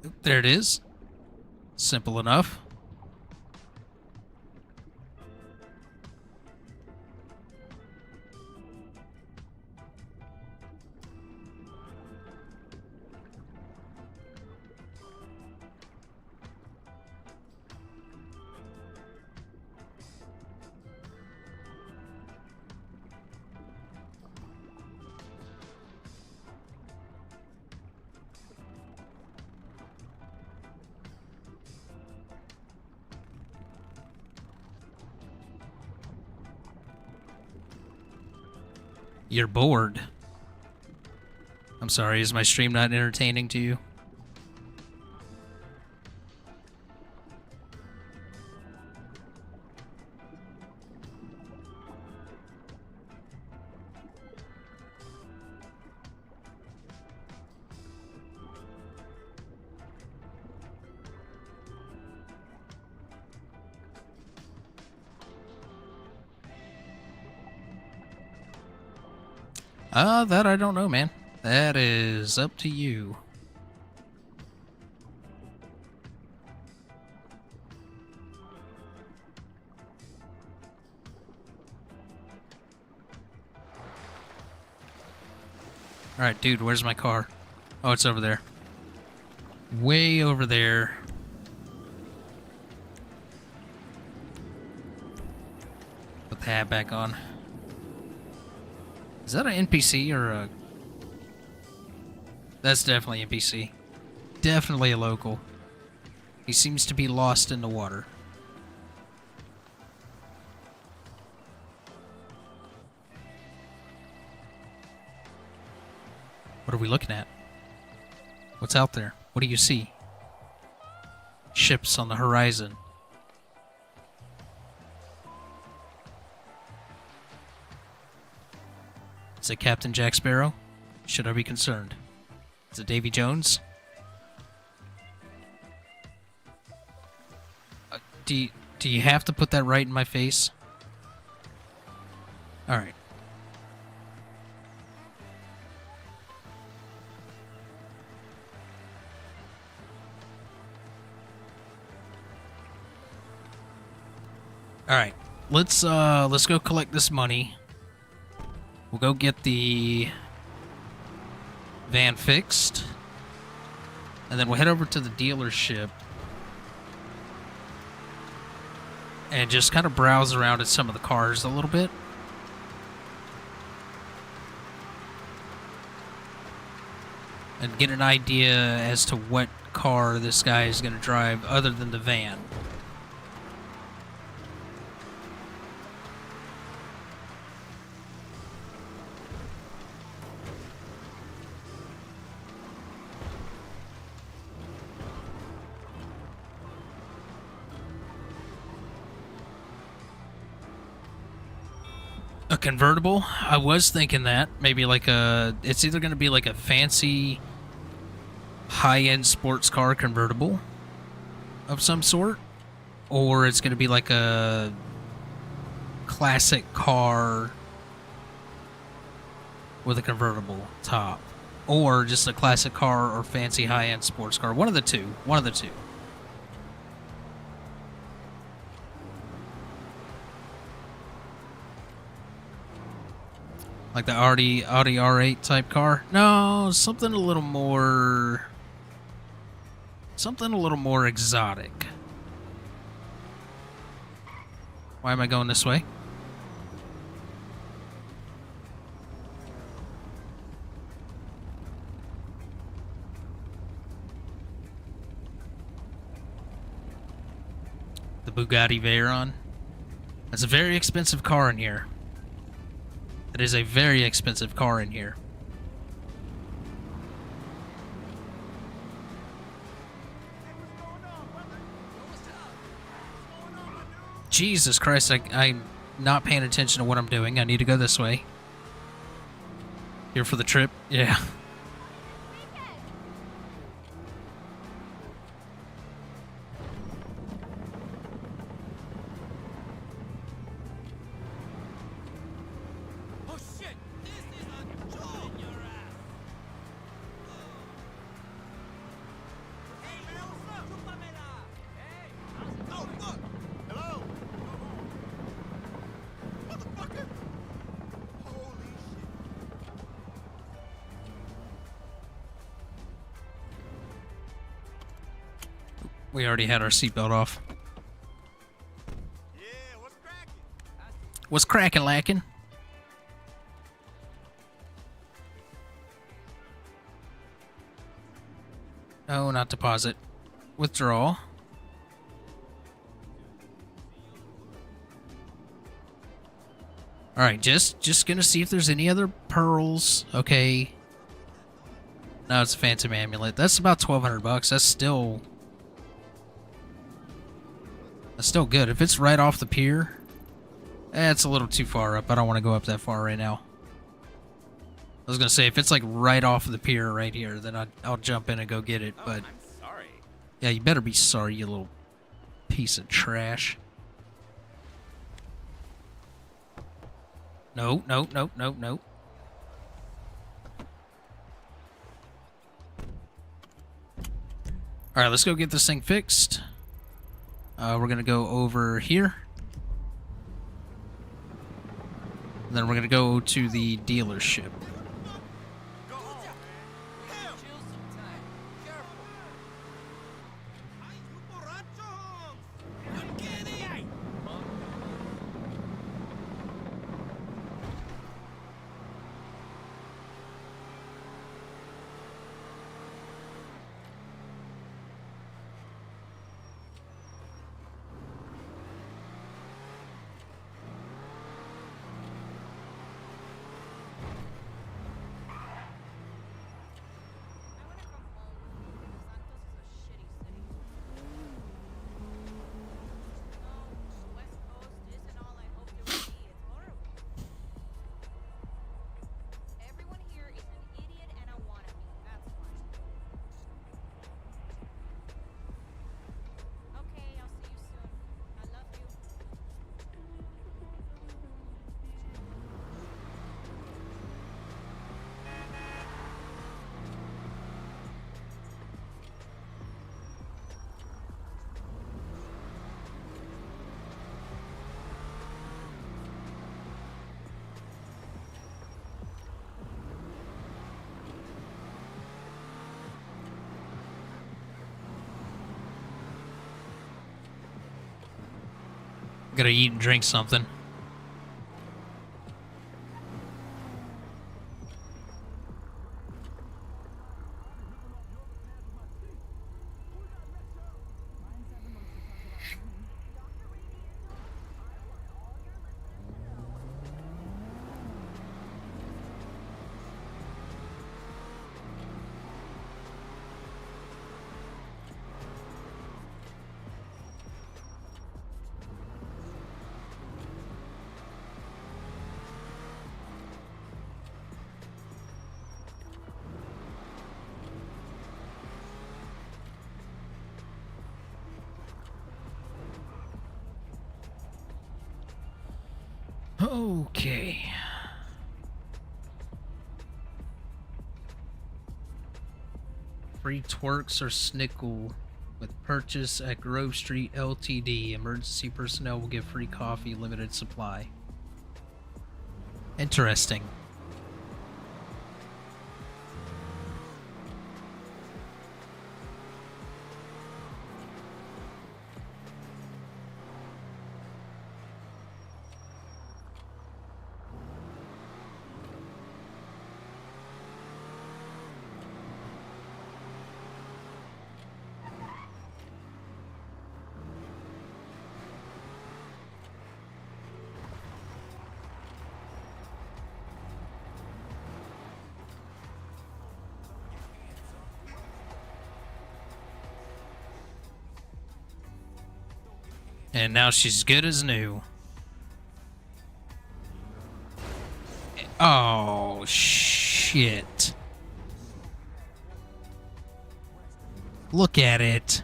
Oop, there it is. Simple enough. You're bored. I'm sorry, is my stream not entertaining to you? That I don't know, man. That is up to you. Alright, dude, where's my car? Oh, it's over there. Way over there. Put the hat back on. Is that an NPC or a... That's definitely NPC. Definitely a local. He seems to be lost in the water. What are we looking at? What's out there? What do you see? Ships on the horizon. Is it Captain Jack Sparrow? Should I be concerned? Is it Davy Jones? Do you have to put that right in my face? Alright. All right, let's go collect this money. We'll go get the van fixed, and then we'll head over to the dealership and just kind of browse around at some of the cars a little bit. And get an idea as to what car this guy is going to drive other than the van. A convertible? I was thinking that. Maybe like a... It's either going to be like a fancy high-end sports car convertible of some sort, or it's going to be like a classic car with a convertible top, or just a classic car or fancy high-end sports car. One of the two. One of the two. Like the Audi R8 type car? No, something a little more exotic. Why am I going this way? The Bugatti Veyron. That's a very expensive car in here. It is a very expensive car in here. Jesus Christ, I'm not paying attention to what I'm doing. I need to go this way. Here for the trip? Yeah. Oh shit! This is a joke! Your ass! Hey man, what's up? Chupamela! Hey! Oh fuck! Hello? Motherfucker! Holy shit! We already had our seatbelt off. Yeah, what's cracking? What's cracking, lacking? No, not deposit. Withdrawal. Alright, just gonna see if there's any other pearls. Okay. No, it's a phantom amulet. That's about $1,200. That's still good. If it's right off the pier, it's a little too far up. I don't want to go up that far right now. I was gonna say, if it's like right off the pier right here, then I'll jump in and go get it. But I'm sorry. yeah, you better be sorry, you little piece of trash. No, no, no, no, no. All right, let's go get this thing fixed. We're gonna go over here. And then we're gonna go to the dealership. Gotta eat and drink something. Okay. Free twerks or snickle with purchase at Grove Street Ltd. Emergency personnel will get free coffee, limited supply. Interesting. And now she's good as new. Oh, shit. Look at it.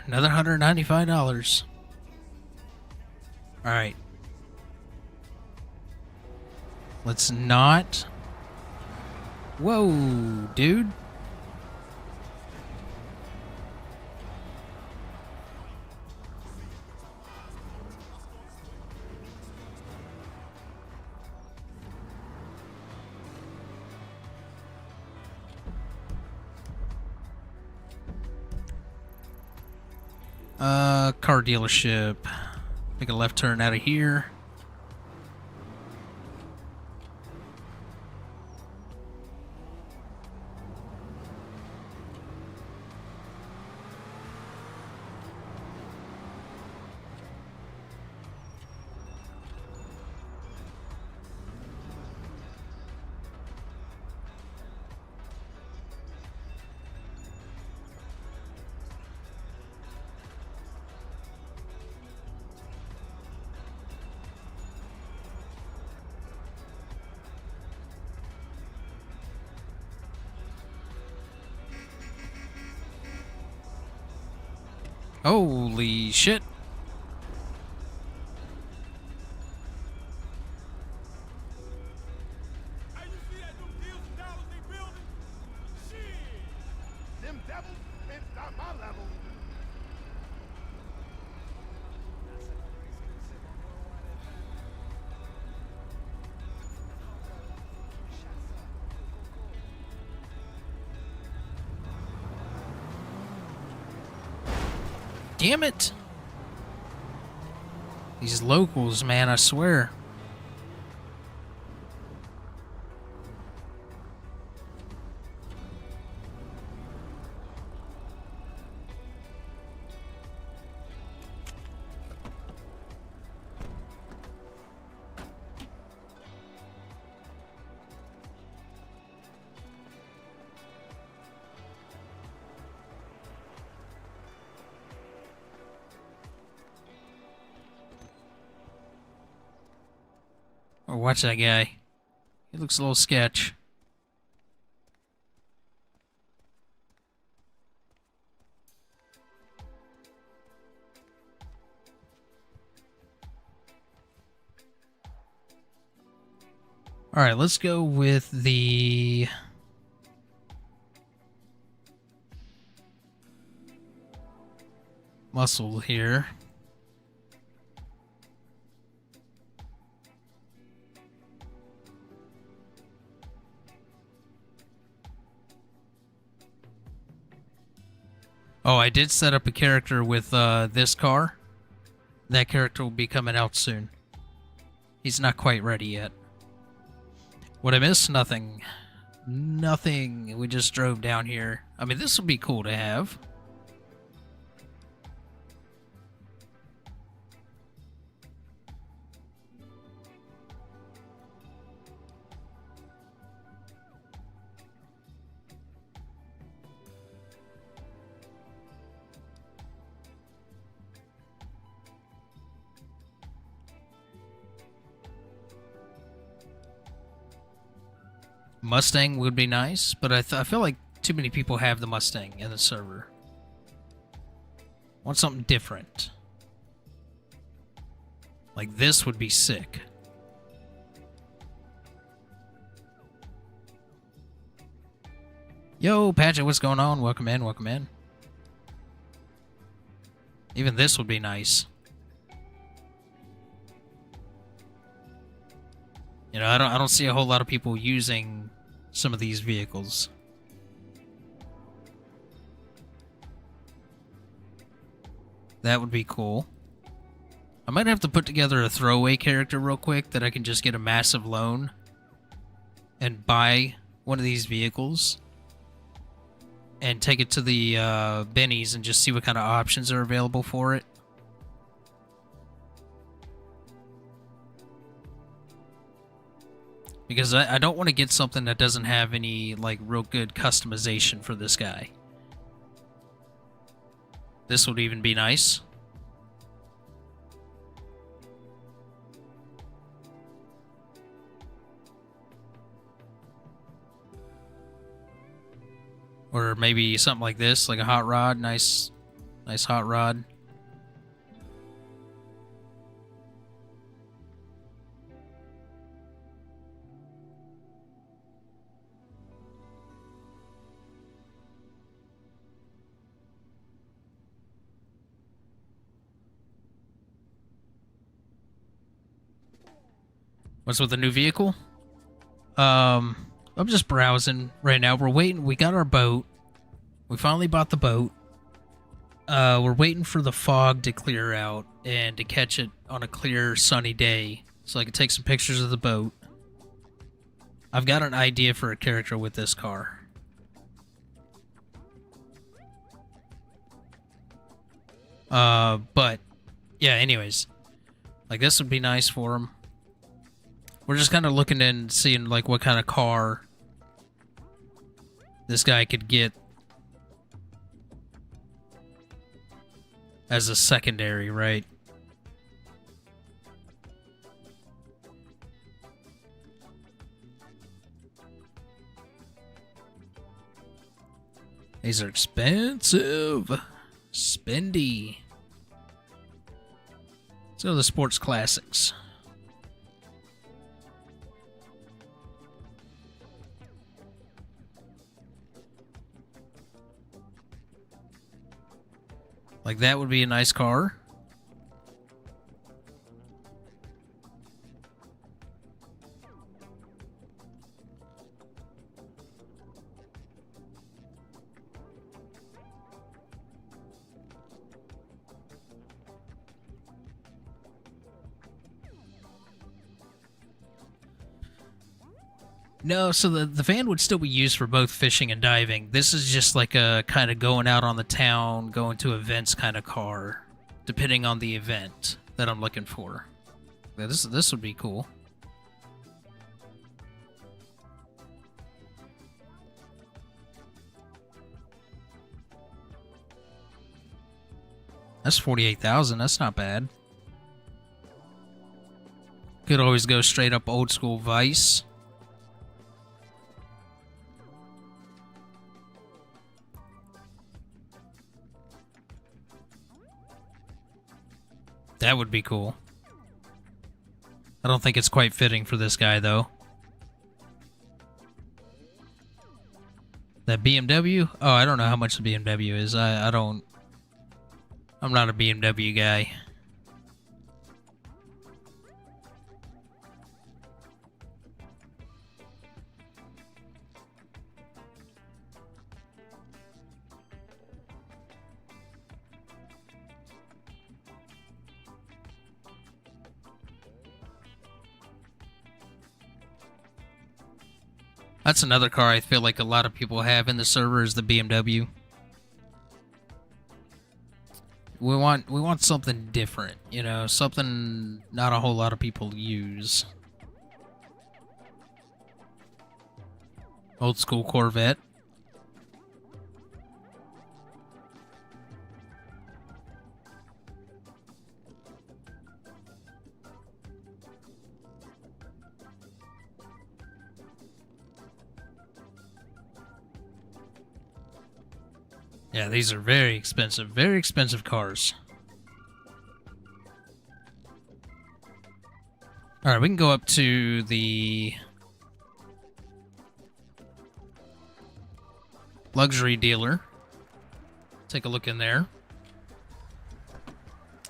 Another $195. All right. Let's not. Whoa, dude. Car dealership. Make a left turn out of here. Holy shit. Hey, you see that new deals and dollars they building? Shit! Them devils can't stop my level. Damn it. These locals, man, I swear. Oh, watch that guy. He looks a little sketch. All right, let's go with the muscle here. Oh, I did set up a character with this car. That character will be coming out soon. He's not quite ready yet. What I missed? Nothing. Nothing. We just drove down here. I mean, this would be cool to have. Mustang would be nice, but I feel like too many people have the Mustang in the server. Want something different. Like this would be sick. Yo, Paget, what's going on? Welcome in, welcome in. Even this would be nice. You know, I don't see a whole lot of people using some of these vehicles. That would be cool. I might have to put together a throwaway character real quick that I can just get a massive loan and buy one of these vehicles and take it to the Benny's and just see what kind of options are available for it. Because I don't want to get something that doesn't have any, like, real good customization for this guy. This would even be nice. Or maybe something like this, like a hot rod. Nice hot rod. What's with the new vehicle? I'm just browsing right now. We're waiting. We got our boat. We finally bought the boat. We're waiting for the fog to clear out and to catch it on a clear, sunny day so I can take some pictures of the boat. I've got an idea for a character with this car. But, yeah, anyways. Like, this would be nice for him. We're just kind of looking and seeing, like, what kind of car this guy could get as a secondary, right? These are expensive. Spendy. Let's go to the sports classics. Like, that would be a nice car. No, so the van would still be used for both fishing and diving. This is just like a kind of going out on the town, going to events kind of car, depending on the event that I'm looking for. Yeah, this would be cool. That's 48,000. That's not bad. Could always go straight up old school Vice. That would be cool. I don't think it's quite fitting for this guy, though. That BMW? Oh, I don't know how much the BMW is. I'm not a BMW guy. That's another car I feel like a lot of people have in the server is the BMW. We want something different, you know, something not a whole lot of people use. Old school Corvette. Yeah, these are very expensive cars. Alright, we can go up to the luxury dealer. Take a look in there.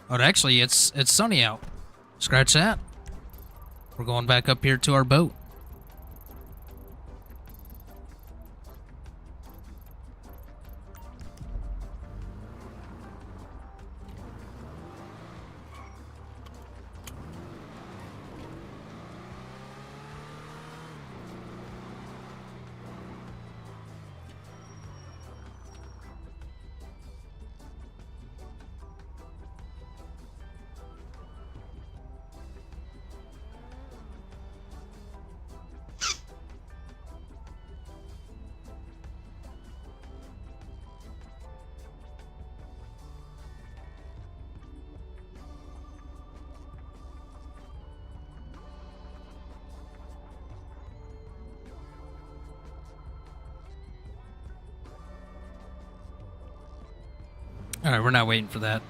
Oh, actually, it's sunny out. Scratch that. We're going back up here to our boat. Alright, we're not waiting for that.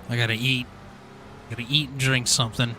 I gotta eat. Gotta eat and drink something.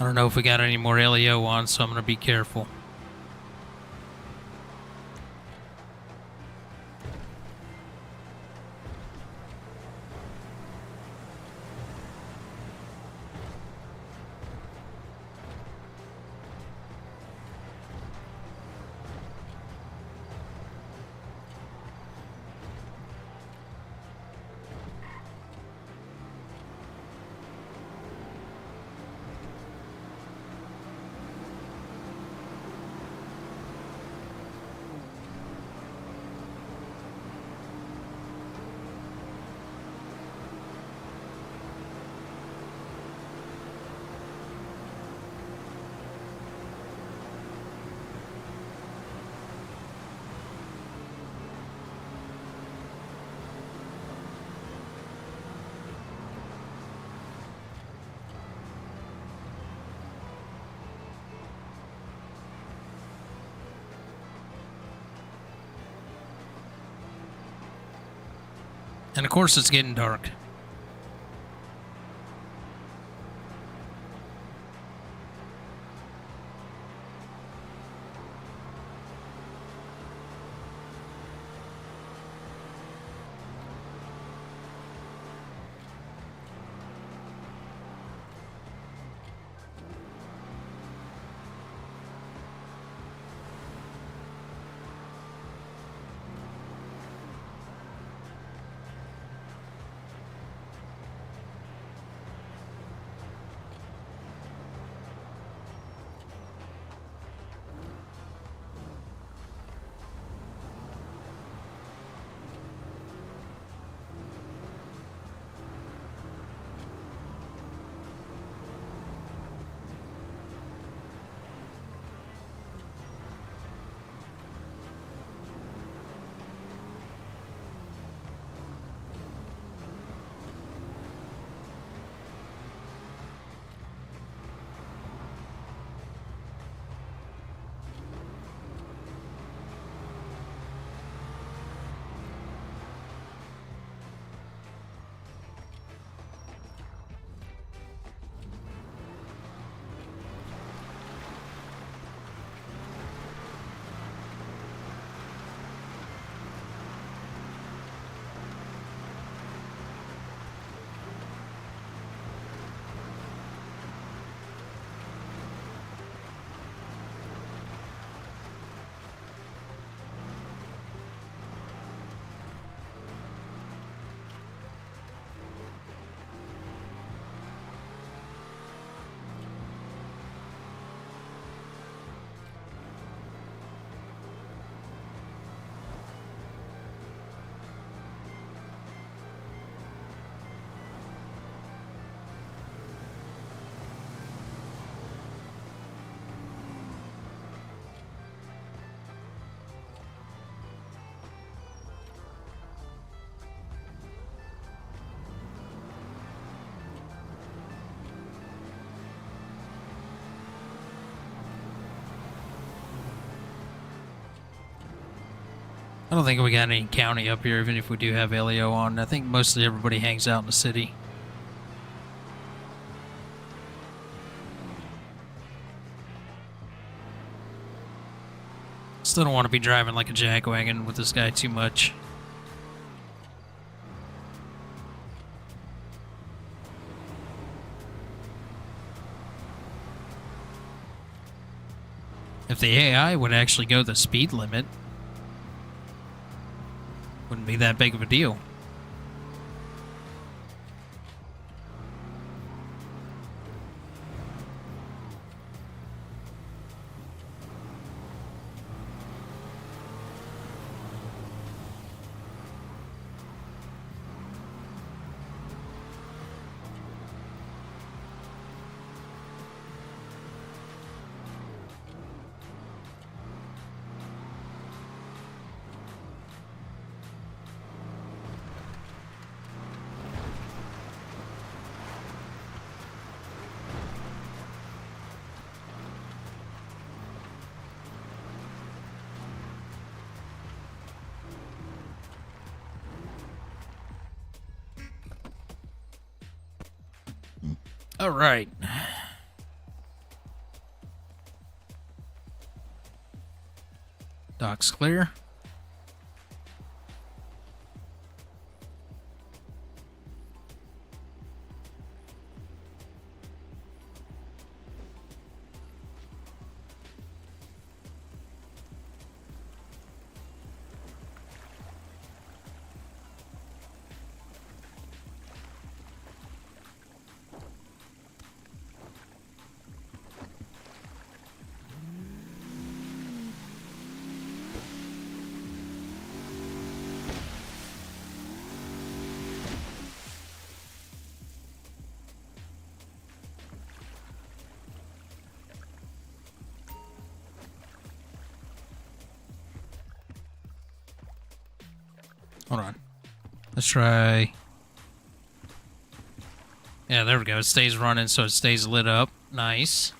I don't know if we got any more LEO on, so I'm gonna be careful. And of course it's getting dark. I don't think we got any county up here, even if we do have LEO on. I think mostly everybody hangs out in the city. Still don't want to be driving like a jackwagon with this guy too much. If the AI would actually go the speed limit, wouldn't be that big of a deal. All right. Dock's clear. Hold on. Let's try. Yeah, there we go. It stays running, so it stays lit up. Nice.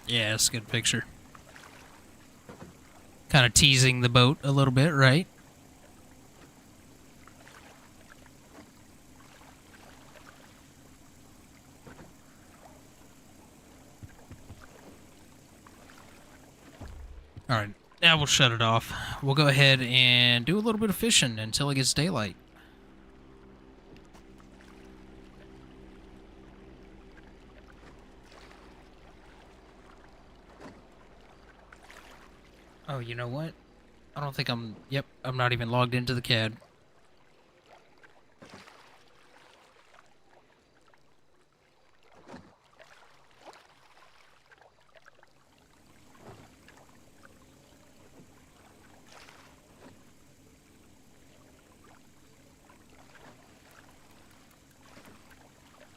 Yeah, it's a good picture. Kind of teasing the boat a little bit, right? Alright, now we'll shut it off. We'll go ahead and do a little bit of fishing until it gets daylight. Oh, you know what? I don't think I'm... Yep, I'm not even logged into the CAD.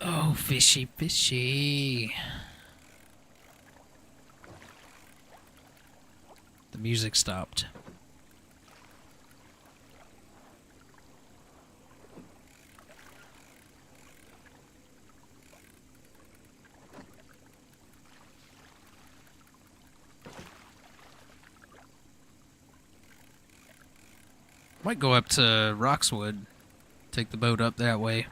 Oh, fishy, fishy. The music stopped. Might go up to Roxwood, take the boat up that way.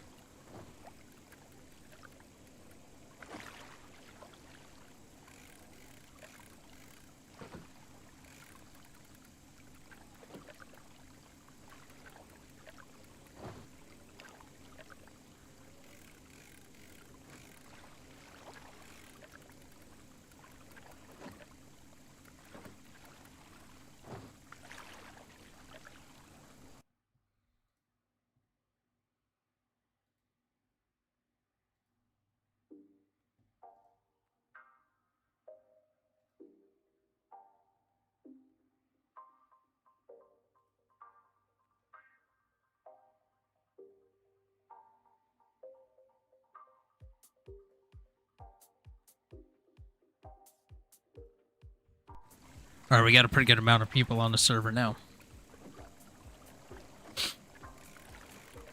Alright, we got a pretty good amount of people on the server now.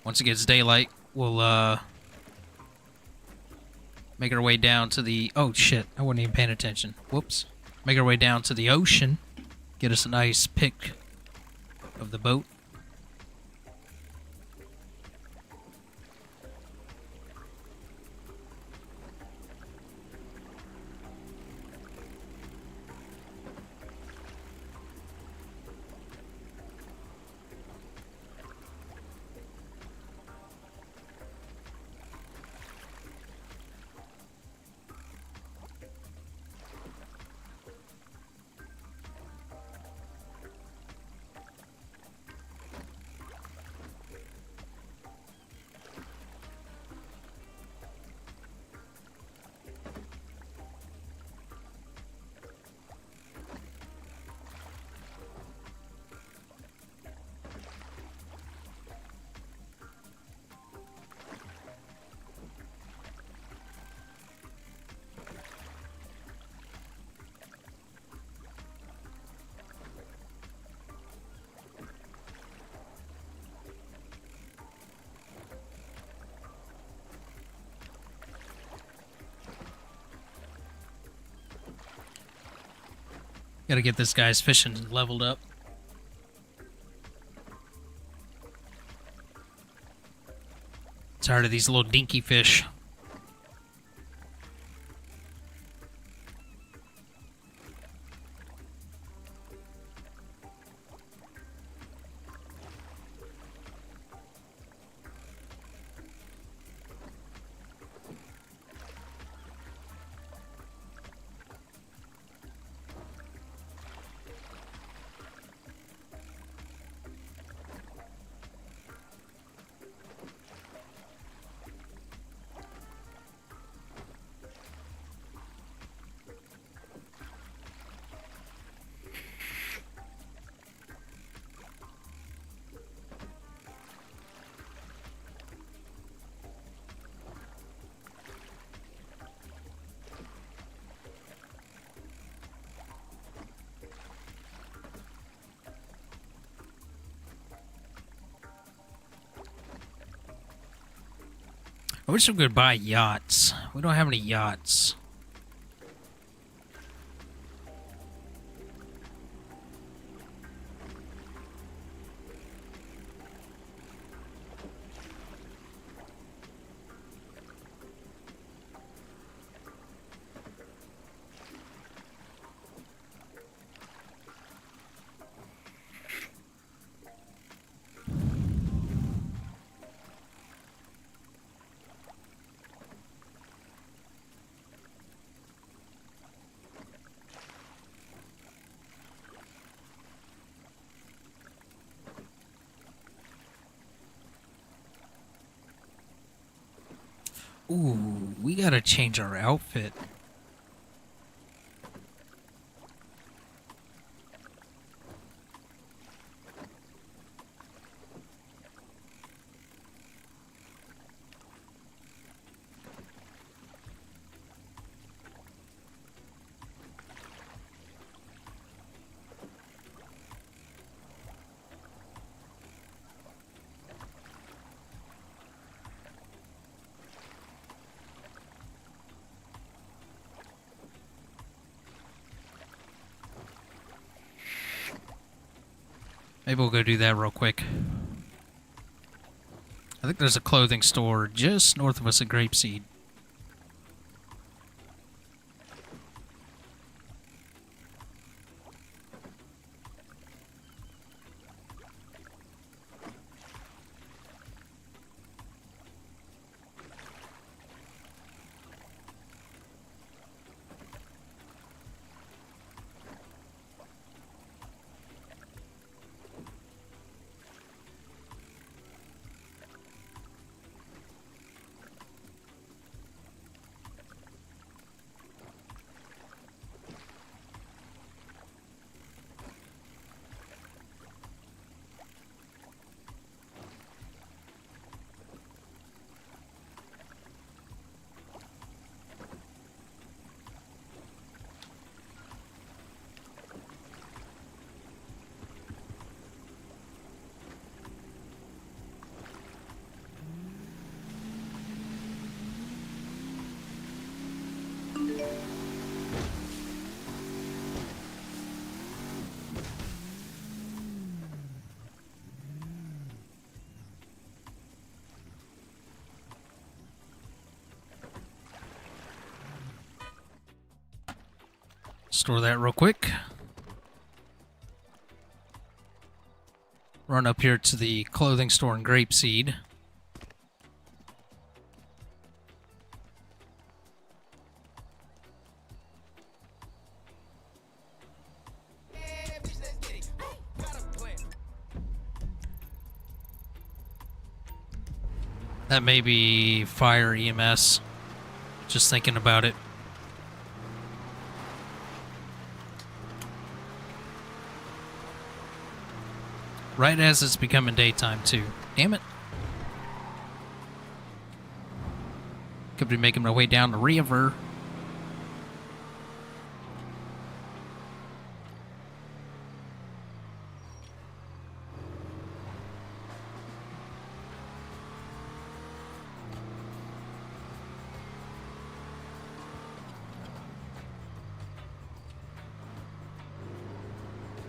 Once it gets daylight, we'll, make our way down to the... Oh, shit. I wasn't even paying attention. Whoops. Make our way down to the ocean. Get us a nice pic of the boat. Gotta get this guy's fishing leveled up. Tired of these little dinky fish. I wish we could buy yachts. We don't have any yachts. Ooh, we gotta change our outfit. Maybe we'll go do that real quick. I think there's a clothing store just north of us at Grapeseed. Store that real quick. Run up here to the clothing store in Grapeseed. That may be fire EMS. Just thinking about it. Right as it's becoming daytime, too. Damn it. Could be making my way down the river.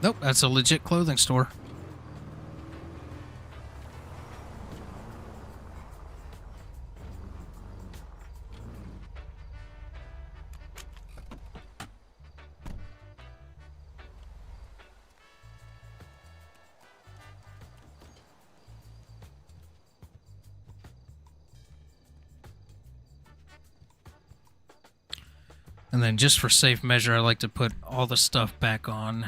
Nope, that's a legit clothing store. And then just for safe measure, I like to put all the stuff back on.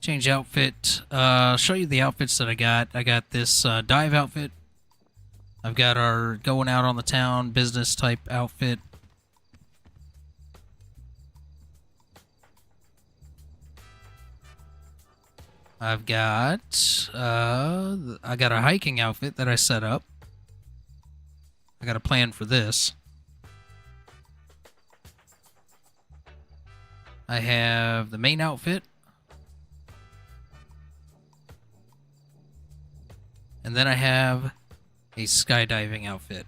Change outfit. Show you the outfits that I got. I got this dive outfit. I've got our going out on the town business type outfit. I've got I got a hiking outfit that I set up. I got a plan for this. I have the main outfit. And then I have a skydiving outfit.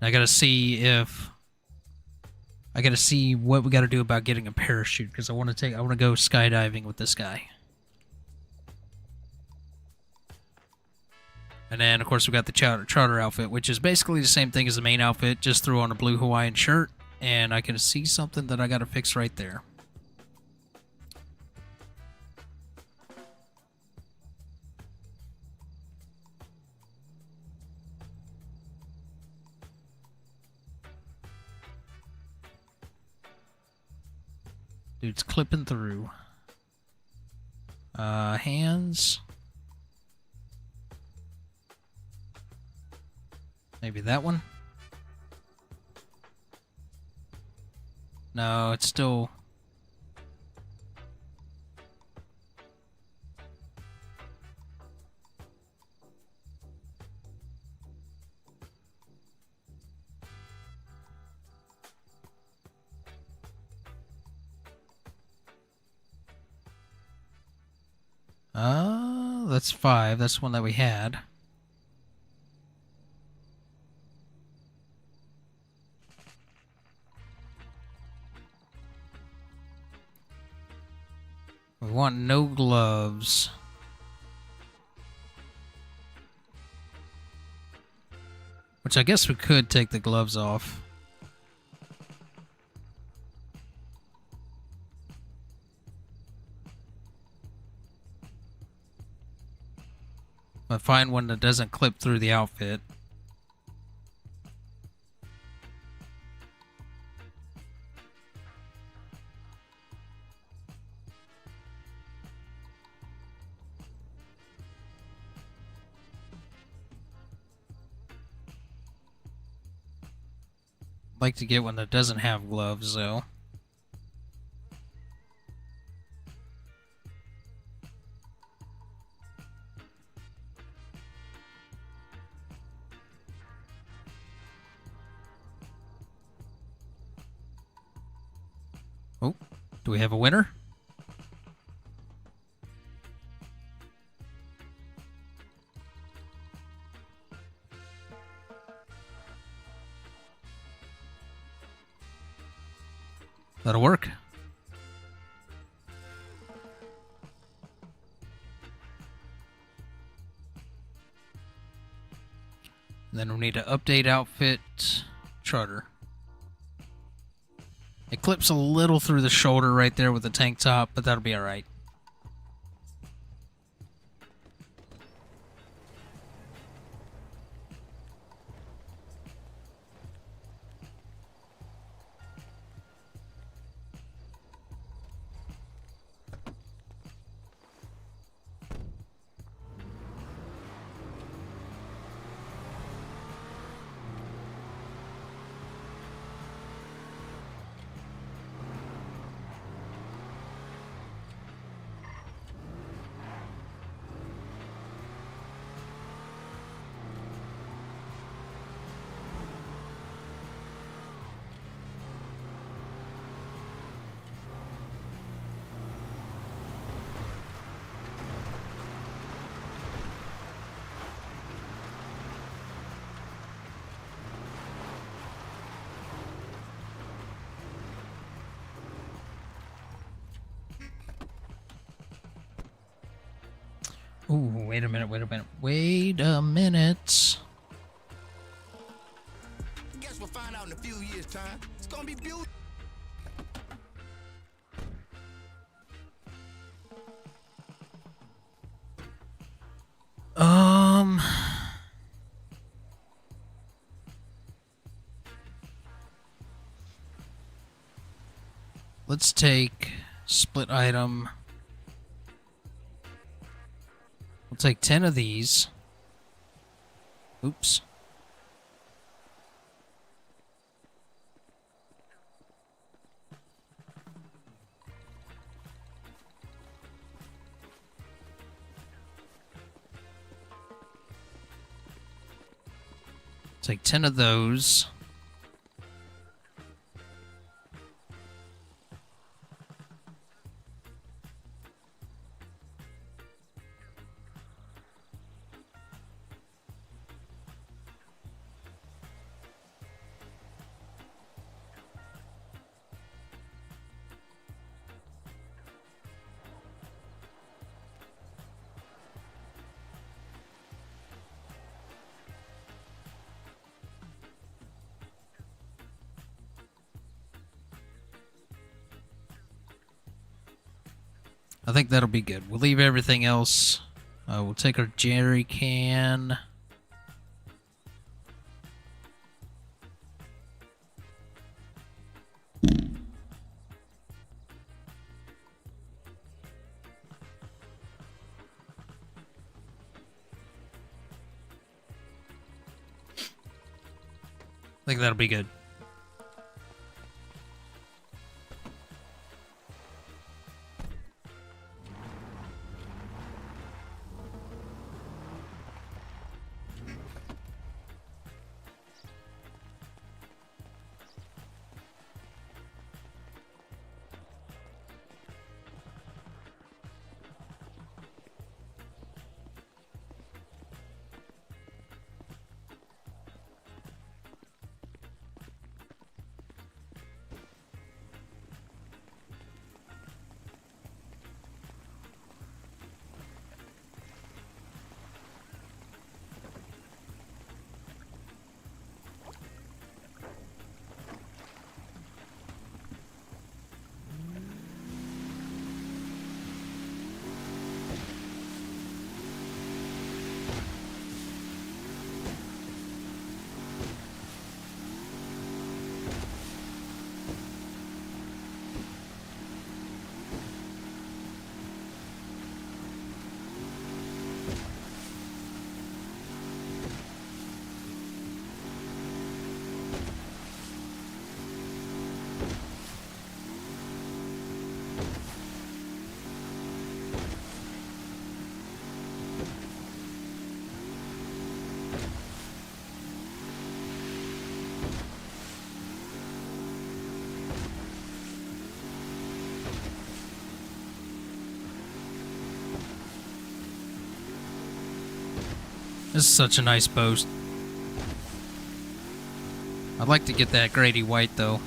I gotta see what we gotta do about getting a parachute, because I wanna go skydiving with this guy. And then of course we got the charter outfit, which is basically the same thing as the main outfit, just threw on a blue Hawaiian shirt, and I can see something that I gotta fix right there. Dude's clipping through. Hands. Maybe that one? No, it's still... that's 5. That's one that we had. We want no gloves. Which I guess we could take the gloves off. But find one that doesn't clip through the outfit. Like to get one that doesn't have gloves though. Oh, do we have a winner? That'll work. And then we need to update outfit Trotter. It clips a little through the shoulder right there with the tank top, but that'll be alright. Ooh, wait a minute. Wait a minute. Guess we'll find out in a few years' time. It's gonna be beautiful. Let's take split item. We'll take 10 of these. Oops. Take 10 of those. I think that'll be good. We'll leave everything else. We'll take our jerry can. I think that'll be good. This is such a nice boat. I'd like to get that Grady White though.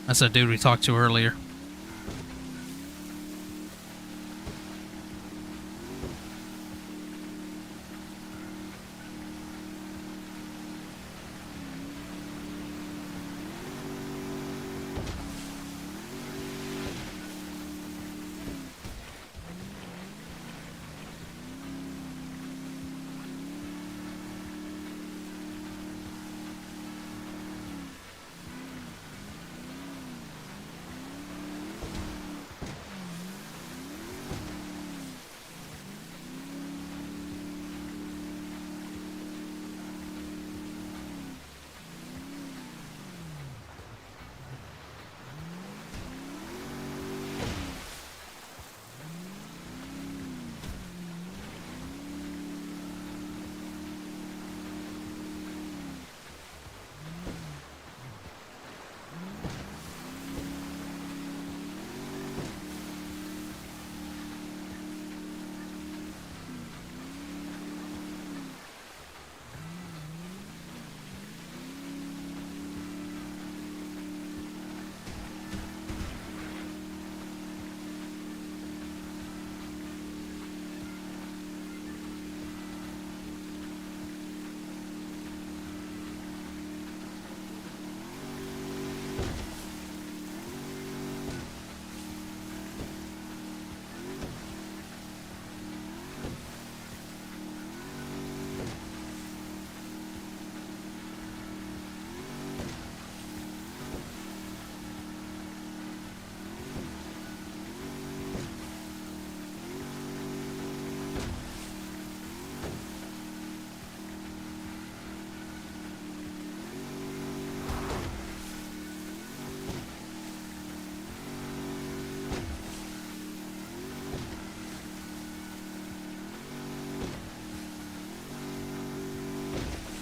That's that dude we talked to earlier.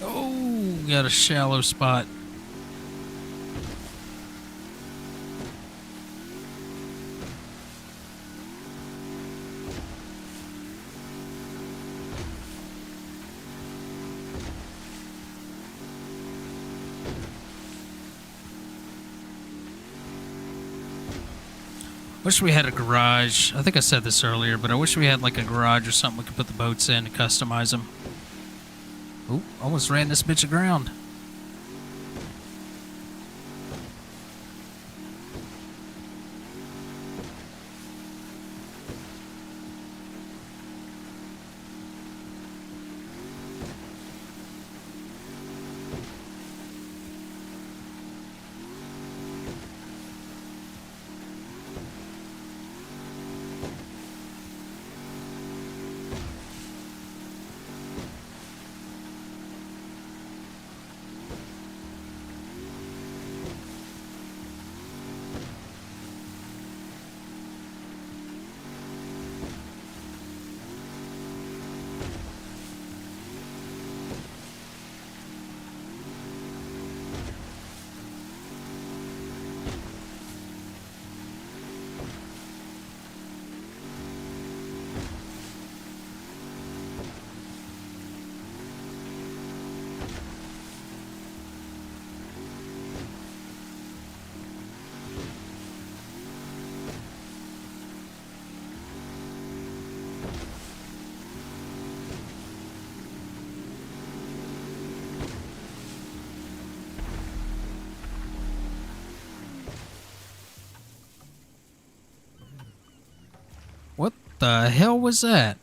Oh, got a shallow spot. Wish we had a garage. I think I said this earlier, but I wish we had like a garage or something we could put the boats in and customize them. Ooh, almost ran this bitch aground. What the hell was that?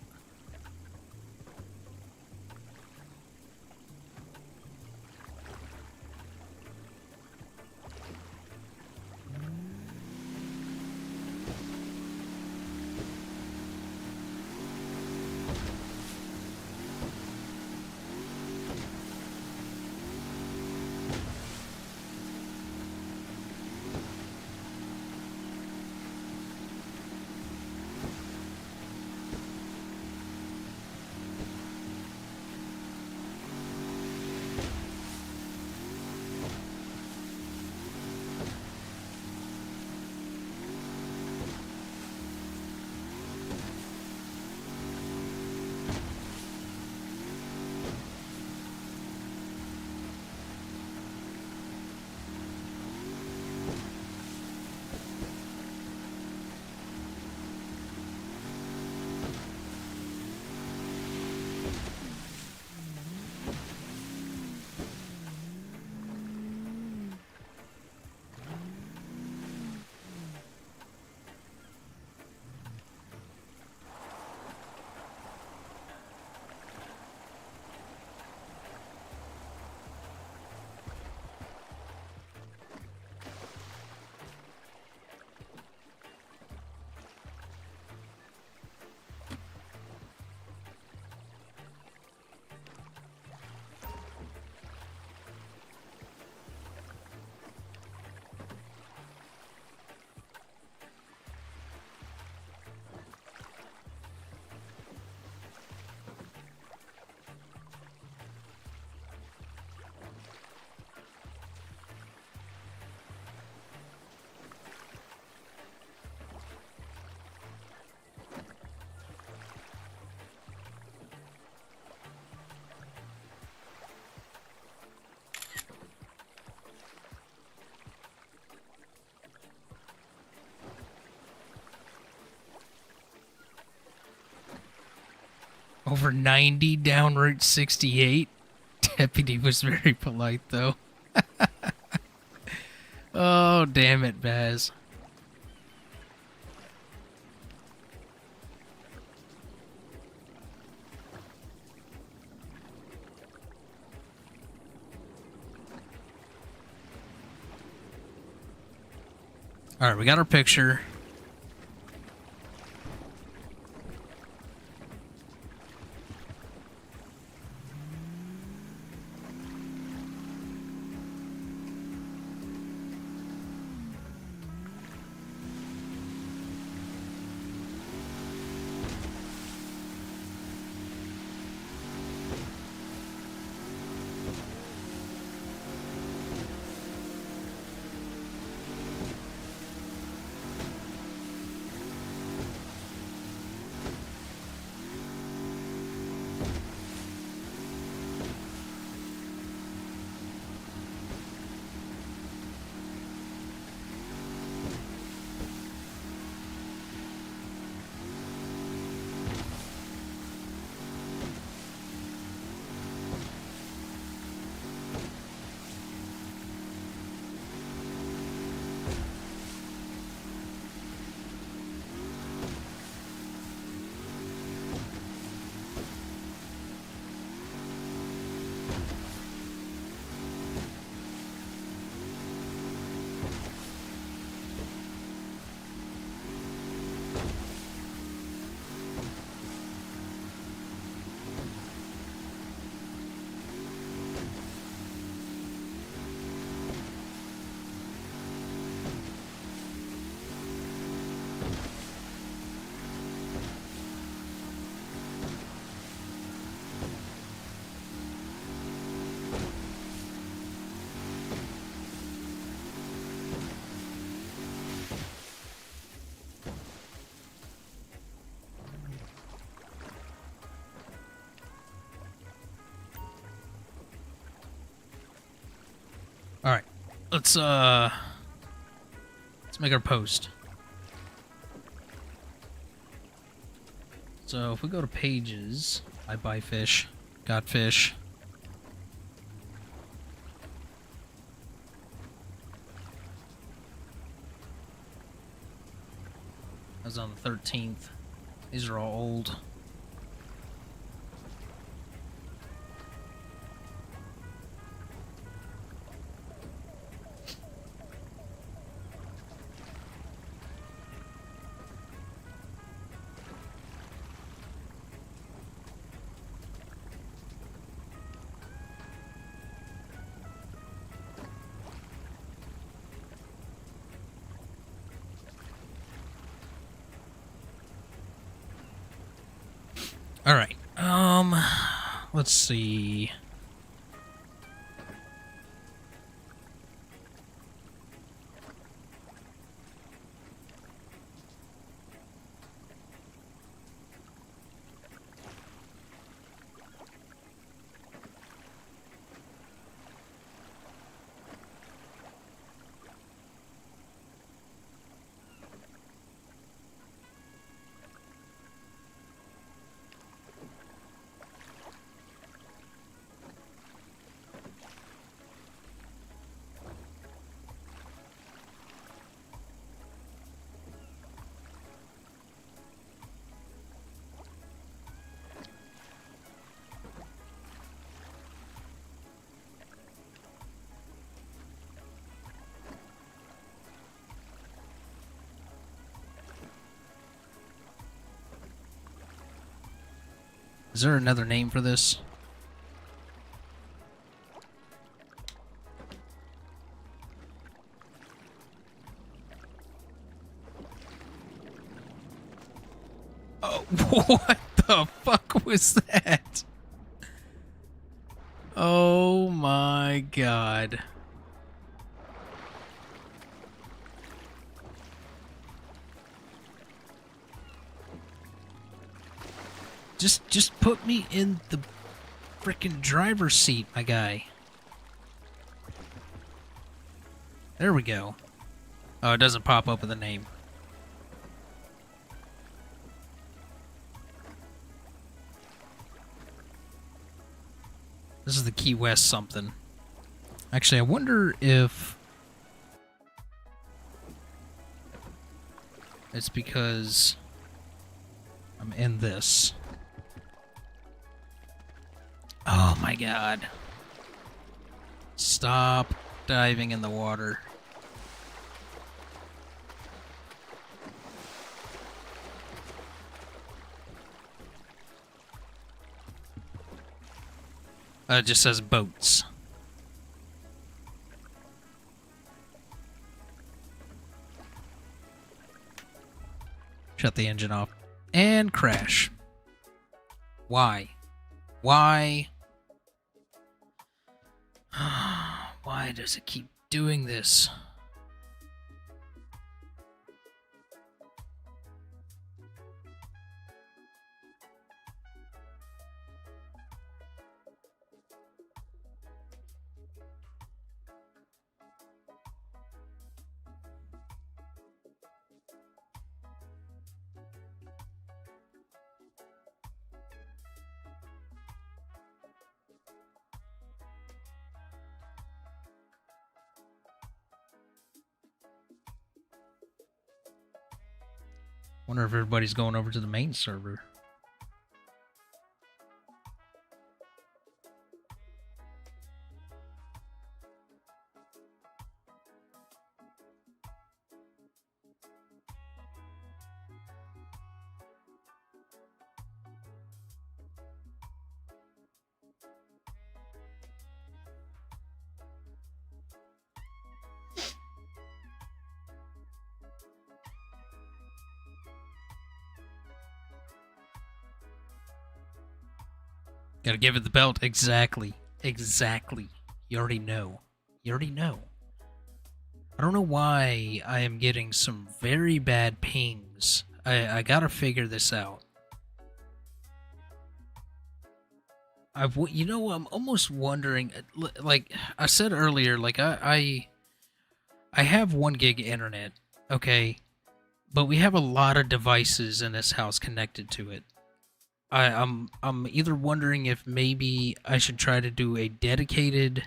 Over 90 down Route 68. Deputy was very polite, though. Oh, damn it, Baz. Alright, we got our picture. Alright. Let's make our post. So if we go to pages, I buy fish, got fish. That was on the 13th. These are all old. All right. Let's see. Is there another name for this? Oh, what the fuck was that? Oh my god. Just put me in the frickin' driver's seat, my guy. There we go. Oh, it doesn't pop up with a name. This is the Key West something. Actually, I wonder if it's because I'm in this. Oh my god. Stop diving in the water. It just says boats. Shut the engine off. And crash. Why? Why? Why does it keep doing this? Wonder if everybody's going over to the main server. Gotta give it the belt. Exactly. Exactly. You already know. You already know. I don't know why I am getting some very bad pings. I gotta figure this out. You know, I'm almost wondering, like I said earlier, like I have 1 gig internet, okay? But we have a lot of devices in this house connected to it. I'm either wondering if maybe I should try to do a dedicated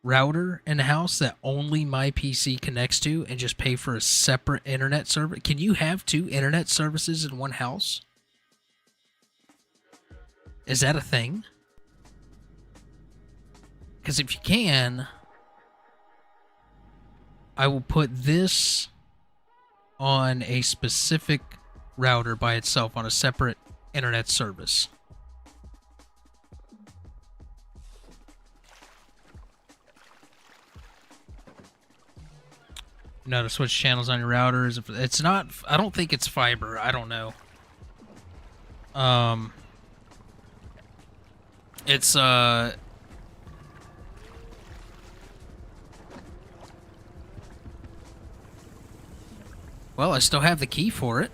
router in the house that only my PC connects to and just pay for a separate internet server. Can you have 2 internet services in one house? Is that a thing? Because if you can, I will put this on a specific router by itself on a separate internet service. You know how to switch channels on your routers. It's not, I don't think it's fiber. I don't know. It's well, I still have the key for it.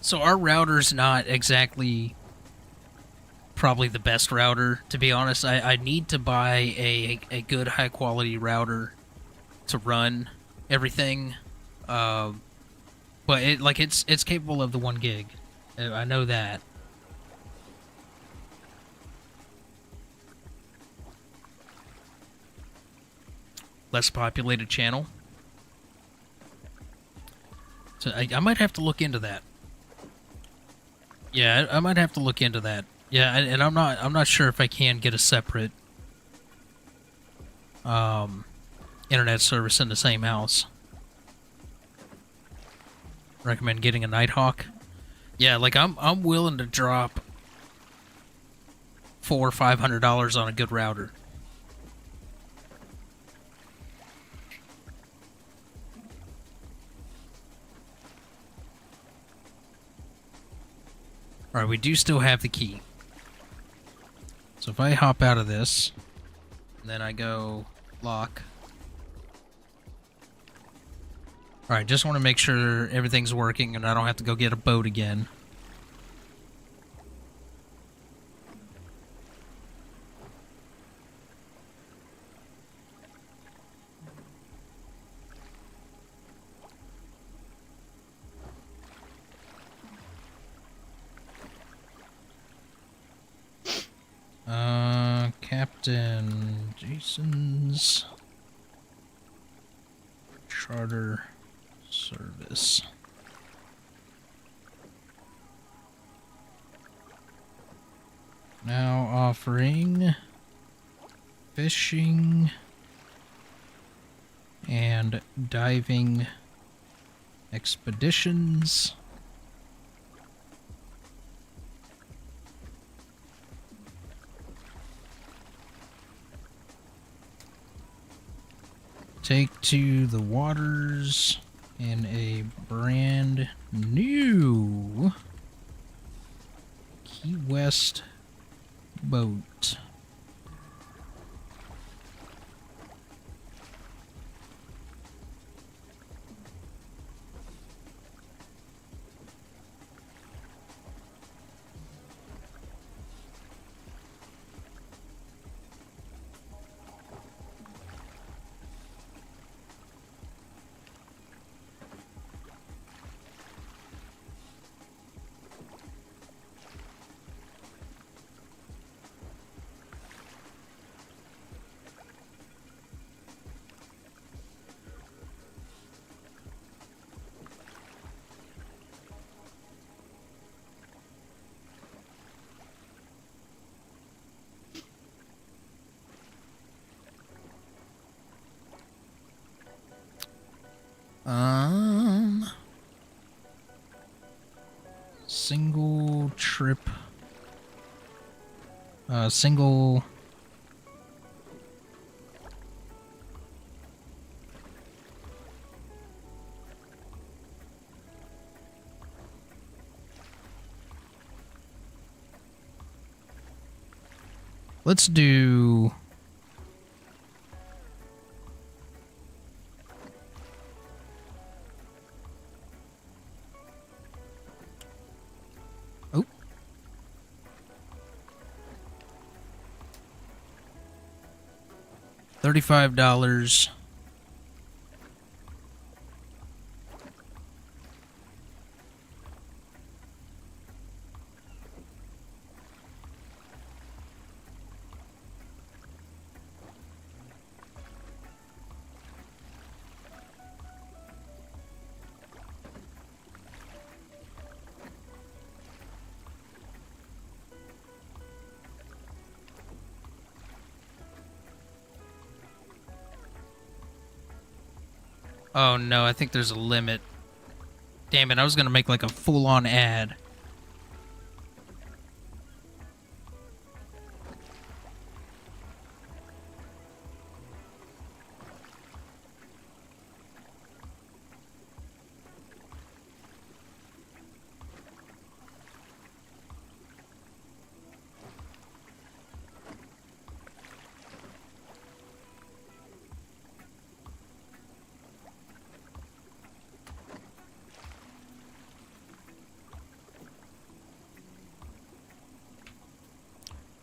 So our router's not exactly probably the best router, to be honest. I need to buy a good high quality router to run everything. But it's capable of the 1 gig. I know that. Less populated channel. So I might have to look into that. Yeah, I might have to look into that. Yeah, and I'm not sure if I can get a separate internet service in the same house. Recommend getting a Nighthawk. Yeah, like I'm willing to drop $400 or $500 on a good router. Alright, we do still have the key. So if I hop out of this, and then I go lock. Alright, just want to make sure everything's working and I don't have to go get a boat again. Captain Jason's charter service. Now offering fishing and diving expeditions. Take to the waters in a brand new Key West boat. Single trip. Single. Let's do. $35. Oh no, I think there's a limit. Damn it, I was gonna make like a full-on ad.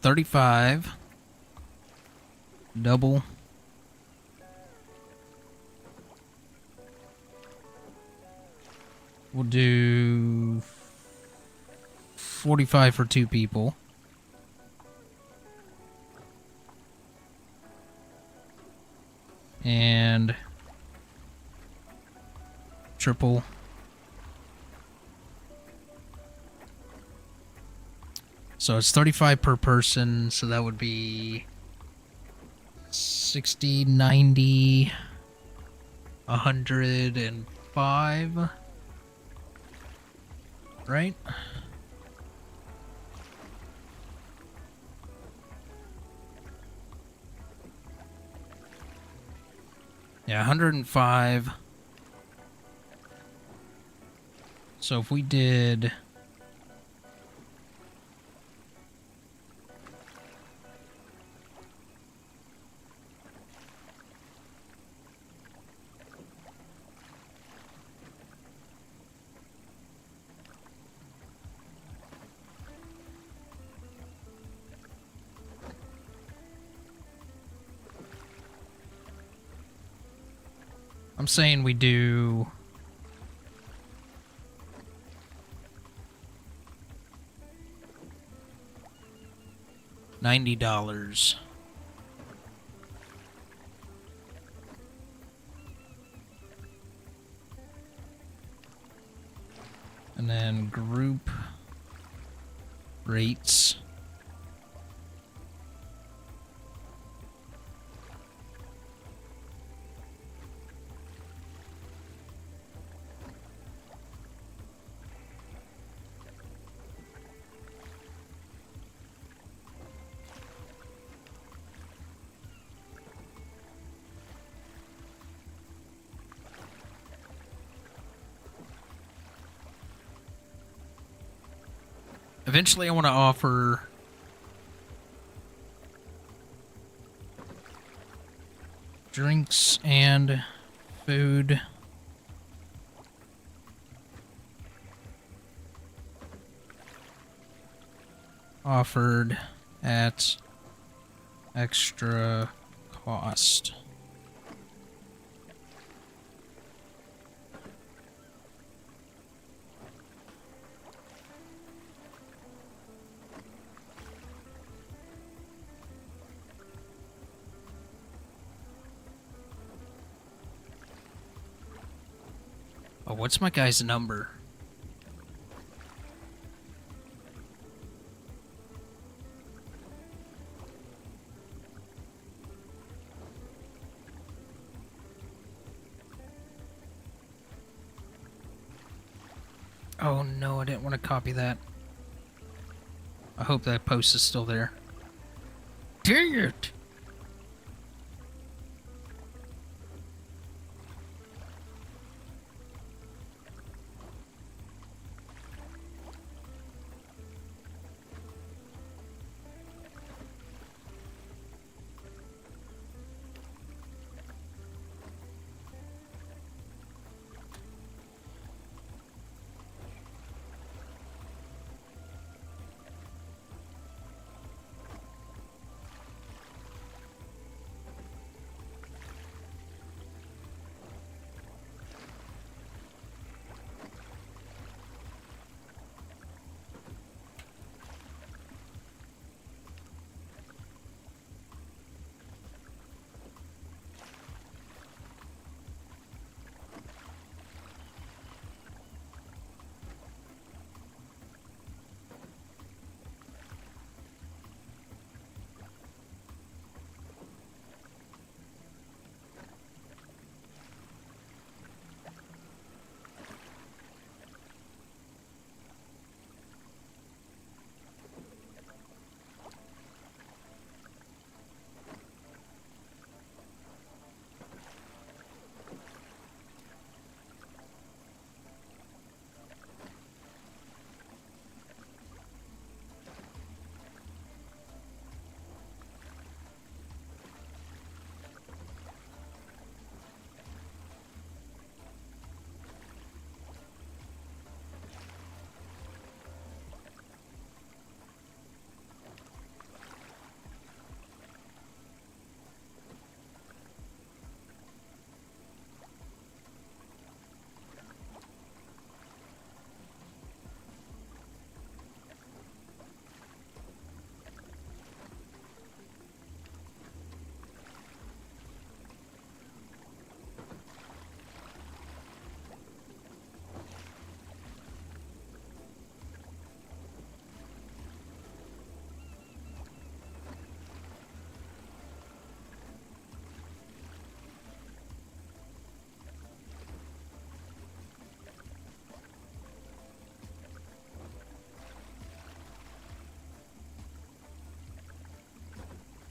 $35. Double. We'll do 45 for 2 people. And triple. So it's 35 per person, so that would be 60, 90, 105, right? Yeah, 105. So if we did I'm saying we do $90. And then group rates. Eventually, I want to offer drinks and food. Offered at extra cost. Oh, what's my guy's number? Oh no, I didn't want to copy that. I hope that post is still there. Dang it!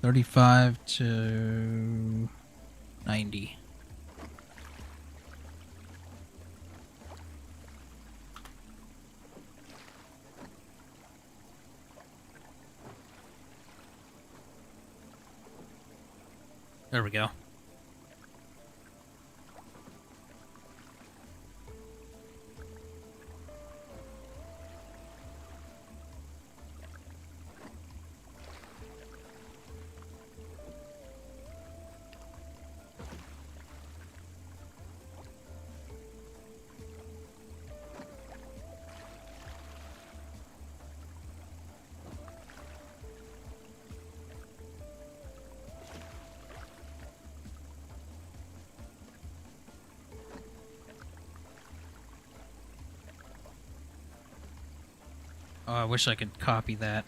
$35 to $90. There we go. I wish I could copy that.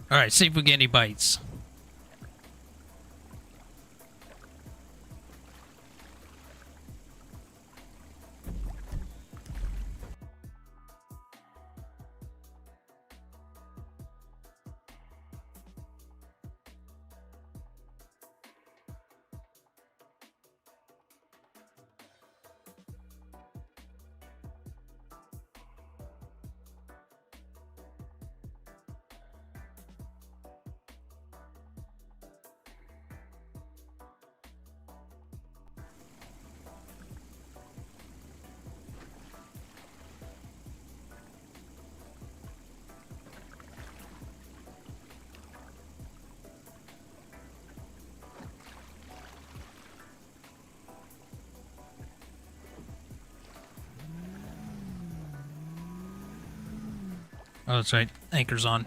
Alright, see if we get any bites. Oh, that's right. Anchor's on.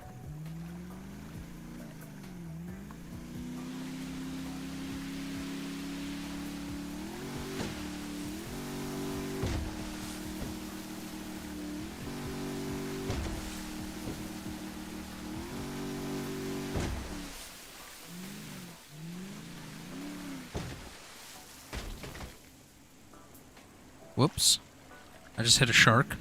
Whoops. I just hit a shark.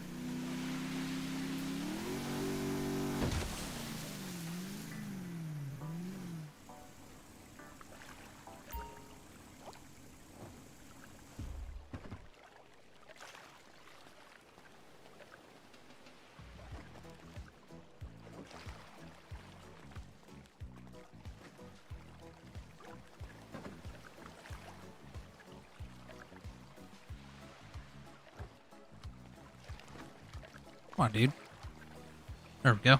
Come on, dude. There we go.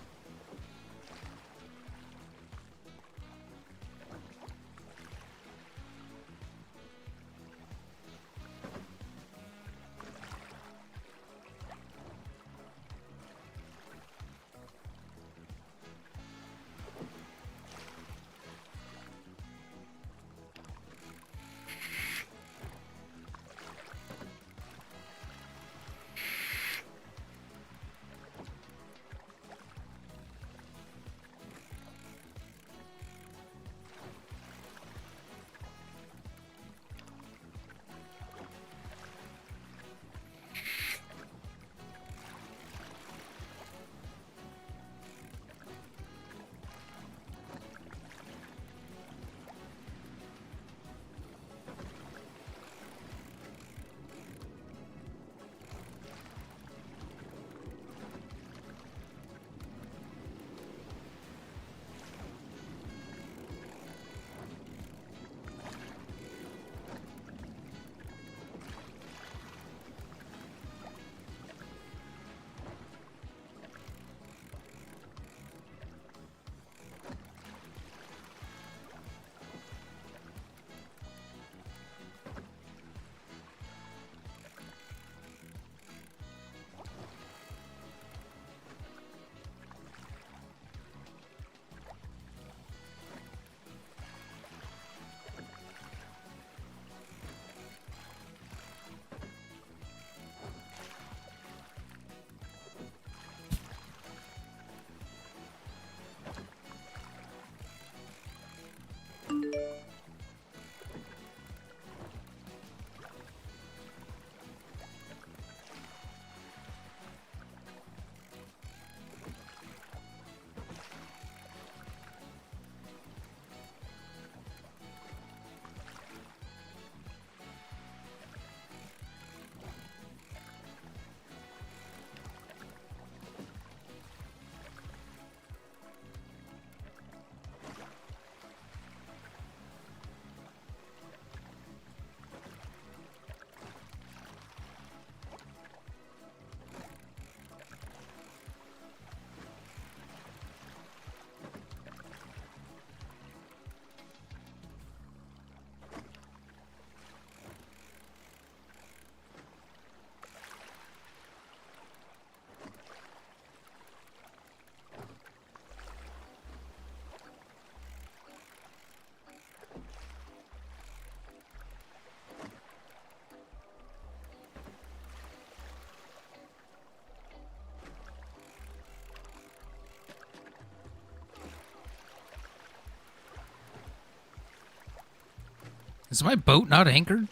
Is my boat not anchored?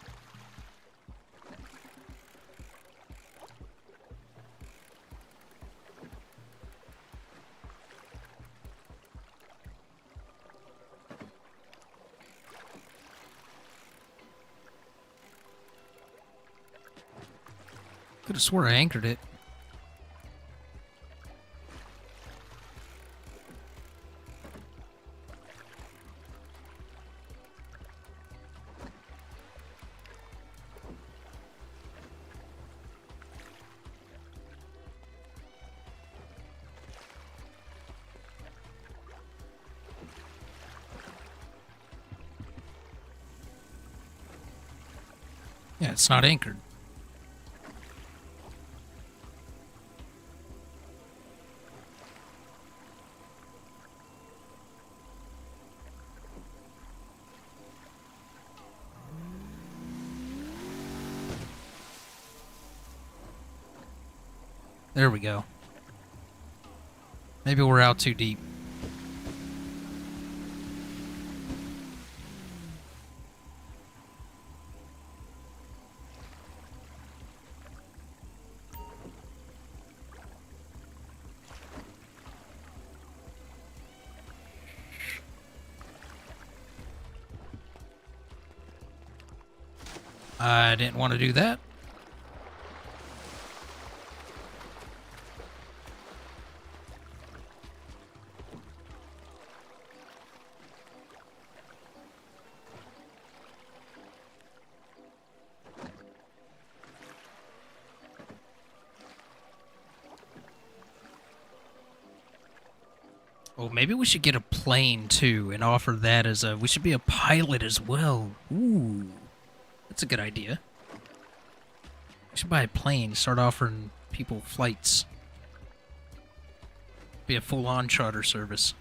Could have swore I anchored it. Yeah, it's not anchored. There we go. Maybe we're out too deep. I didn't want to do that. Oh, maybe we should get a plane too and offer that as a. We should be a pilot as well. Ooh, that's a good idea. We should buy a plane, start offering people flights. Be a full-on charter service.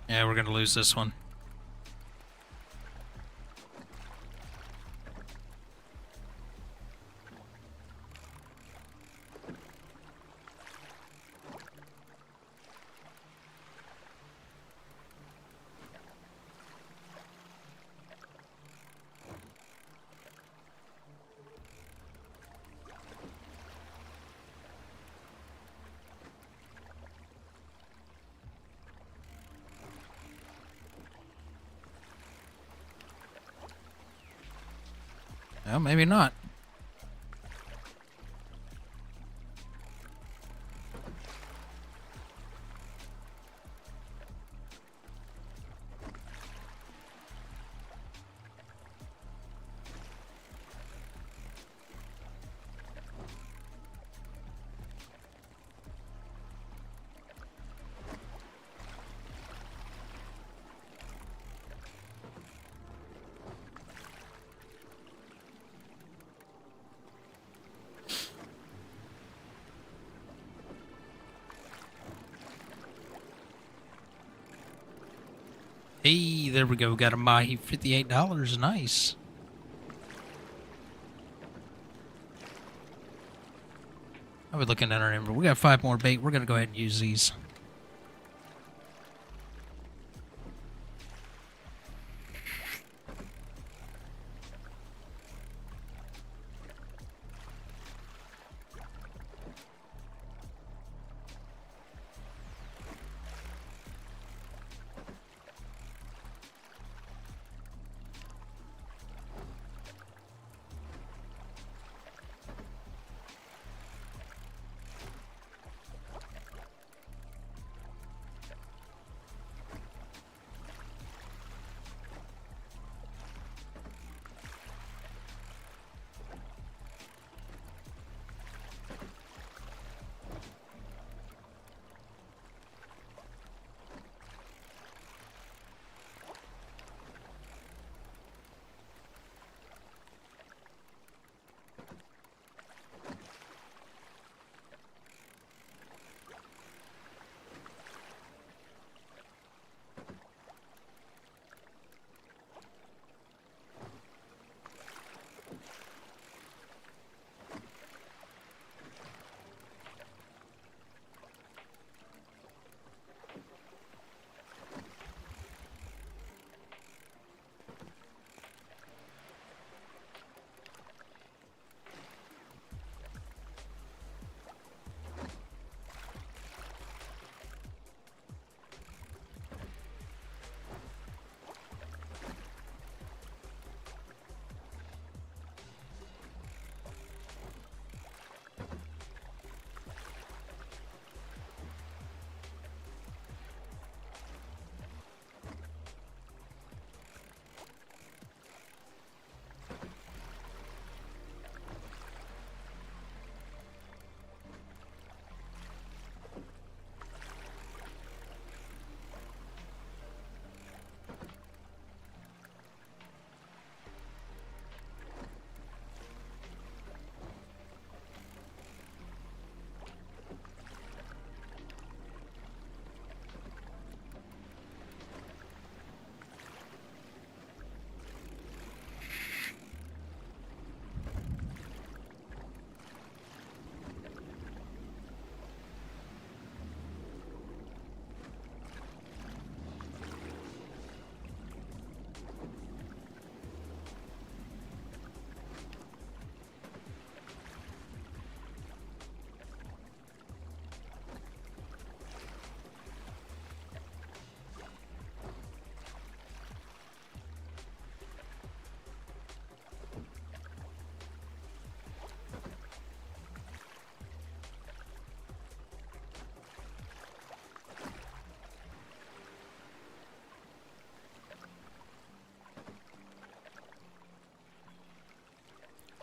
Yeah, we're gonna lose this one. Well, maybe not. Hey, there we go. Got a mahi, $58. Nice. I was looking at our inventory. We got 5 more bait. We're gonna go ahead and use these.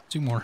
Two more.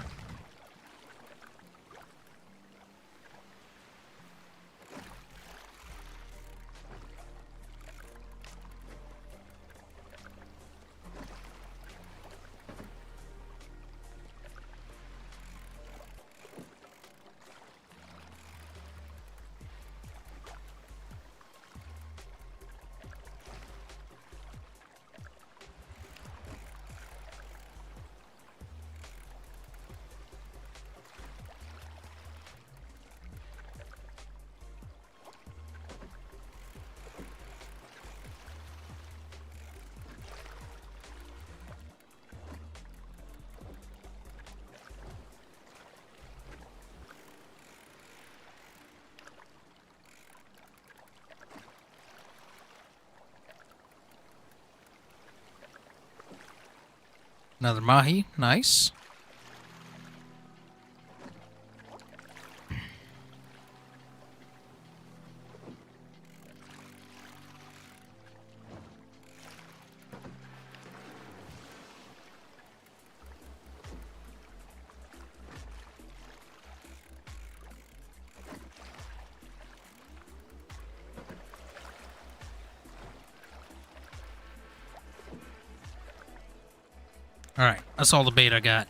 Another mahi. Nice. All right, that's all the bait I got.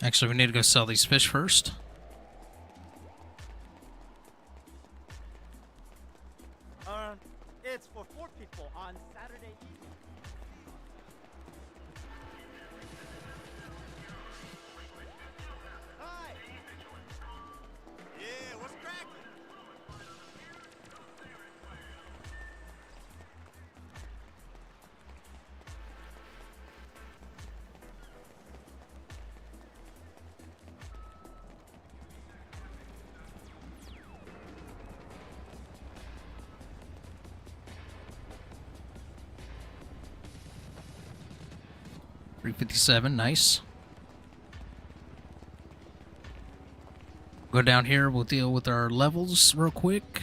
Actually, we need to go sell these fish first. It's for 4 people on Saturday evening. Hi! Yeah, what's cracking? $357, nice. Go down here, we'll deal with our levels real quick.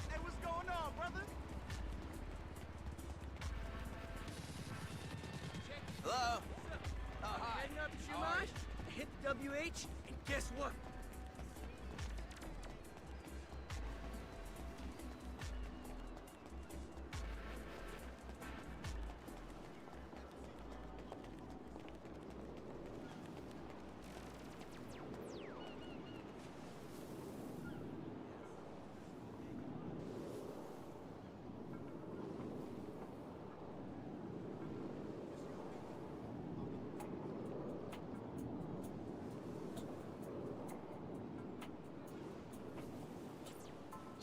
Hey, what's going on, brother? Hello? Oh, hi. Heading up to Chumash? Hit the WH, and guess what?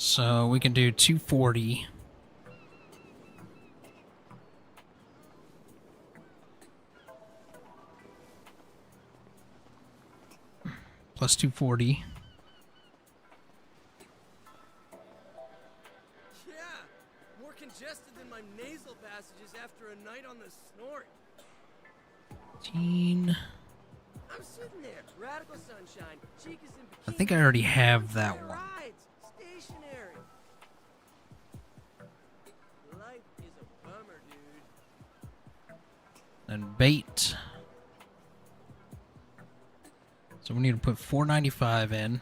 So we can do 240. Plus 240. Yeah, more congested than my nasal passages after a night on the snort. 15. I'm sitting there, radical sunshine, cheek is in bikini. I think I already have that one. Rides, stationary. Life is a bummer, dude. And bait. So we need to put 495 in.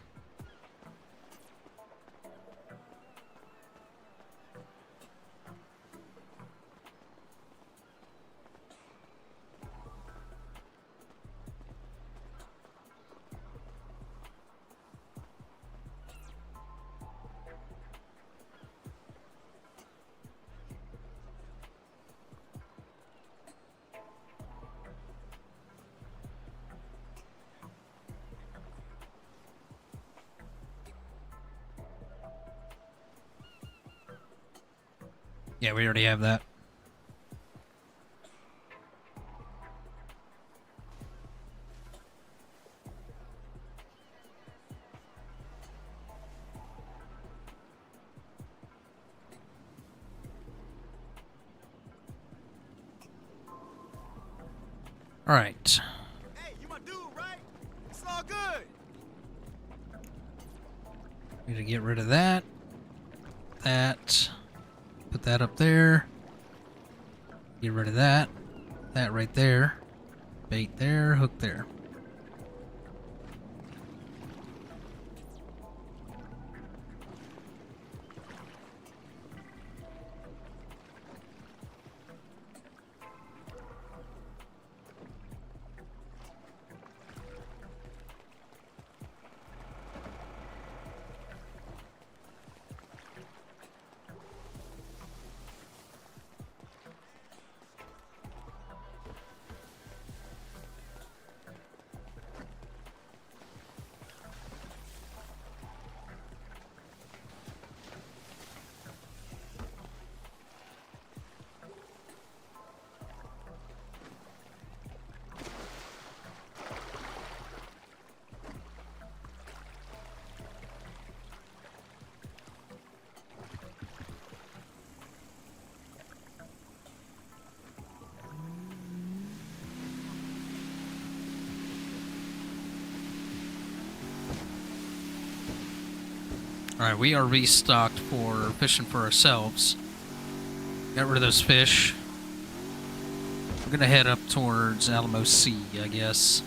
Yeah, we already have that. All right. Hey, you my dude, right? It's all good. Need to get rid of that. That. Put that up there. Get rid of that. That right there. Bait there, hook there. Alright, we are restocked for fishing for ourselves. Got rid of those fish. We're gonna head up towards Alamo Sea, I guess.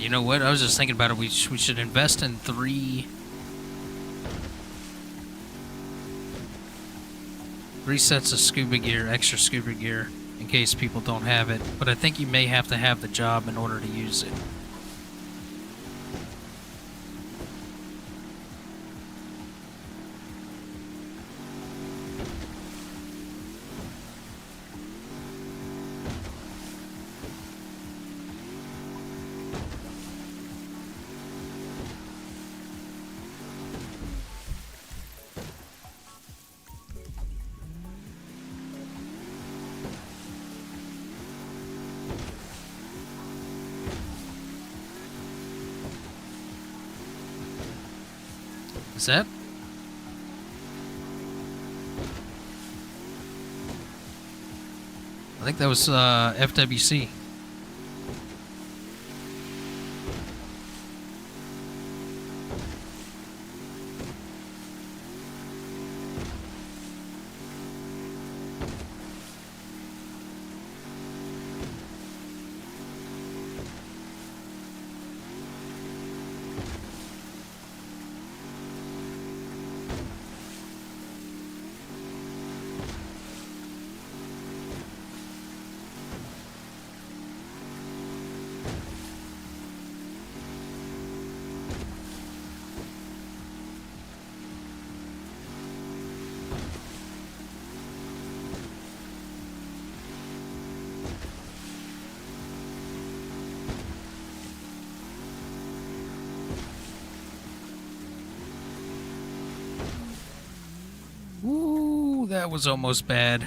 You know what? I was just thinking about it. We should invest in three sets of scuba gear, extra scuba gear, in case people don't have it. But I think you may have to have the job in order to use it. Is that? I think that was FWC. Ooh, that was almost bad.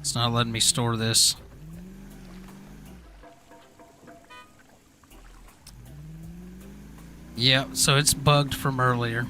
It's not letting me store this. Yeah, so it's bugged from earlier.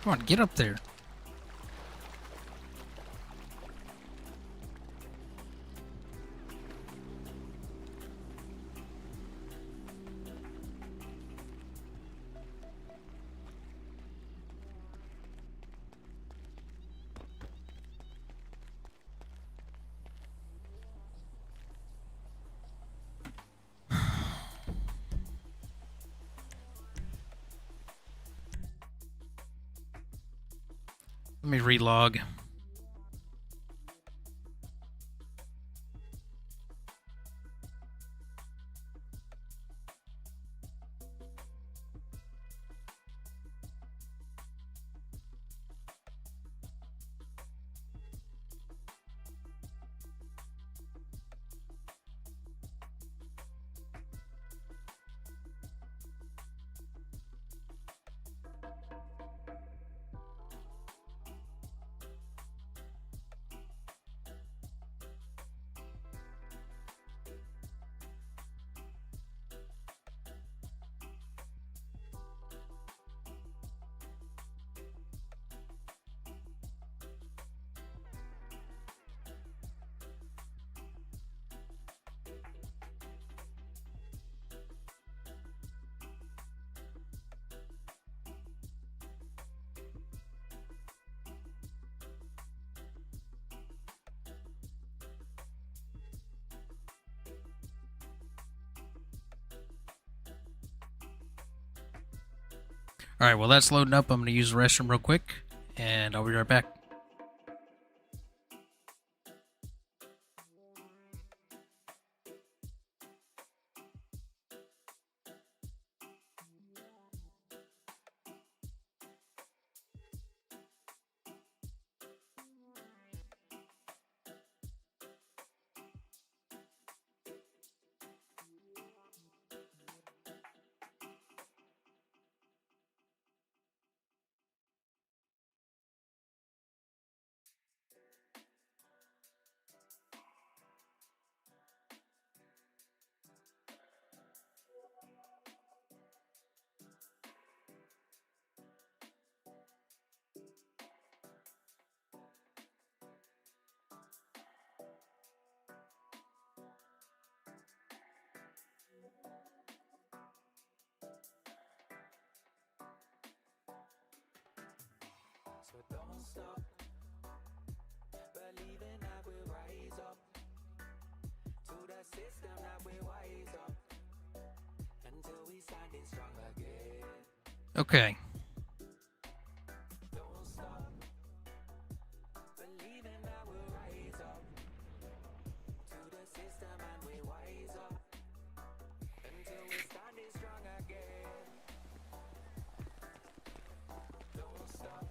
Come on, get up there. Let me relog. Alright, well that's loading up. I'm going to use the restroom real quick, and I'll be right back. So don't stop believing that we rise up to the system that we wise up until we standing strong again. Okay. Don't stop believing that we rise up to the system and we wise up until we standing strong again. Don't stop.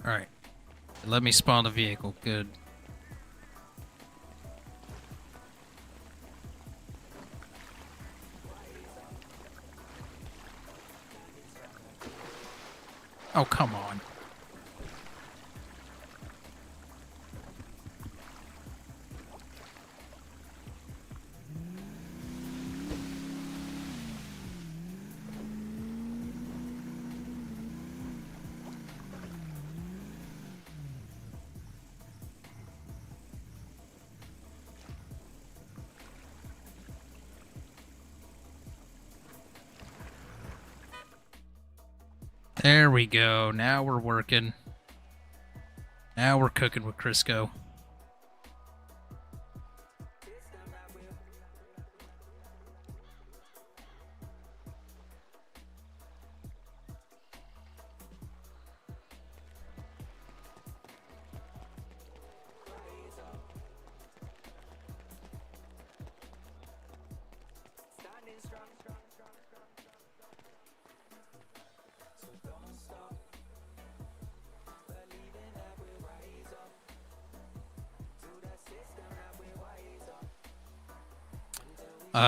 Alright. Let me spawn the vehicle. Good. Oh, come on. There we go. Now we're working. Now we're cooking with Crisco.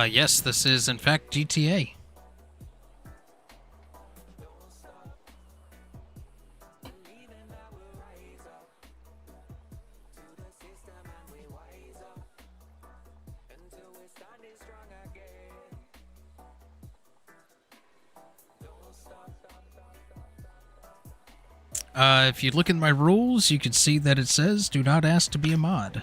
Yes, this is in fact GTA. If you look at my rules, you can see that it says, do not ask to be a mod.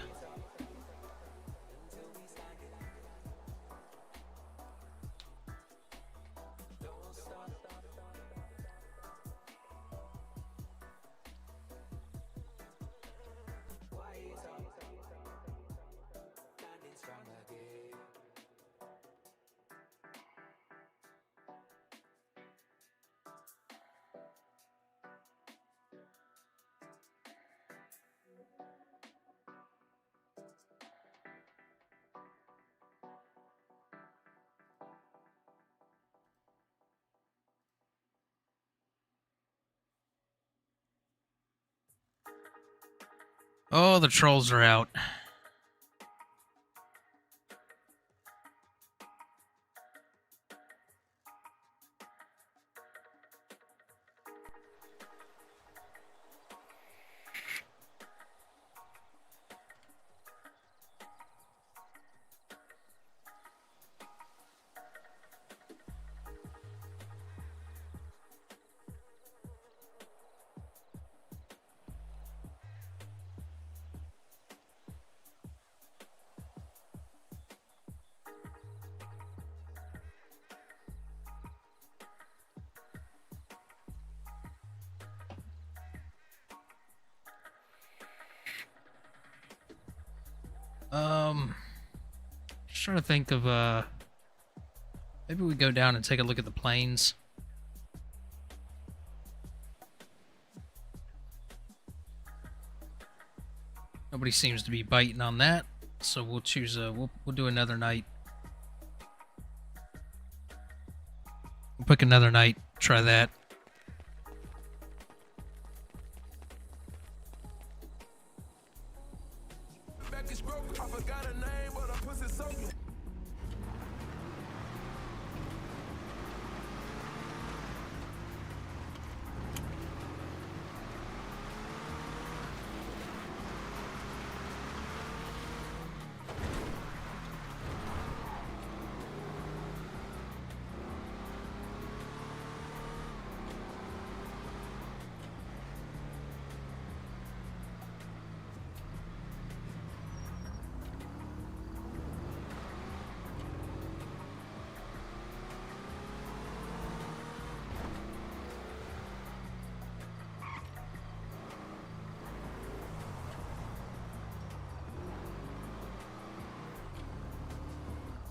Oh, the trolls are out. Just trying to think of, maybe we go down and take a look at the planes. Nobody seems to be biting on that, so we'll choose we'll do another night. We'll pick another night, try that.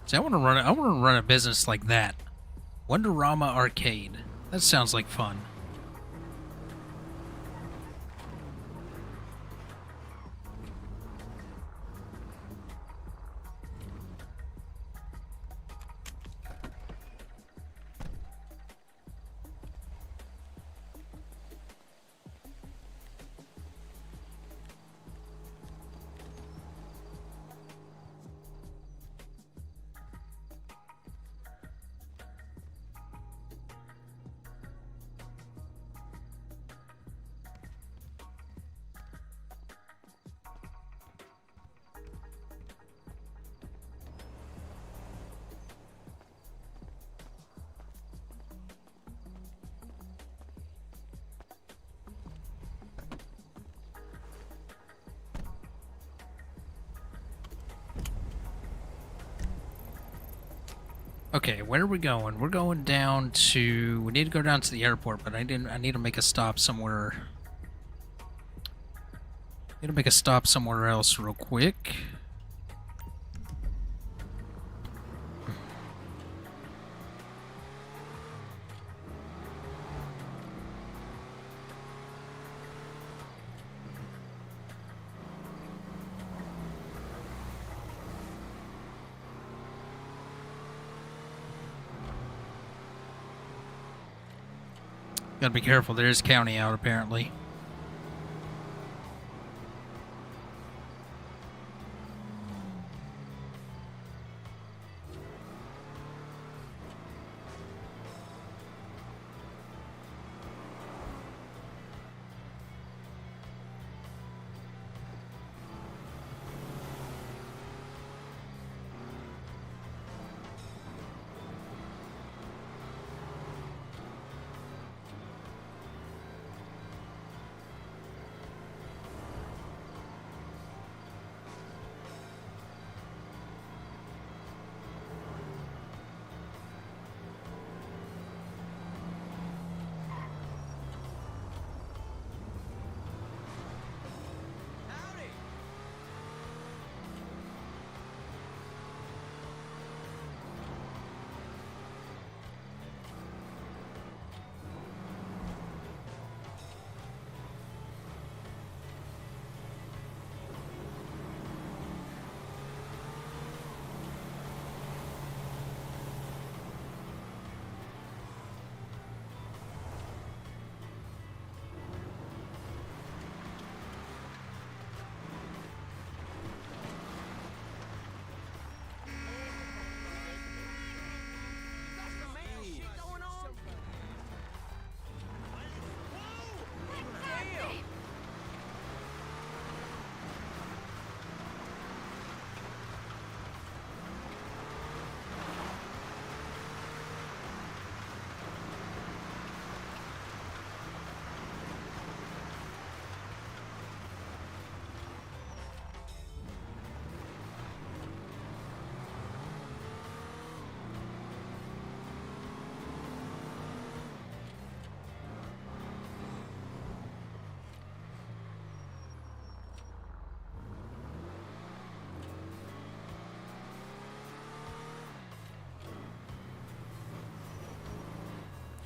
See, I want to run a business like that. Wonderama Arcade. That sounds like fun. Okay, where are we going? We're going down to... We need to go down to the airport, but I need to make a stop somewhere. Need to make a stop somewhere else real quick. Gotta be careful, there's county out apparently.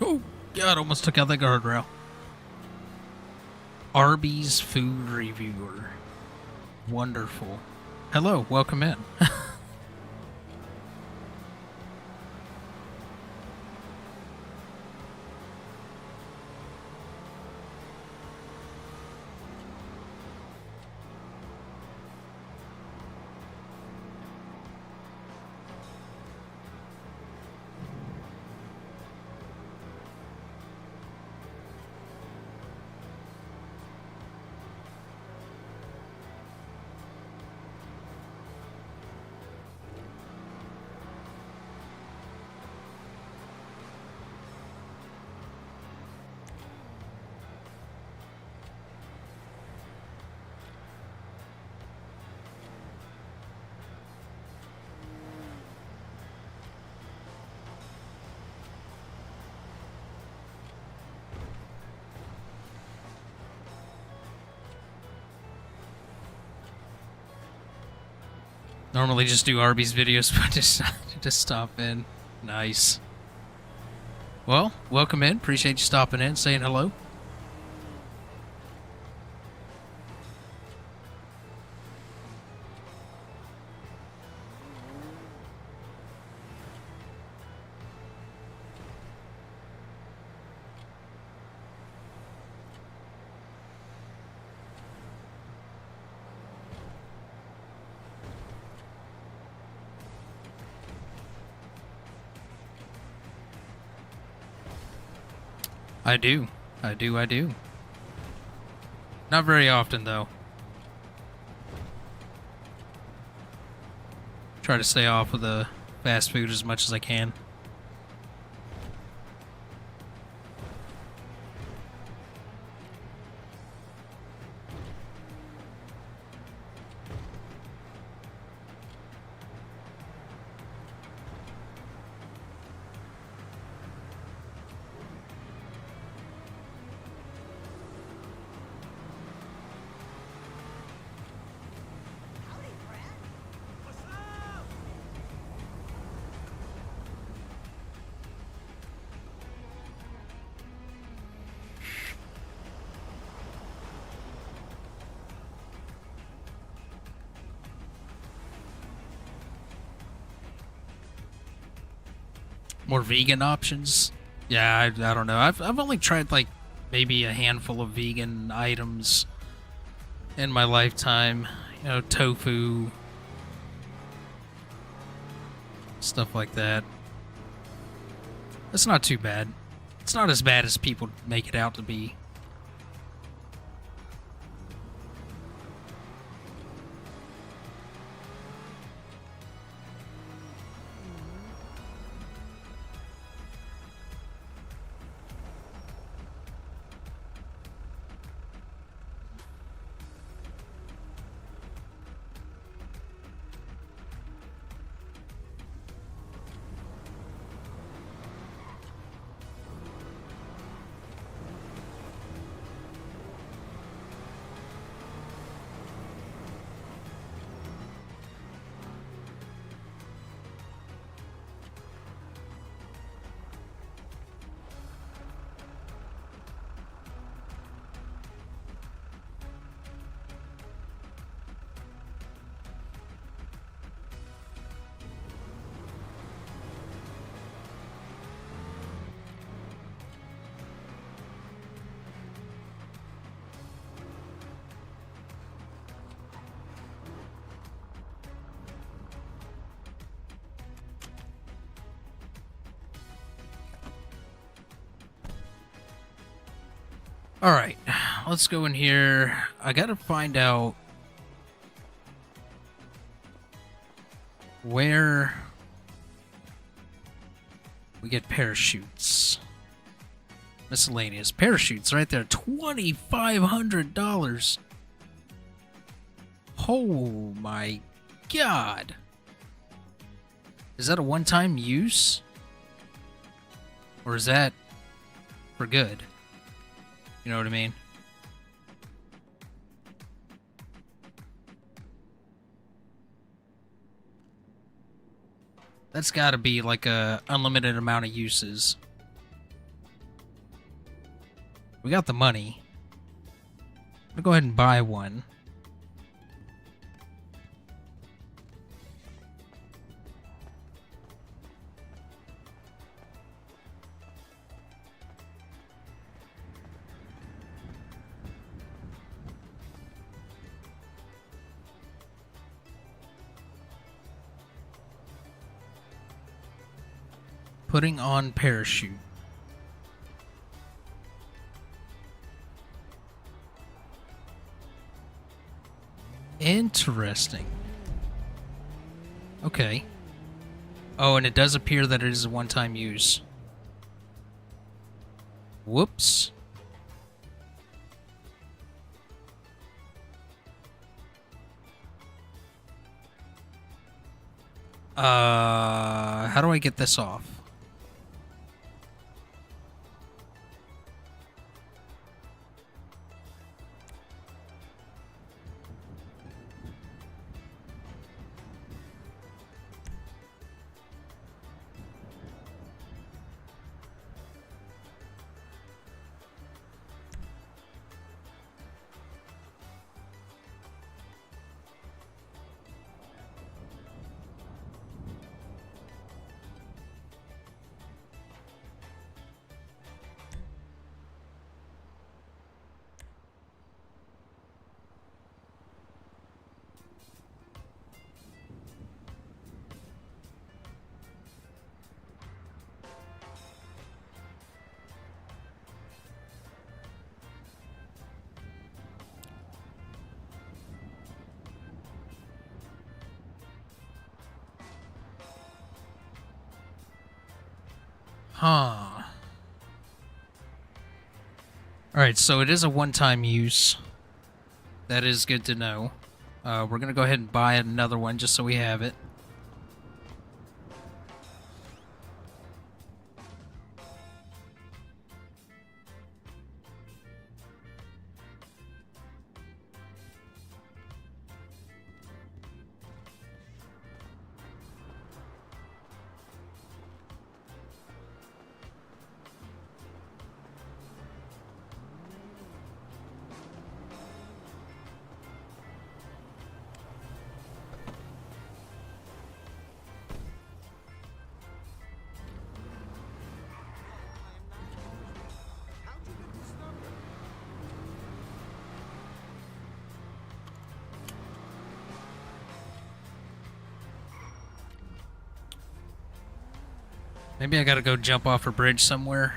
Oh, God, almost took out the guardrail. Arby's food reviewer. Wonderful. Hello, welcome in. Normally just do Arby's videos, but just stop in. Nice. Well, welcome in. Appreciate you stopping in, saying hello. I do. I do. Not very often, though. Try to stay off of the fast food as much as I can. more vegan options. Yeah, I don't know. I've only tried like maybe a handful of vegan items in my lifetime. You know, tofu, stuff like that. It's not too bad. It's not as bad as people make it out to be. Alright, let's go in here. I gotta find out where we get parachutes. Miscellaneous. Parachutes right there. $2,500. Oh my god. Is that a one-time use? Or is that for good? You know what I mean? That's gotta be like a unlimited amount of uses. We got the money. I'm gonna go ahead and buy one. Putting on parachute. Interesting. Okay. Oh, and it does appear that it is a one-time use. Whoops. How do I get this off? Huh. Alright, so it is a one-time use. That is good to know. We're gonna go ahead and buy another one just so we have it. Maybe I gotta go jump off a bridge somewhere.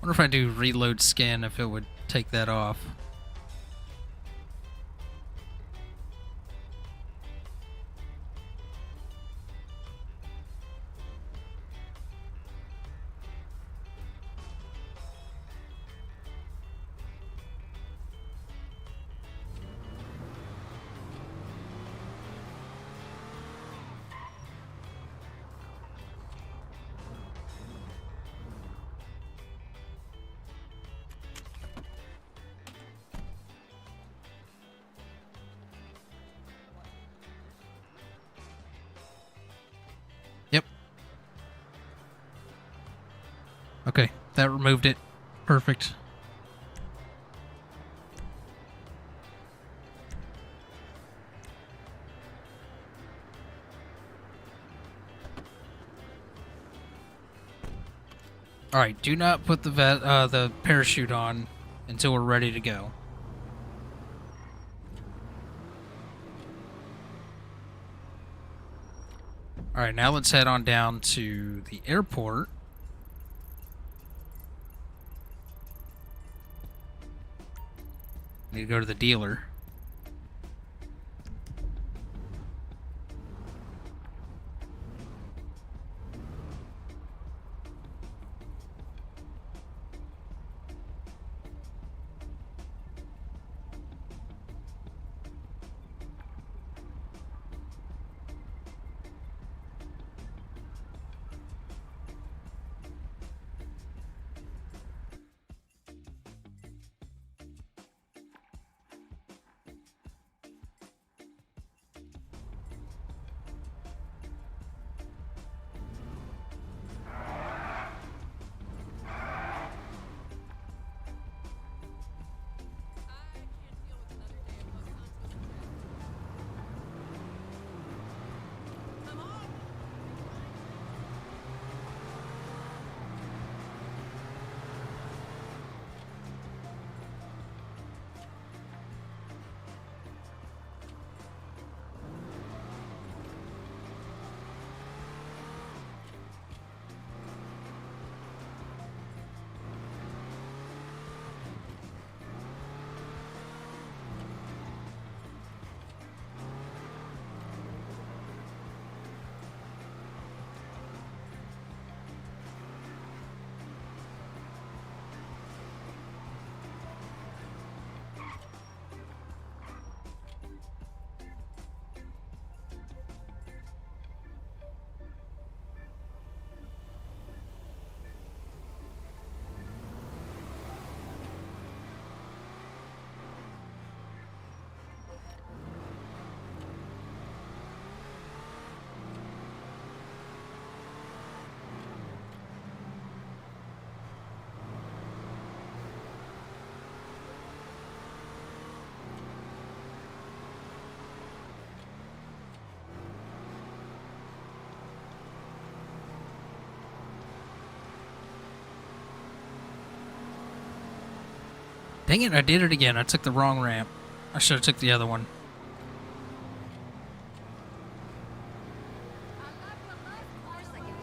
Wonder if I do reload scan if it would take that off. Yep. Okay, that removed it. Perfect. All right, do not put the parachute on until we're ready to go. All right, now let's head on down to the airport. Need to go to the dealer. Dang it, I did it again. I took the wrong ramp. I should have took the other one. Of course I can help.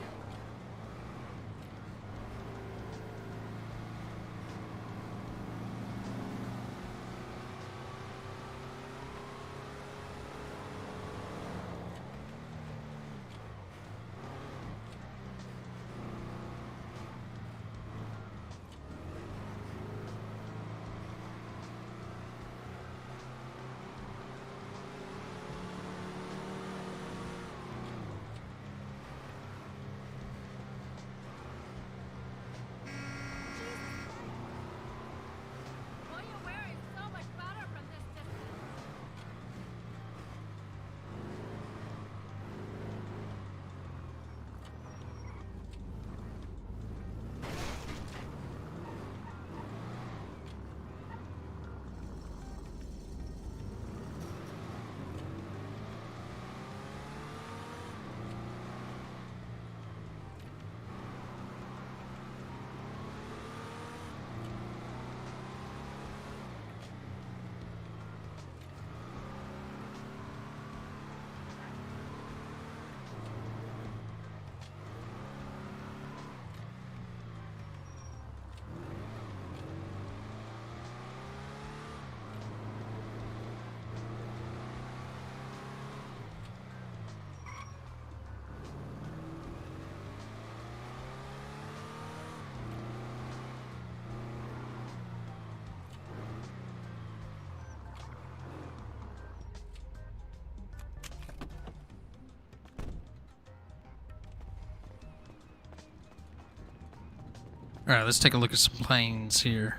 Alright, let's take a look at some planes here.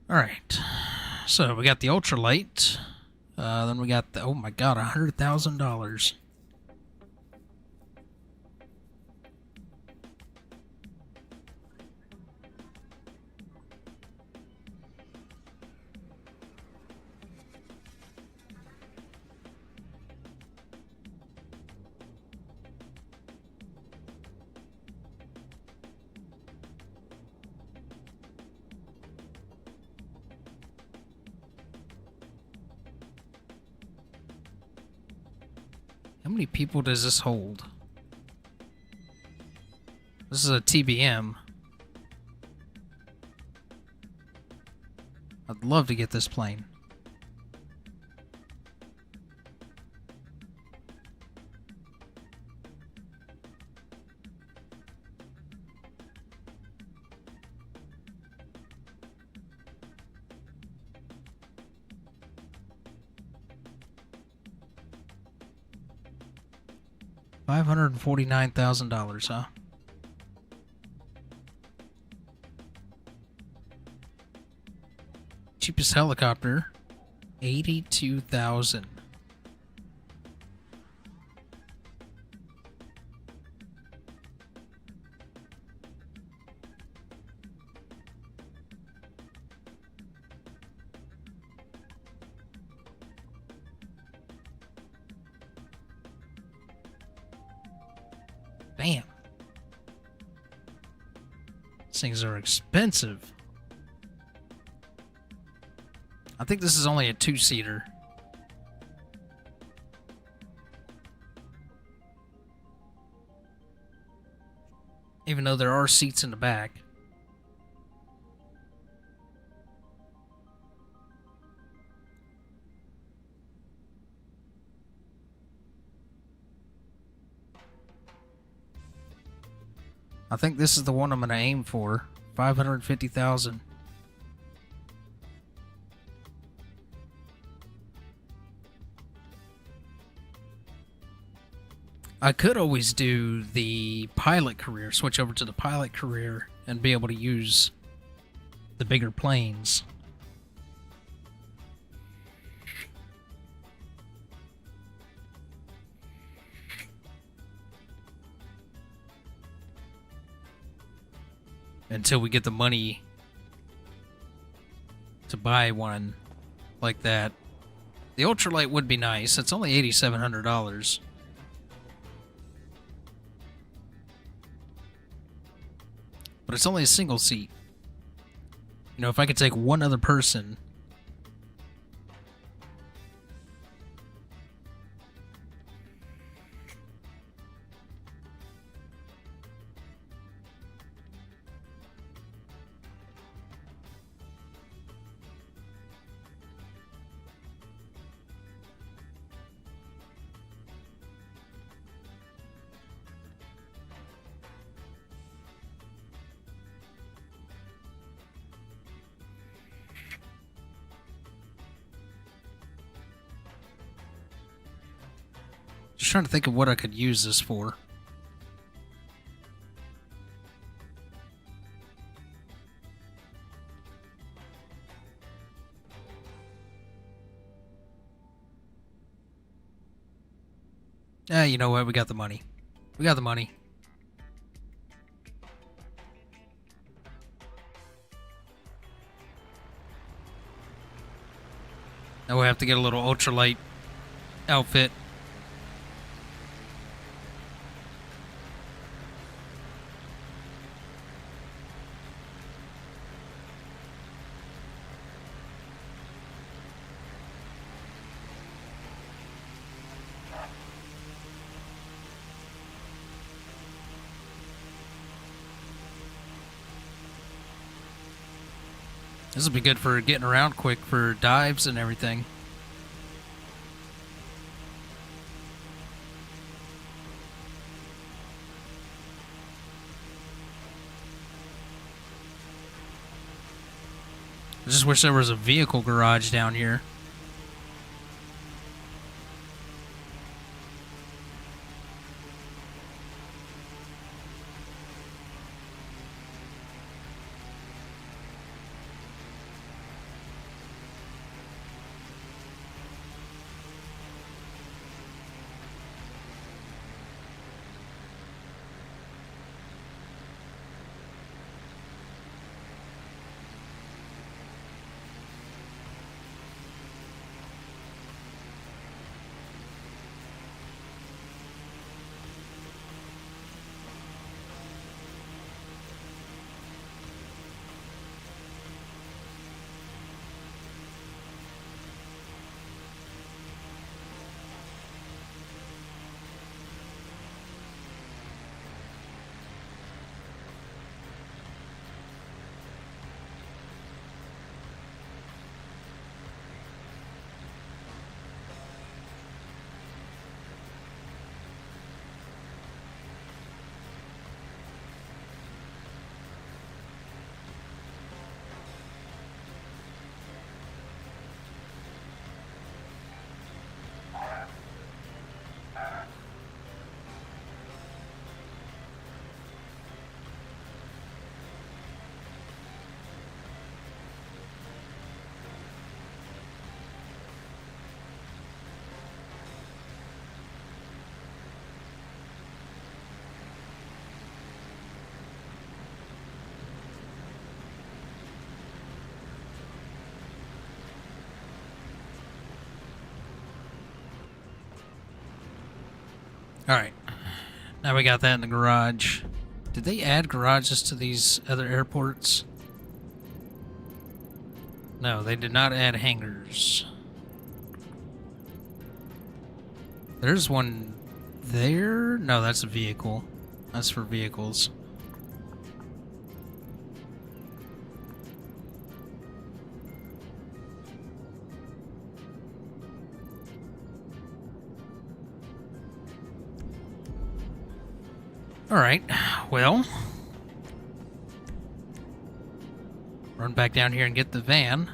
Alright. So we got the ultralight. Then we got the, oh my god, $100,000. How many people does this hold? This is a TBM. I'd love to get this plane. $549,000, huh? Cheapest helicopter, $82,000. Damn. These things are expensive. I think this is only a 2-seater. Even though there are seats in the back. I think this is the one I'm going to aim for. $550,000. I could always do the pilot career, switch over to the pilot career, and be able to use the bigger planes. Until we get the money to buy one like that. The ultralight would be nice. It's only $8,700. But it's only a single seat. You know, if I could take one other person. Just trying to think of what I could use this for. You know what? We got the money. We got the money. Now we have to get a little ultralight outfit. This will be good for getting around quick for dives and everything. I just wish there was a vehicle garage down here. Alright. Now we got that in the garage. Did they add garages to these other airports? No, they did not add hangars. There's one there? No, that's a vehicle. That's for vehicles. Alright, well. Run back down here and get the van.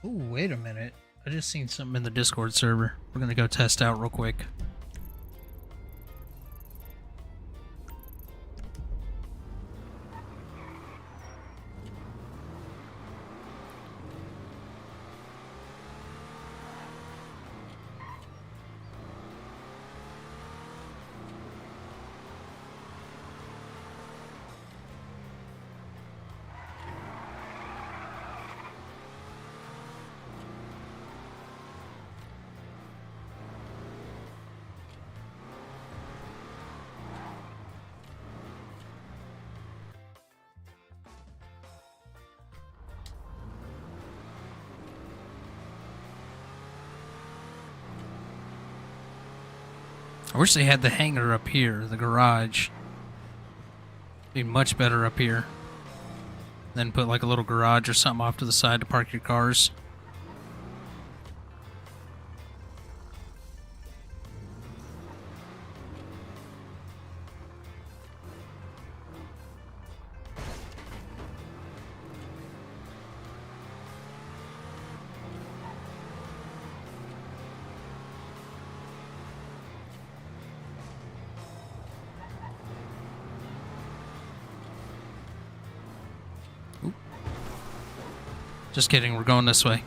Ooh, wait a minute. I just seen something in the Discord server. We're gonna go test out real quick. I wish they had the hangar up here, the garage. Be much better up here. Then put like a little garage or something off to the side to park your cars. Just kidding, we're going this way.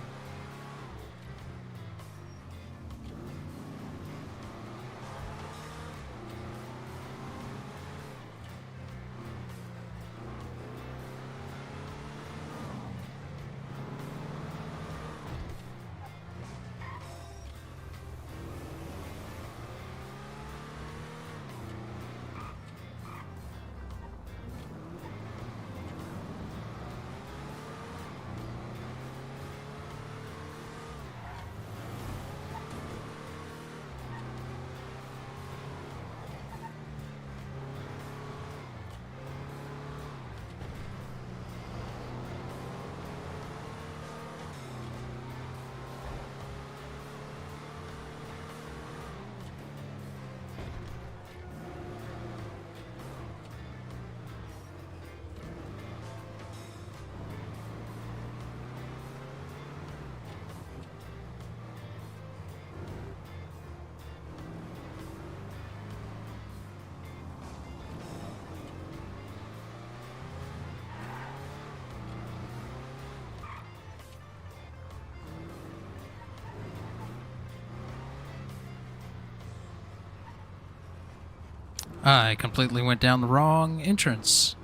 I completely went down the wrong entrance.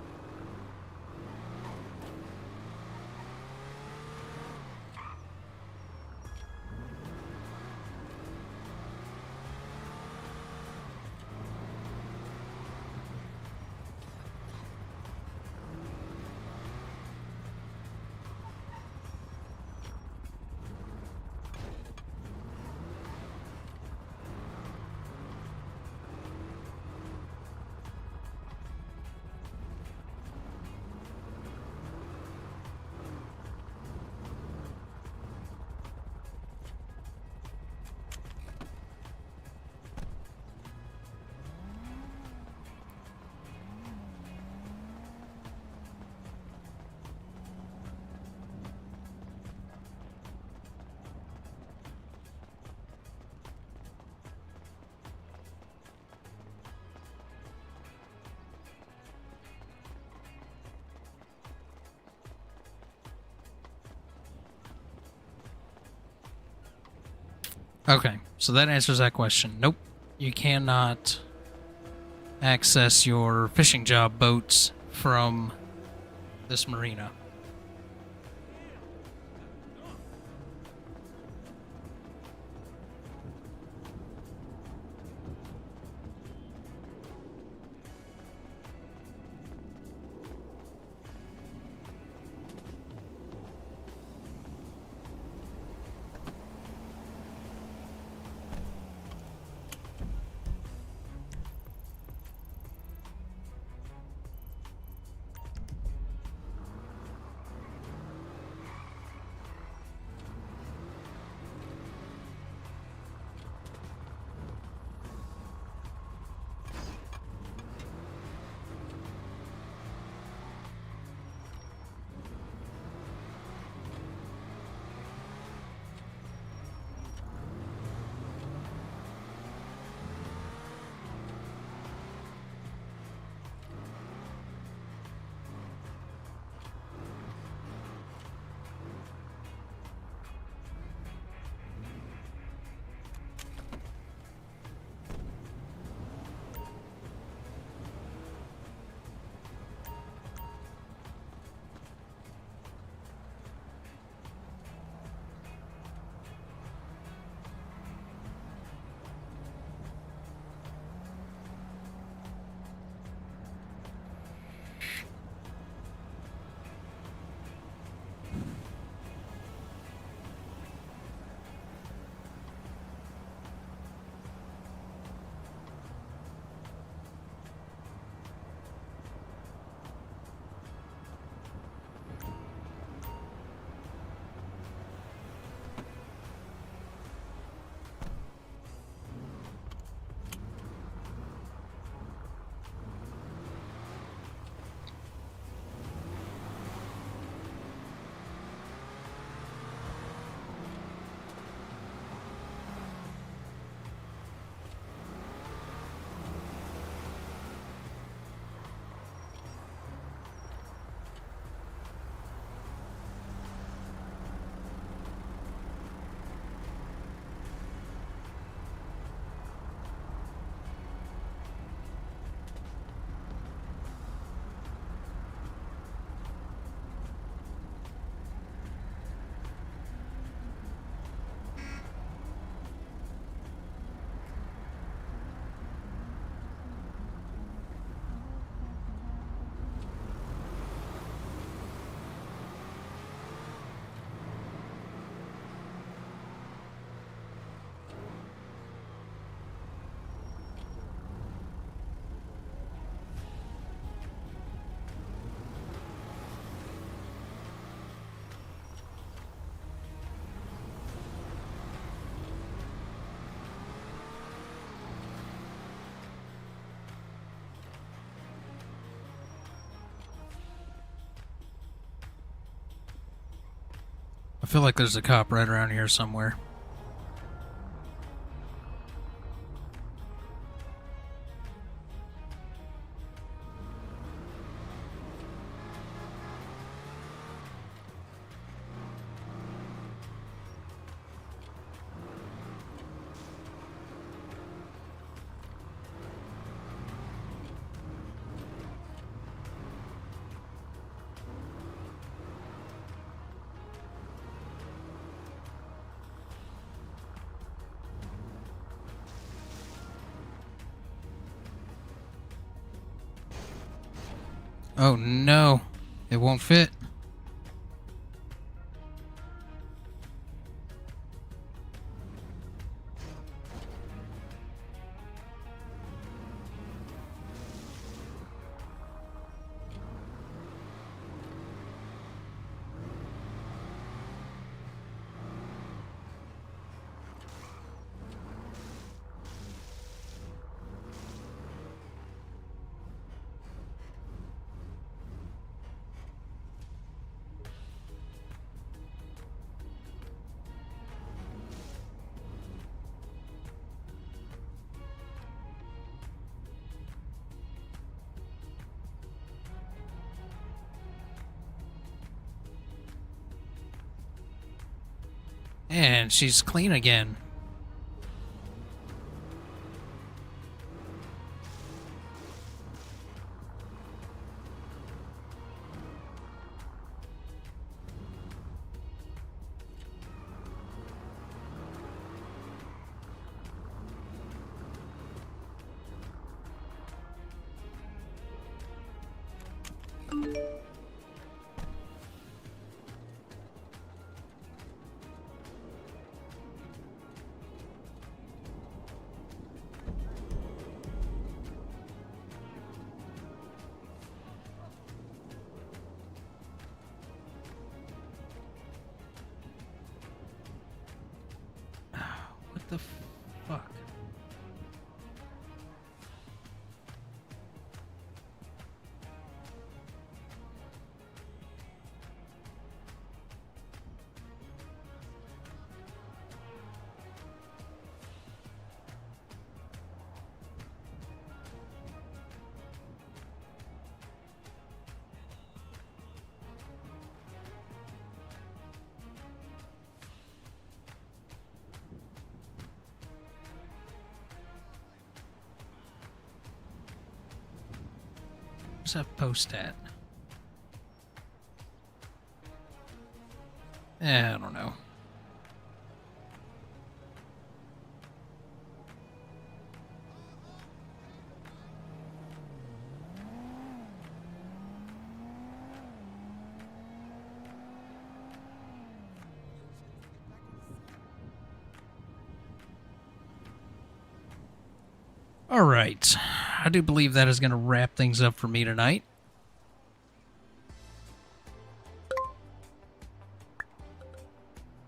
Okay, so that answers that question. Nope, you cannot access your fishing job boats from this marina. I feel like there's a cop right around here somewhere. Oh no, it won't fit. And she's clean again. What the fuck? Where's that post at? I don't know. All right. I do believe that is going to wrap things up for me tonight.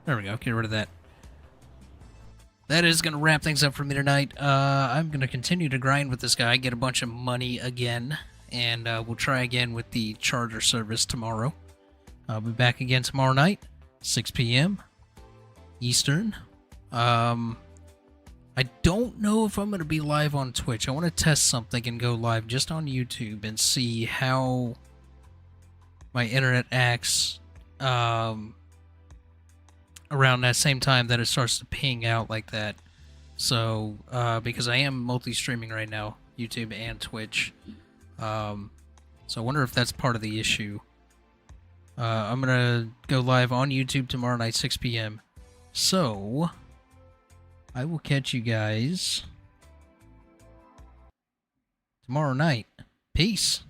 There we go. Get rid of that. That is going to wrap things up for me tonight. I'm going to continue to grind with this guy, get a bunch of money again, and we'll try again with the charger service tomorrow. I'll be back again tomorrow night, 6 p.m. Eastern. I don't know if I'm going to be live on Twitch. I want to test something and go live just on YouTube and see how my internet acts around that same time that it starts to ping out like that. So, because I am multi-streaming right now, YouTube and Twitch. So I wonder if that's part of the issue. I'm going to go live on YouTube tomorrow night, 6 p.m. So I will catch you guys tomorrow night. Peace.